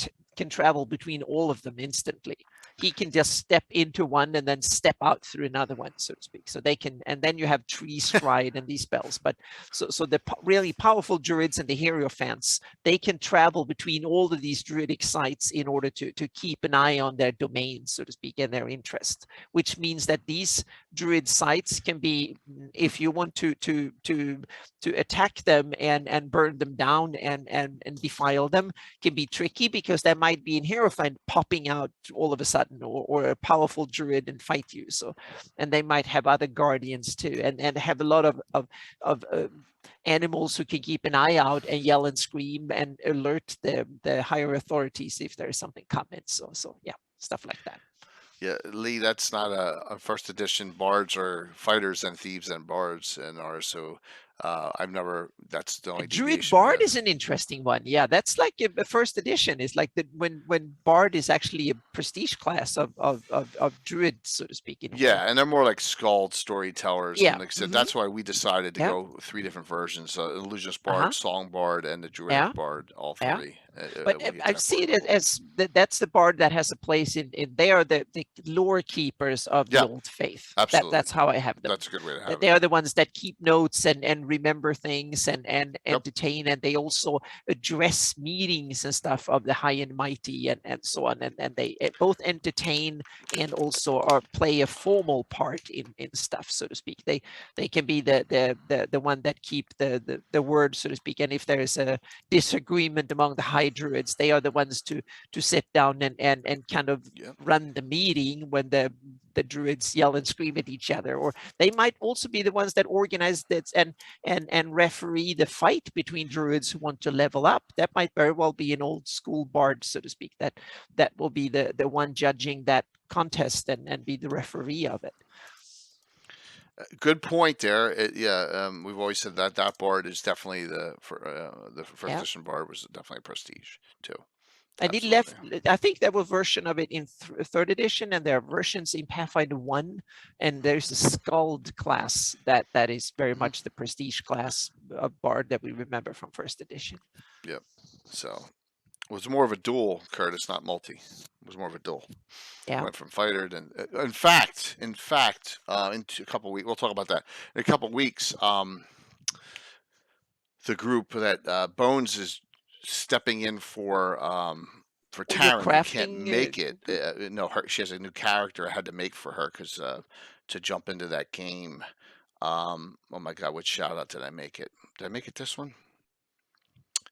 travel between all of them instantly. He can just step into one and then step out through another one, so to speak. So they can, and then you have tree stride and these spells. But so the really powerful Druids and the Hierophants, they can travel between all of these Druidic sites in order to keep an eye on their domains, so to speak, and their interest. Which means that these Druid sites can be, if you want to attack them and burn them down and defile them, can be tricky, because there might be an Hierophant popping out all of a sudden, or a powerful Druid and fight you. So, and they might have other guardians too, and have a lot of animals who can keep an eye out and yell and scream and alert the higher authorities if there's something coming. So yeah, stuff like that.
Yeah, Lee, that's not a first edition. Bards are fighters and thieves and bards in ours. So I've never. That's the only.
Druid Bard is an interesting one. Yeah, that's like a first edition. Is like when Bard is actually a prestige class of Druid, so to speak.
Yeah, and they're more like Skald storytellers.
Yeah,
and like I said, that's why we decided to go 3 different versions: Illusionist Bard, Song Bard, and the Druidic Bard. All 3.
But I see it as that's the Bard that has a place in. They are the lore keepers of the Old Faith.
Absolutely.
That's how I have them.
That's a good way to have it.
They are the ones that keep notes and remember things and entertain, and they also address meetings and stuff of the high and mighty and so on, and they both entertain and also play a formal part in stuff, so to speak. They can be the one that keep the word, so to speak, and if there is a disagreement among the high Druids, they are the ones to sit down and kind of run the meeting when the Druids yell and scream at each other. Or they might also be the ones that organize this and referee the fight between Druids who want to level up. That might very well be an old school bard, so to speak, that will be the one judging that contest and be the referee of it.
Good point there. We've always said that bard is definitely the first edition bard was definitely prestige too.
And it left, I think there was a version of it in 3rd edition, and there are versions in Pathfinder 1, and there's a Skald class that is very much the prestige class of bard that we remember from 1st edition.
Yep. So it was more of a duel, Curtis, not multi. It was more of a duel.
Yeah.
Went from fighter, then in fact, in a couple of weeks, we'll talk about that. In a couple of weeks, the group that Bones is stepping in for Taryn, who can't make it. No, she has a new character I had to make for her because to jump into that game. Oh my God, what shout out did I make it? Did I make it this one?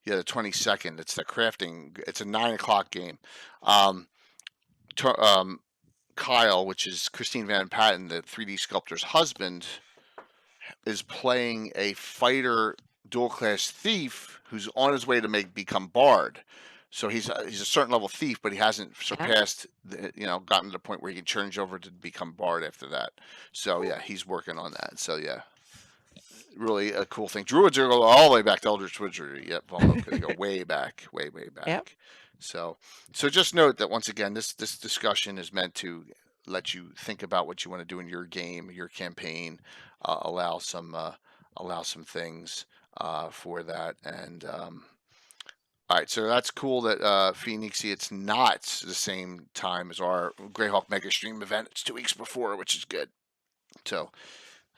Yeah, the 22nd. It's the crafting. It's a 9 o'clock game. Kyle, which is Christine Van Patten, the 3D sculptor's husband, is playing a fighter dual class thief who's on his way to become bard. So he's a certain level thief, but he hasn't surpassed, gotten to the point where he can change over to become bard after that. So yeah, he's working on that. So yeah, really a cool thing. Druids are go all the way back to Eldritch Wizardry. Yep, they go way back, way back.
Yeah.
So just note that once again, this discussion is meant to let you think about what you want to do in your game, your campaign, allow some things for that. And all right, so that's cool that Phoenixy, it's not the same time as our Greyhawk Mega Stream event. It's 2 weeks before, which is good. So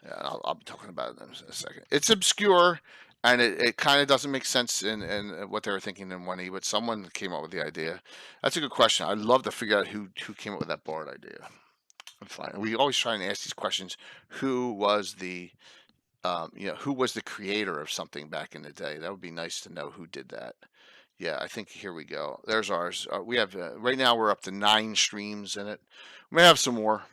yeah, I'll be talking about it in a second. It's obscure, and it kind of doesn't make sense in what they were thinking in 1E, but someone came up with the idea. That's a good question. I'd love to figure out who came up with that bard idea. We always try and ask these questions. Who was the who was the creator of something back in the day? That would be nice to know who did that. Yeah, I think here we go. There's ours. We have right now we're up to 9 streams in it. We may have some more,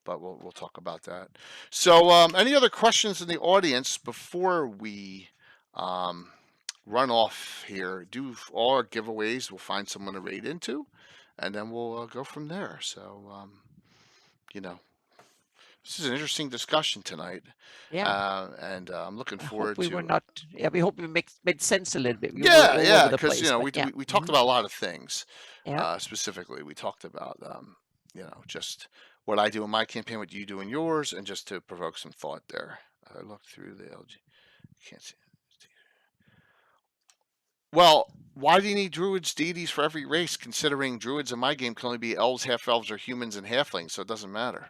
but we'll talk about that. So, any other questions in the audience before we run off here? Do all our giveaways. We'll find someone to raid into, and then we'll go from there. So, this is an interesting discussion tonight.
Yeah.
And I'm looking
I
forward
hope we
to.
were not. Yeah, we hope we made sense a little bit. We were
Yeah,
all
yeah,
over the
because
place, but yeah.
we talked about a lot of things.
Yeah.
Specifically, we talked about just what I do in my campaign, what you do in yours, and just to provoke some thought there. I looked through the LG. Can't see. Well, why do you need druids, deities for every race? Considering druids in my game can only be elves, half elves, or humans and halflings, so it doesn't matter.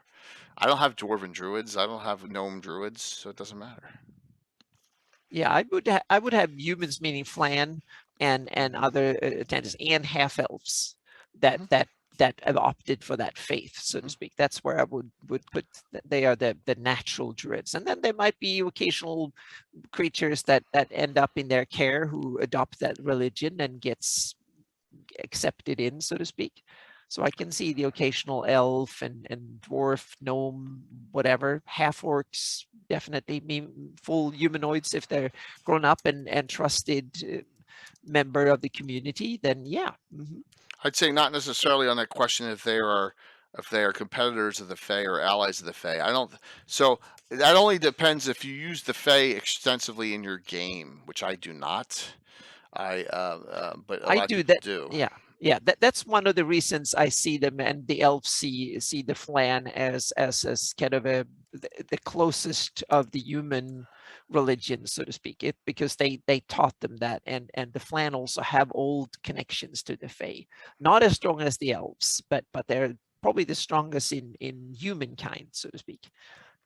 I don't have dwarven druids. I don't have gnome druids, so it doesn't matter.
Yeah, I would have humans, meaning Flan and other attendants, and half elves that have opted for that faith, so to speak. That's where I would put. They are the natural druids, and then there might be occasional creatures that end up in their care who adopt that religion and gets accepted in, so to speak. So I can see the occasional elf and dwarf, gnome, whatever, half orcs, definitely full humanoids if they're grown up and trusted member of the community. Then yeah.
I'd say not necessarily on that question if they are competitors of the Fae or allies of the Fae. I don't. So that only depends if you use the Fae extensively in your game, which I do not. But a lot
I
of
do
people
that.
do.
Yeah, that's one of the reasons I see them, and the elves see the Flan as kind of the closest of the human religion, so to speak. Because they taught them that, and the Flan also have old connections to the Fae, not as strong as the elves, but they're probably the strongest in humankind, so to speak.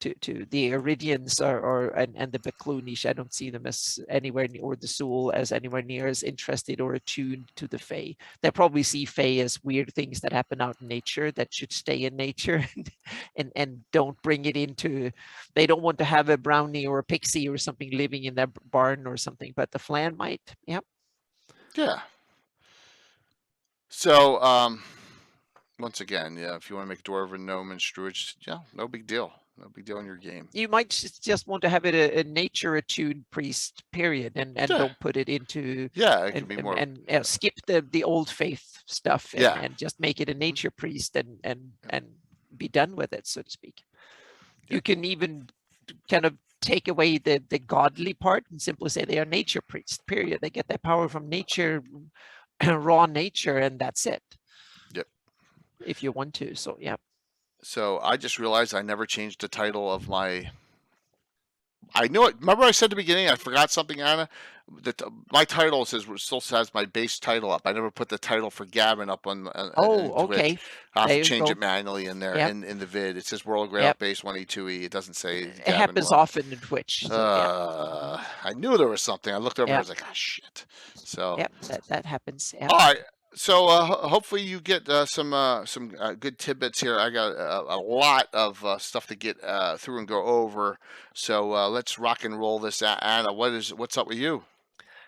To the Iridians and the Beclunish, I don't see them as anywhere near, or the Soul as anywhere near as interested or attuned to the Fae. They probably see Fae as weird things that happen out in nature that should stay in nature, and don't bring it into. They don't want to have a brownie or a pixie or something living in their barn or something. But the Flan might. Yep.
Yeah. So once again, yeah, if you want to make dwarven, gnome, and druids, yeah, no big deal. No big deal in your game.
You might just want to have it a nature attuned priest, period, and don't put it into.
Yeah, it can be more.
And skip the old faith stuff, and just make it a nature priest and be done with it, so to speak. You can even kind of take away the godly part and simply say they are nature priests, period. They get their power from nature, raw nature, and that's it.
Yep.
If you want to, so yeah.
So I just realized I never changed the title of my. I knew it. Remember I said at the beginning I forgot something, Anna. My title still has my base title up. I never put the title for Gabbin up on.
Okay.
I have to change it manually in there in the vid. It says World Greyhawk Base 1E2E. It doesn't say.
It happens often in Twitch. So,
I knew there was something. I looked over and I was like, oh shit. So.
Yeah, that happens. Yeah.
All right. So hopefully you get some good tidbits here. I got a lot of stuff to get through and go over. So let's rock and roll this. Anna, what's up with you?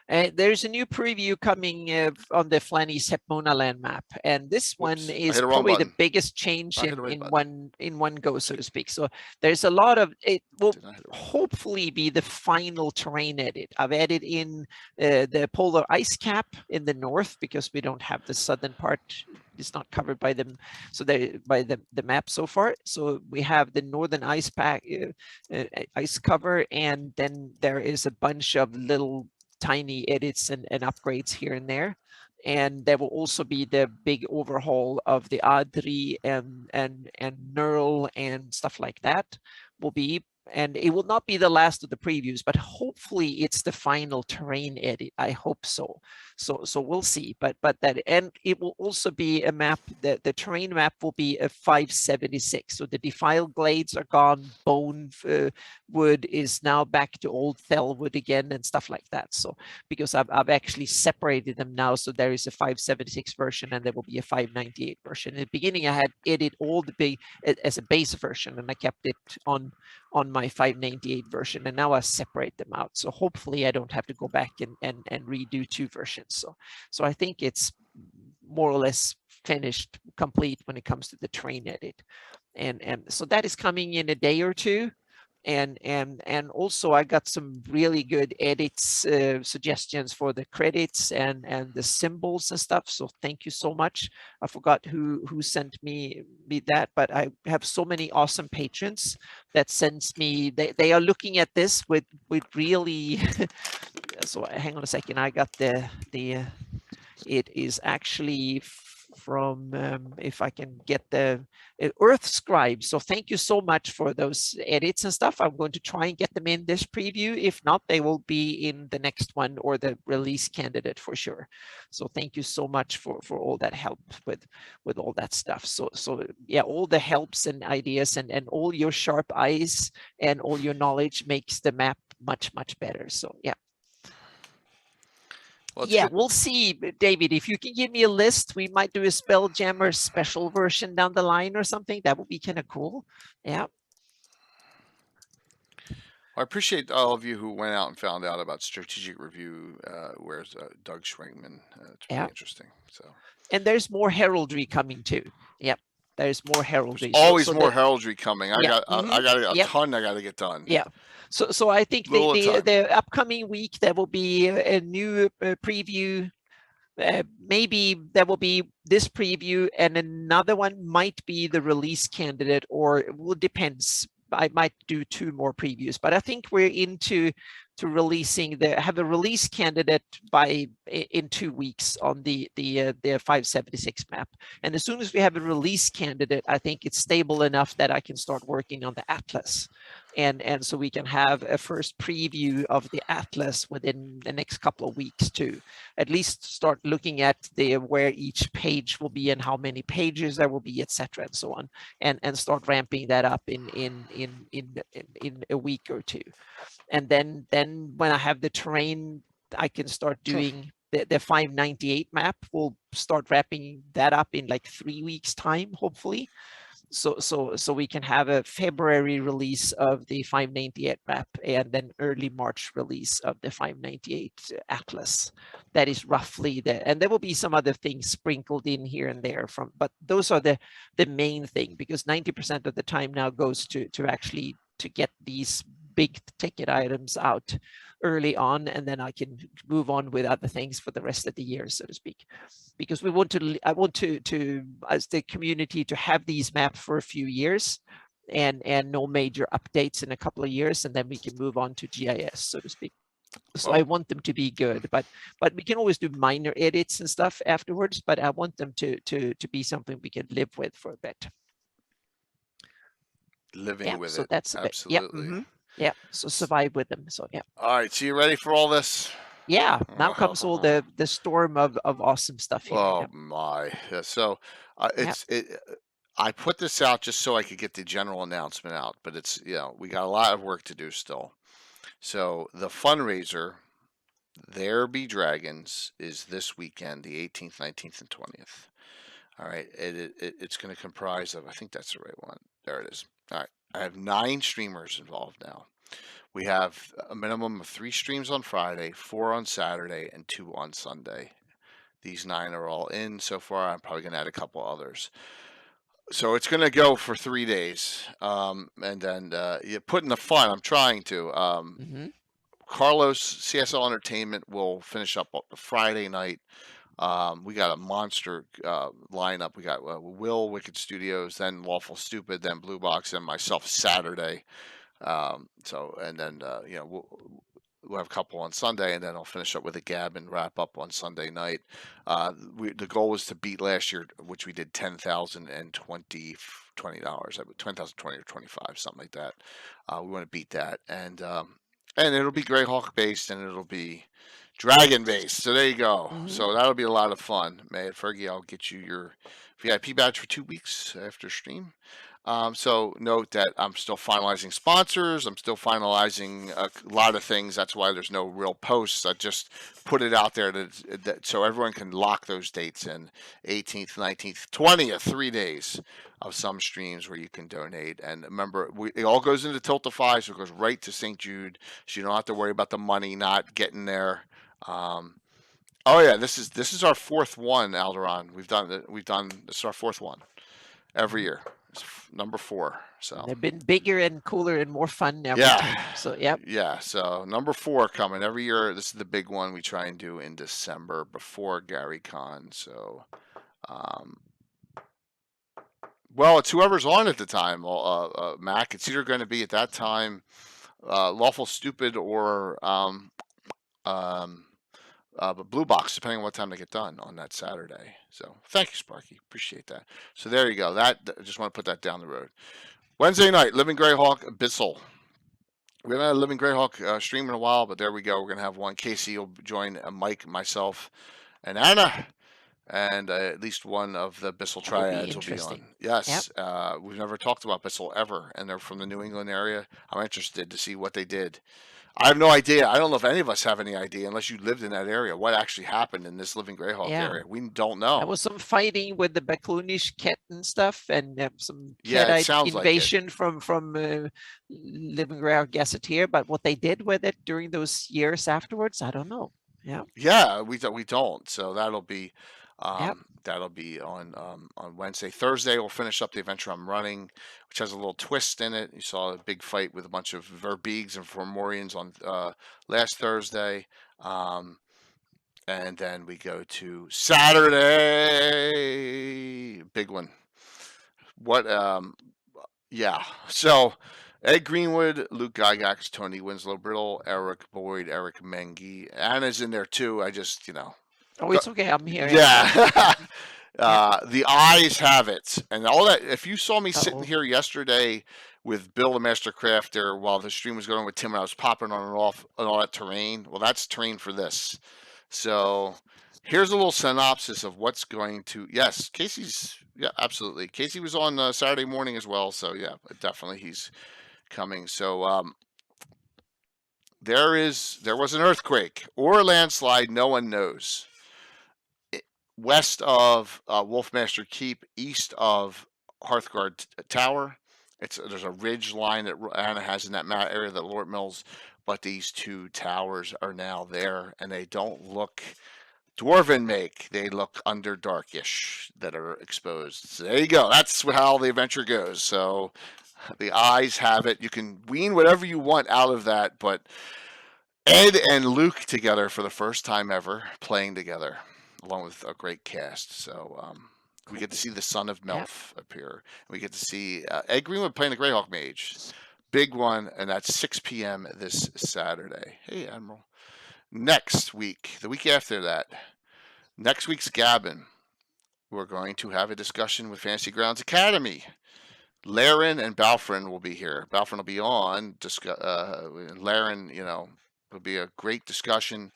There's a new preview coming on the Flanny's Hepmona land map, and this
Whoops,
one
I
is
hit a wrong
probably the
button.
biggest change
I hit the right
in
button.
one go, so to speak. So there's a lot of it. Will
Did I hit it wrong?
hopefully be the final terrain edit. I've added in the polar ice cap in the north because we don't have the southern part. It's not covered by them, so by the map so far. So we have the northern ice pack, ice cover, and then there is a bunch of little tiny edits and upgrades here and there. And there will also be the big overhaul of the Adri and Neural and stuff like that will be. And it will not be the last of the previews, but hopefully it's the final terrain edit. I hope so. So we'll see. But that, and it will also be a map. The terrain map will be a 576. So the defiled glades are gone. Bone wood is now back to old Thelwood again and stuff like that. So because I've actually separated them now, so there is a 576 version and there will be a 598 version. In the beginning, I had edit all the big as a base version, and I kept it on my 598 version, and now I separate them out. So hopefully I don't have to go back and redo two versions. So I think it's more or less finished, complete when it comes to the terrain edit. And so that is coming in a day or two. And also I got some really good edits, suggestions for the credits and the symbols and stuff. So thank you so much. I forgot who sent me that, but I have so many awesome patrons that sends me. They are looking at this with really. So hang on a second. I got the. It is actually from, if I can get the Earth Scribe. So thank you so much for those edits and stuff. I'm going to try and get them in this preview. If not, they will be in the next one or the release candidate for sure. So thank you so much for all that help with all that stuff. So yeah, all the helps and ideas and all your sharp eyes and all your knowledge makes the map much better. So yeah.
Well,
yeah,
good.
We'll see, David. If you can give me a list, we might do a Spelljammer special version down the line or something. That would be kind of cool. Yeah.
I appreciate all of you who went out and found out about strategic review. Where's Doug Schwingman? It's pretty interesting. So.
And there's more heraldry coming too. Yep. There's more heraldry.
There's always more heraldry coming. I got a ton I got to get done.
Yeah. So I think the upcoming week there will be a new preview. Maybe there will be this preview and another one might be the release candidate, or it will depends. I might do two more previews, but I think we're into releasing have a release candidate in 2 weeks on the 576 map. And as soon as we have a release candidate, I think it's stable enough that I can start working on the Atlas. And so we can have a first preview of the Atlas within the next couple of weeks to at least start looking at where each page will be and how many pages there will be, etc., and so on, and start ramping that up in a week or two. And then when I have the terrain, I can start doing the 598 map. We'll start wrapping that up in like 3 weeks time, hopefully. So we can have a February release of the 598 map and then early March release of the 598 Atlas. That is roughly and there will be some other things sprinkled in here and there but those are the main thing, because 90% of the time now goes to actually to get these big ticket items out early on, and then I can move on with other things for the rest of the year, so to speak. Because I want to as the community to have these maps for a few years and no major updates in a couple of years, and then we can move on to GIS, so to speak. So I want them to be good, but we can always do minor edits and stuff afterwards, but I want them to be something we can live with for a bit.
Living with
so
it.
That's
absolutely.
Yeah, so survive with them. So yeah.
All right, so you ready for all this?
Yeah, now comes all the storm of awesome stuff here.
Oh my! So I put this out just so I could get the general announcement out, but it's we got a lot of work to do still. So the fundraiser, There Be Dragons, is this weekend, the 18th, 19th, and 20th. All right, it's going to comprise of, I think that's the right one. There it is. All right, I have 9 streamers involved now. We have a minimum of 3 streams on Friday, 4 on Saturday, and 2 on Sunday. These 9 are all in so far. I'm probably going to add a couple others. So it's going to go for 3 days. And then you put in the fun. I'm trying to. Carlos, CSL Entertainment will finish up the Friday night. We got a monster lineup. We got Will, Wicked Studios, then Lawful Stupid, then Blue Box, and myself Saturday. And then we'll have a couple on Sunday, and then I'll finish up with a Gabbin wrap up on Sunday night. The goal was to beat last year, which we did $10,020, $10,020 or 25, something like that. We want to beat that, and it'll be Greyhawk based, and it'll be Dragon based. So there you go. So that'll be a lot of fun. May Fergie, I'll get you your VIP badge for 2 weeks after stream. So note that I'm still finalizing sponsors. I'm still finalizing a lot of things. That's why there's no real posts. I just put it out there so everyone can lock those dates in. 18th, 19th, 20th, 3 days of some streams where you can donate. And remember, it all goes into Tiltify, so it goes right to St. Jude. So you don't have to worry about the money not getting there. Oh yeah, this is our 4th one, Alderon. This is our 4th one every year. It's number 4. So
they've been bigger and cooler and more fun every
Yeah.
time. So
yeah. So number 4 coming every year. This is the big one we try and do in December before Gary Con. So, well, it's whoever's on at the time. Mac, it's either going to be at that time, Lawful Stupid or but Blue Box, depending on what time they get done on that Saturday. So thank you, Sparky. Appreciate that. So there you go. I just want to put that down the road. Wednesday night, Living Greyhawk Abyssal. We haven't had a Living Greyhawk stream in a while, but there we go. We're going to have one. Casey will join Mike, myself, and Anna. And at least one of the Abyssal triads will be on. Yes. We've never talked about Abyssal ever, and they're from the New England area. I'm interested to see what they did. I have no idea. I don't know if any of us have any idea, unless you lived in that area, what actually happened in this Living Greyhawk area. We don't know.
There was some fighting with the Baklunish cat and stuff, and some cat invasion from Living Greyhawk Gazetteer. But what they did with it during those years afterwards, I don't know.
Yeah, we don't. So that'll be that'll be on Wednesday. Thursday, we'll finish up the adventure I'm running, which has a little twist in it. You saw a big fight with a bunch of Verbeegs and Formorians on last Thursday. And then we go to Saturday, big one. So Ed Greenwood, Luke Gygax, Tony Winslow Brittle, Eric Boyd, Eric Mengi. Anna's in there too. I just,
Oh, it's okay. I'm here.
Yeah. The eyes have it. And all that. If you saw me sitting here yesterday with Bill the Master Crafter while the stream was going with Tim and I was popping on and off on all that terrain, well, that's terrain for this. So here's a little synopsis of what's going to. Yes, Casey's. Yeah, absolutely. Casey was on Saturday morning as well. So yeah, definitely he's coming. So there was an earthquake or a landslide. No one knows. West of Wolfmaster Keep, east of Hearthguard Tower. There's a ridge line that Anna has in that area that Lord Mills, but these 2 towers are now there, and they don't look dwarven make. They look underdarkish that are exposed. So there you go. That's how the adventure goes. So the eyes have it. You can wean whatever you want out of that, but Ed and Luke together for the first time ever playing together, along with a great cast. So we get to see the son of Melf appear. We get to see Ed Greenwood playing the Greyhawk Mage. Big one, and that's 6 p.m. this Saturday. Hey, Admiral. Next week, the week after that, next week's Gabbin, we're going to have a discussion with Fantasy Grounds Academy. Laren and Balfrin will be here. Balfrin will be on. Laren, will be a great discussion.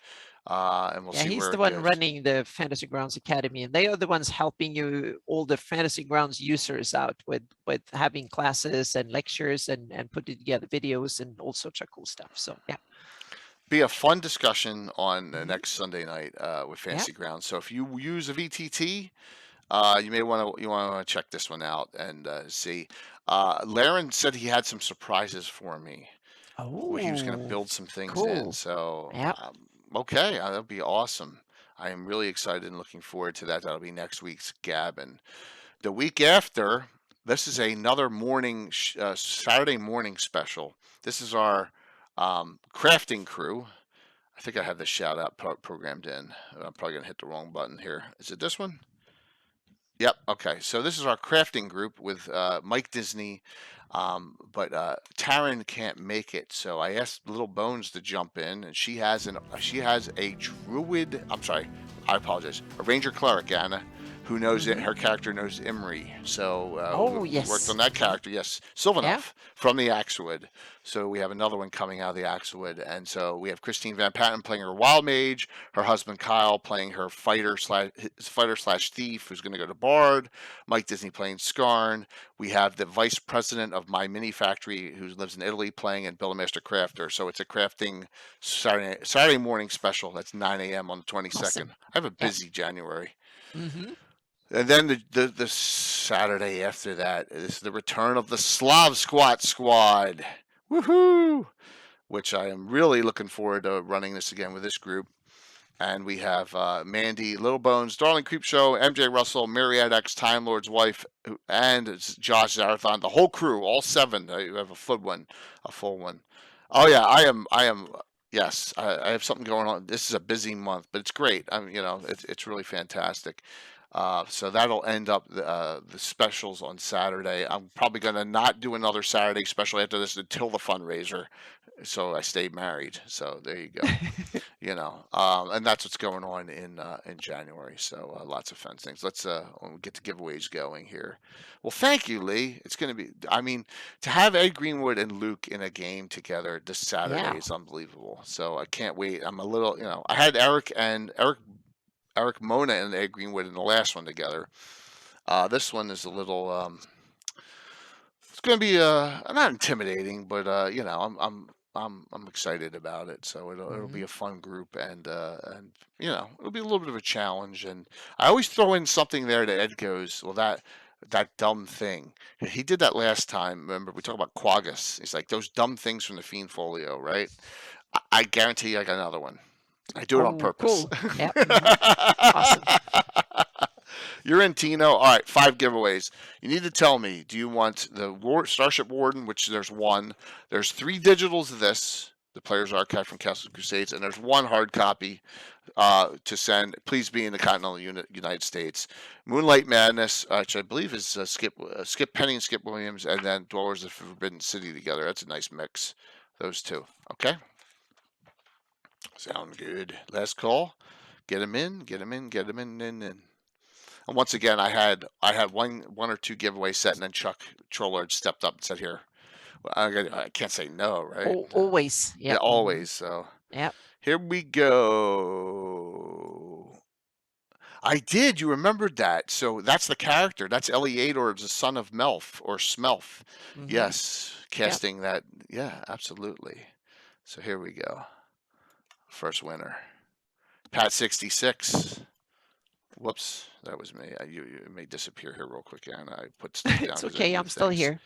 And we'll see
he's
where
the one running the Fantasy Grounds Academy, and they are the ones helping you, all the Fantasy Grounds users out with having classes and lectures and putting together videos and all sorts of cool stuff. So
be a fun discussion on next Sunday night with Fantasy Grounds. So if you use a VTT, you may want to check this one out and see. Laren said he had some surprises for me. where he was going to
Oh,
build some things in.
cool.
So,
Yeah.
okay, that'll be awesome. I am really excited and looking forward to that. That'll be next week's Gabbin. The week after, this is another morning, Saturday morning special. This is our crafting crew. I think I have the shout out programmed in. I'm probably going to hit the wrong button here. Is it this one? Yep. Okay. So this is our crafting group with Mike Disney, but Taryn can't make it. So I asked Little Bones to jump in, and she has a druid. I'm sorry. I apologize. A ranger cleric, Anna, who knows it. Her character knows Imri. So
Oh,
we
yes.
worked on that character. Yes, Sylvanov from the Axewood. So we have another one coming out of the Axewood, and so we have Christine Van Patten playing her wild mage, her husband Kyle playing her fighter slash thief who's going to go to Bard, Mike Disney playing Skarn. We have the vice president of My Mini Factory who lives in Italy playing, and Bill Master Crafter. So it's a crafting Saturday morning special. That's 9 a.m. on the 22nd.
Awesome.
I have a busy January.
Mm-hmm.
And then the Saturday after that is the return of the Slav Squad. Woohoo! Which I am really looking forward to running this again with this group. And we have Mandy, Little Bones, Darling Creepshow, MJ Russell, Myriad X, Time Lord's wife, and Josh Zarathon. The whole crew, all 7. You have a full one. Oh yeah, I am. Yes, I have something going on. This is a busy month, but it's great. It's really fantastic. So that'll end up the specials on Saturday. I'm probably going to not do another Saturday special after this until the fundraiser. So I stay married. So there you go. And that's what's going on in January. So lots of fun things. Let's get the giveaways going here. Well, thank you, Lee. It's going to be, to have Ed Greenwood and Luke in a game together this Saturday is unbelievable. So I can't wait. I'm a little, I had Eric Mona and Ed Greenwood in the last one together. This one is a little, it's going to be not intimidating, but I'm excited about it. So it'll be a fun group, and it'll be a little bit of a challenge. And I always throw in something there that Ed goes, well, that dumb thing. He did that last time. Remember, we talked about Quaggas. He's like, those dumb things from the Fiend Folio, right? I guarantee you I got another one. I do it on purpose.
Cool. Yep. Awesome.
You're in, Tino. All right, 5 giveaways. You need to tell me, do you want the Starship Warden, which there's 1. There's 3 digitals of this, the Player's Archive from Castle Crusades, and there's 1 hard copy to send. Please be in the continental United States. Moonlight Madness, which I believe is Skip Penny and Skip Williams, and then Dwellers of Forbidden City together. That's a nice mix, those 2. Okay? Sound good. Last call. Get them in. And once again, I had one or 2 giveaways set, and then Chuck Trollard stepped up and said, "Here, I can't say no, right?"
Always. Yep.
Yeah, always. So
yep.
Here we go. I did. You remembered that. So that's the character. That's Eliador, the son of Melf or Smelf.
Mm-hmm.
Yes, casting that. Yeah, absolutely. So here we go. First winner, Pat 66. Whoops, that was me. You may disappear here real quick, and I put stuff down.
It's okay. I'm still here.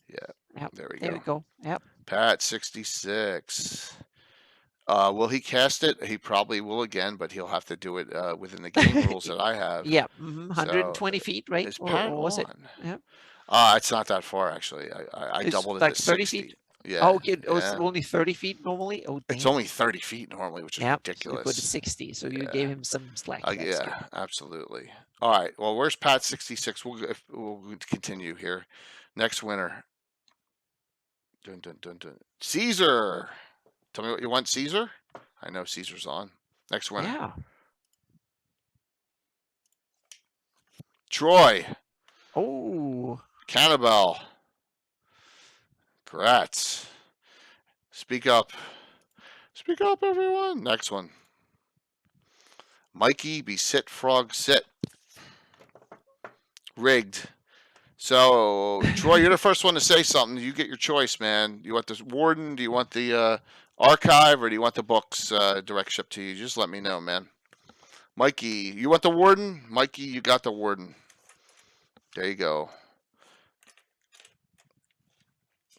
Yeah.
Yep.
There we
go. Yep.
Pat 66. Will he cast it? He probably will again, but he'll have to do it within the game rules that I have.
Yeah. 120 feet, right?
Is Pat
or was
on?
it? Yep.
It's not that far actually. I doubled it
like
to
30
60.
feet.
Yeah.
Oh, okay. It's only 30 feet normally. Oh, dang.
It's only 30 feet normally, which is ridiculous.
You put it 60, so you gave him some slack.
Yeah, absolutely. All right. Well, where's Pat 66? We'll continue here. Next winner. Dun, dun, dun, dun. Caesar. Tell me what you want, Caesar. I know Caesar's on. Next winner.
Yeah.
Troy.
Oh.
Cannibal. Congrats. Speak up. Speak up, everyone. Next one. Mikey, be sit, frog, sit. Rigged. So, Troy, you're the first one to say something. You get your choice, man. You want the Warden? Do you want the archive? Or do you want the books direct shipped to you? Just let me know, man. Mikey, you want the Warden? Mikey, you got the Warden. There you go.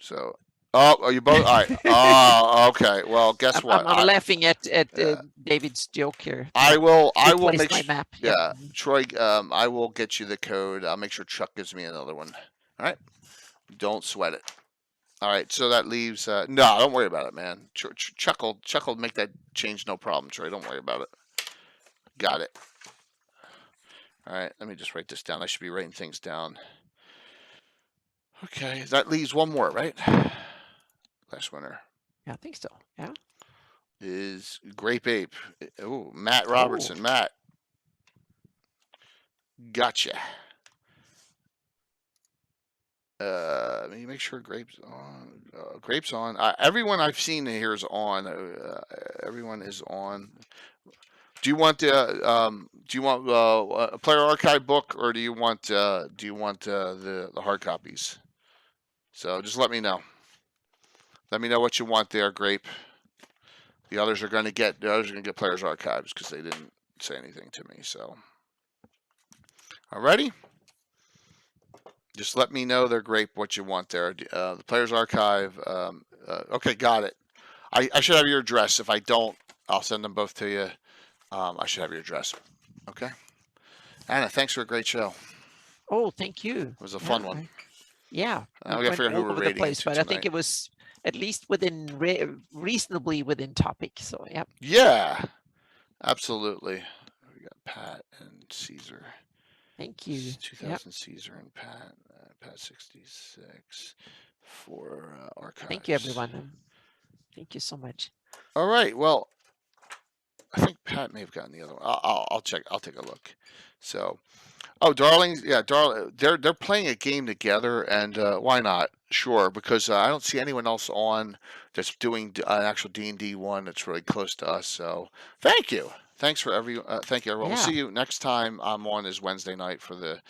So, Oh, are you both? All right. Oh, okay. Well, guess what?
I'm laughing at
Yeah.
David's joke here.
I will
Replace
make
my
sure.
map.
Yeah, Troy. I will get you the code. I'll make sure Chuck gives me another one. All right. Don't sweat it. All right. So that leaves. No, don't worry about it, man. Chuck will make that change, no problem. Troy, don't worry about it. Got it. All right. Let me just write this down. I should be writing things down. Okay. That leaves one more, right? Last winner.
Yeah, I think so. Yeah.
Is Grape Ape. Oh, Matt Robertson.
Oh.
Matt. Gotcha. Let me make sure Grape's on. Grape's on. Everyone I've seen here is on. Everyone is on. Do you want a player archive book, or do you want the hard copies? So just let me know. Let me know what you want there, Grape. The others are going to get players archives because they didn't say anything to me. So, alrighty. Just let me know there, Grape, what you want there. The players archive. Okay, got it. I should have your address. If I don't, I'll send them both to you. I should have your address. Okay. Anna, thanks for a great show.
Oh, thank you.
It was a fun one.
Yeah.
We got to figure out who we're rating
place, but
tonight.
I think it was at least reasonably within topic. So yeah.
Yeah, absolutely. We got Pat and Caesar.
Thank you.
2000 Caesar and Pat. Pat 66 for archives.
Thank you, everyone. Thank you so much.
All right. Well, I think Pat may have gotten the other one. I'll check. I'll take a look. So, Darlings. Yeah, they're playing a game together, and why not? Sure, because I don't see anyone else on that's doing an actual D&D one that's really close to us. So, thank you. Thanks for thank you, everyone.
Yeah.
We'll see you next time. I'm on is Wednesday night for the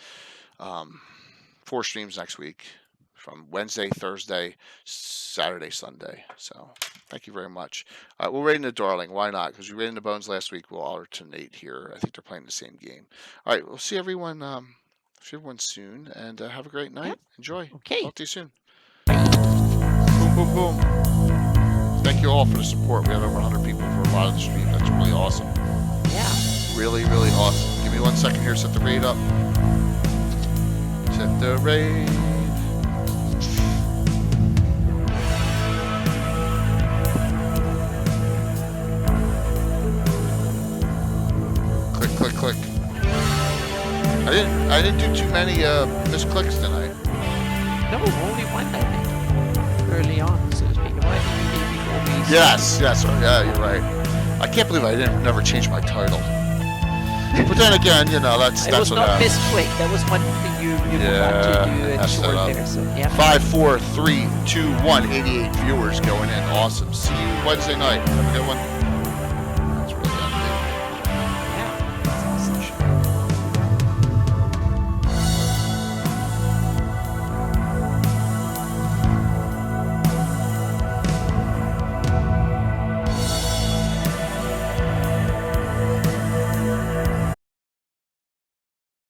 4 streams next week, from Wednesday, Thursday, Saturday, Sunday. So thank you very much. We're rating the Darling. Why not? Because we rated the Bones last week. We'll alternate here. I think they're playing the same game. All right. We'll see everyone. Soon, and have a great night.
Yep.
Enjoy.
Okay.
Talk to you soon. Boom, boom, boom. Thank you all for the support. We have over 100 people for a lot of the stream. That's really awesome.
Yeah.
Really, really awesome. Give me 1 second here. Set the raid up. Set the raid. Click, click. I didn't do too many misclicks tonight.
No, only one, I think. Early on, so to speak.
Yes. Yeah, you're right. I can't believe I never changed my title. But then again, that's
it was
what
not
happens.
misclick. That was one thing you forgot to do and short there. So yeah.
5, 4, 3, 2, 1. 88 viewers going in. Awesome. See you Wednesday night. Have a good one.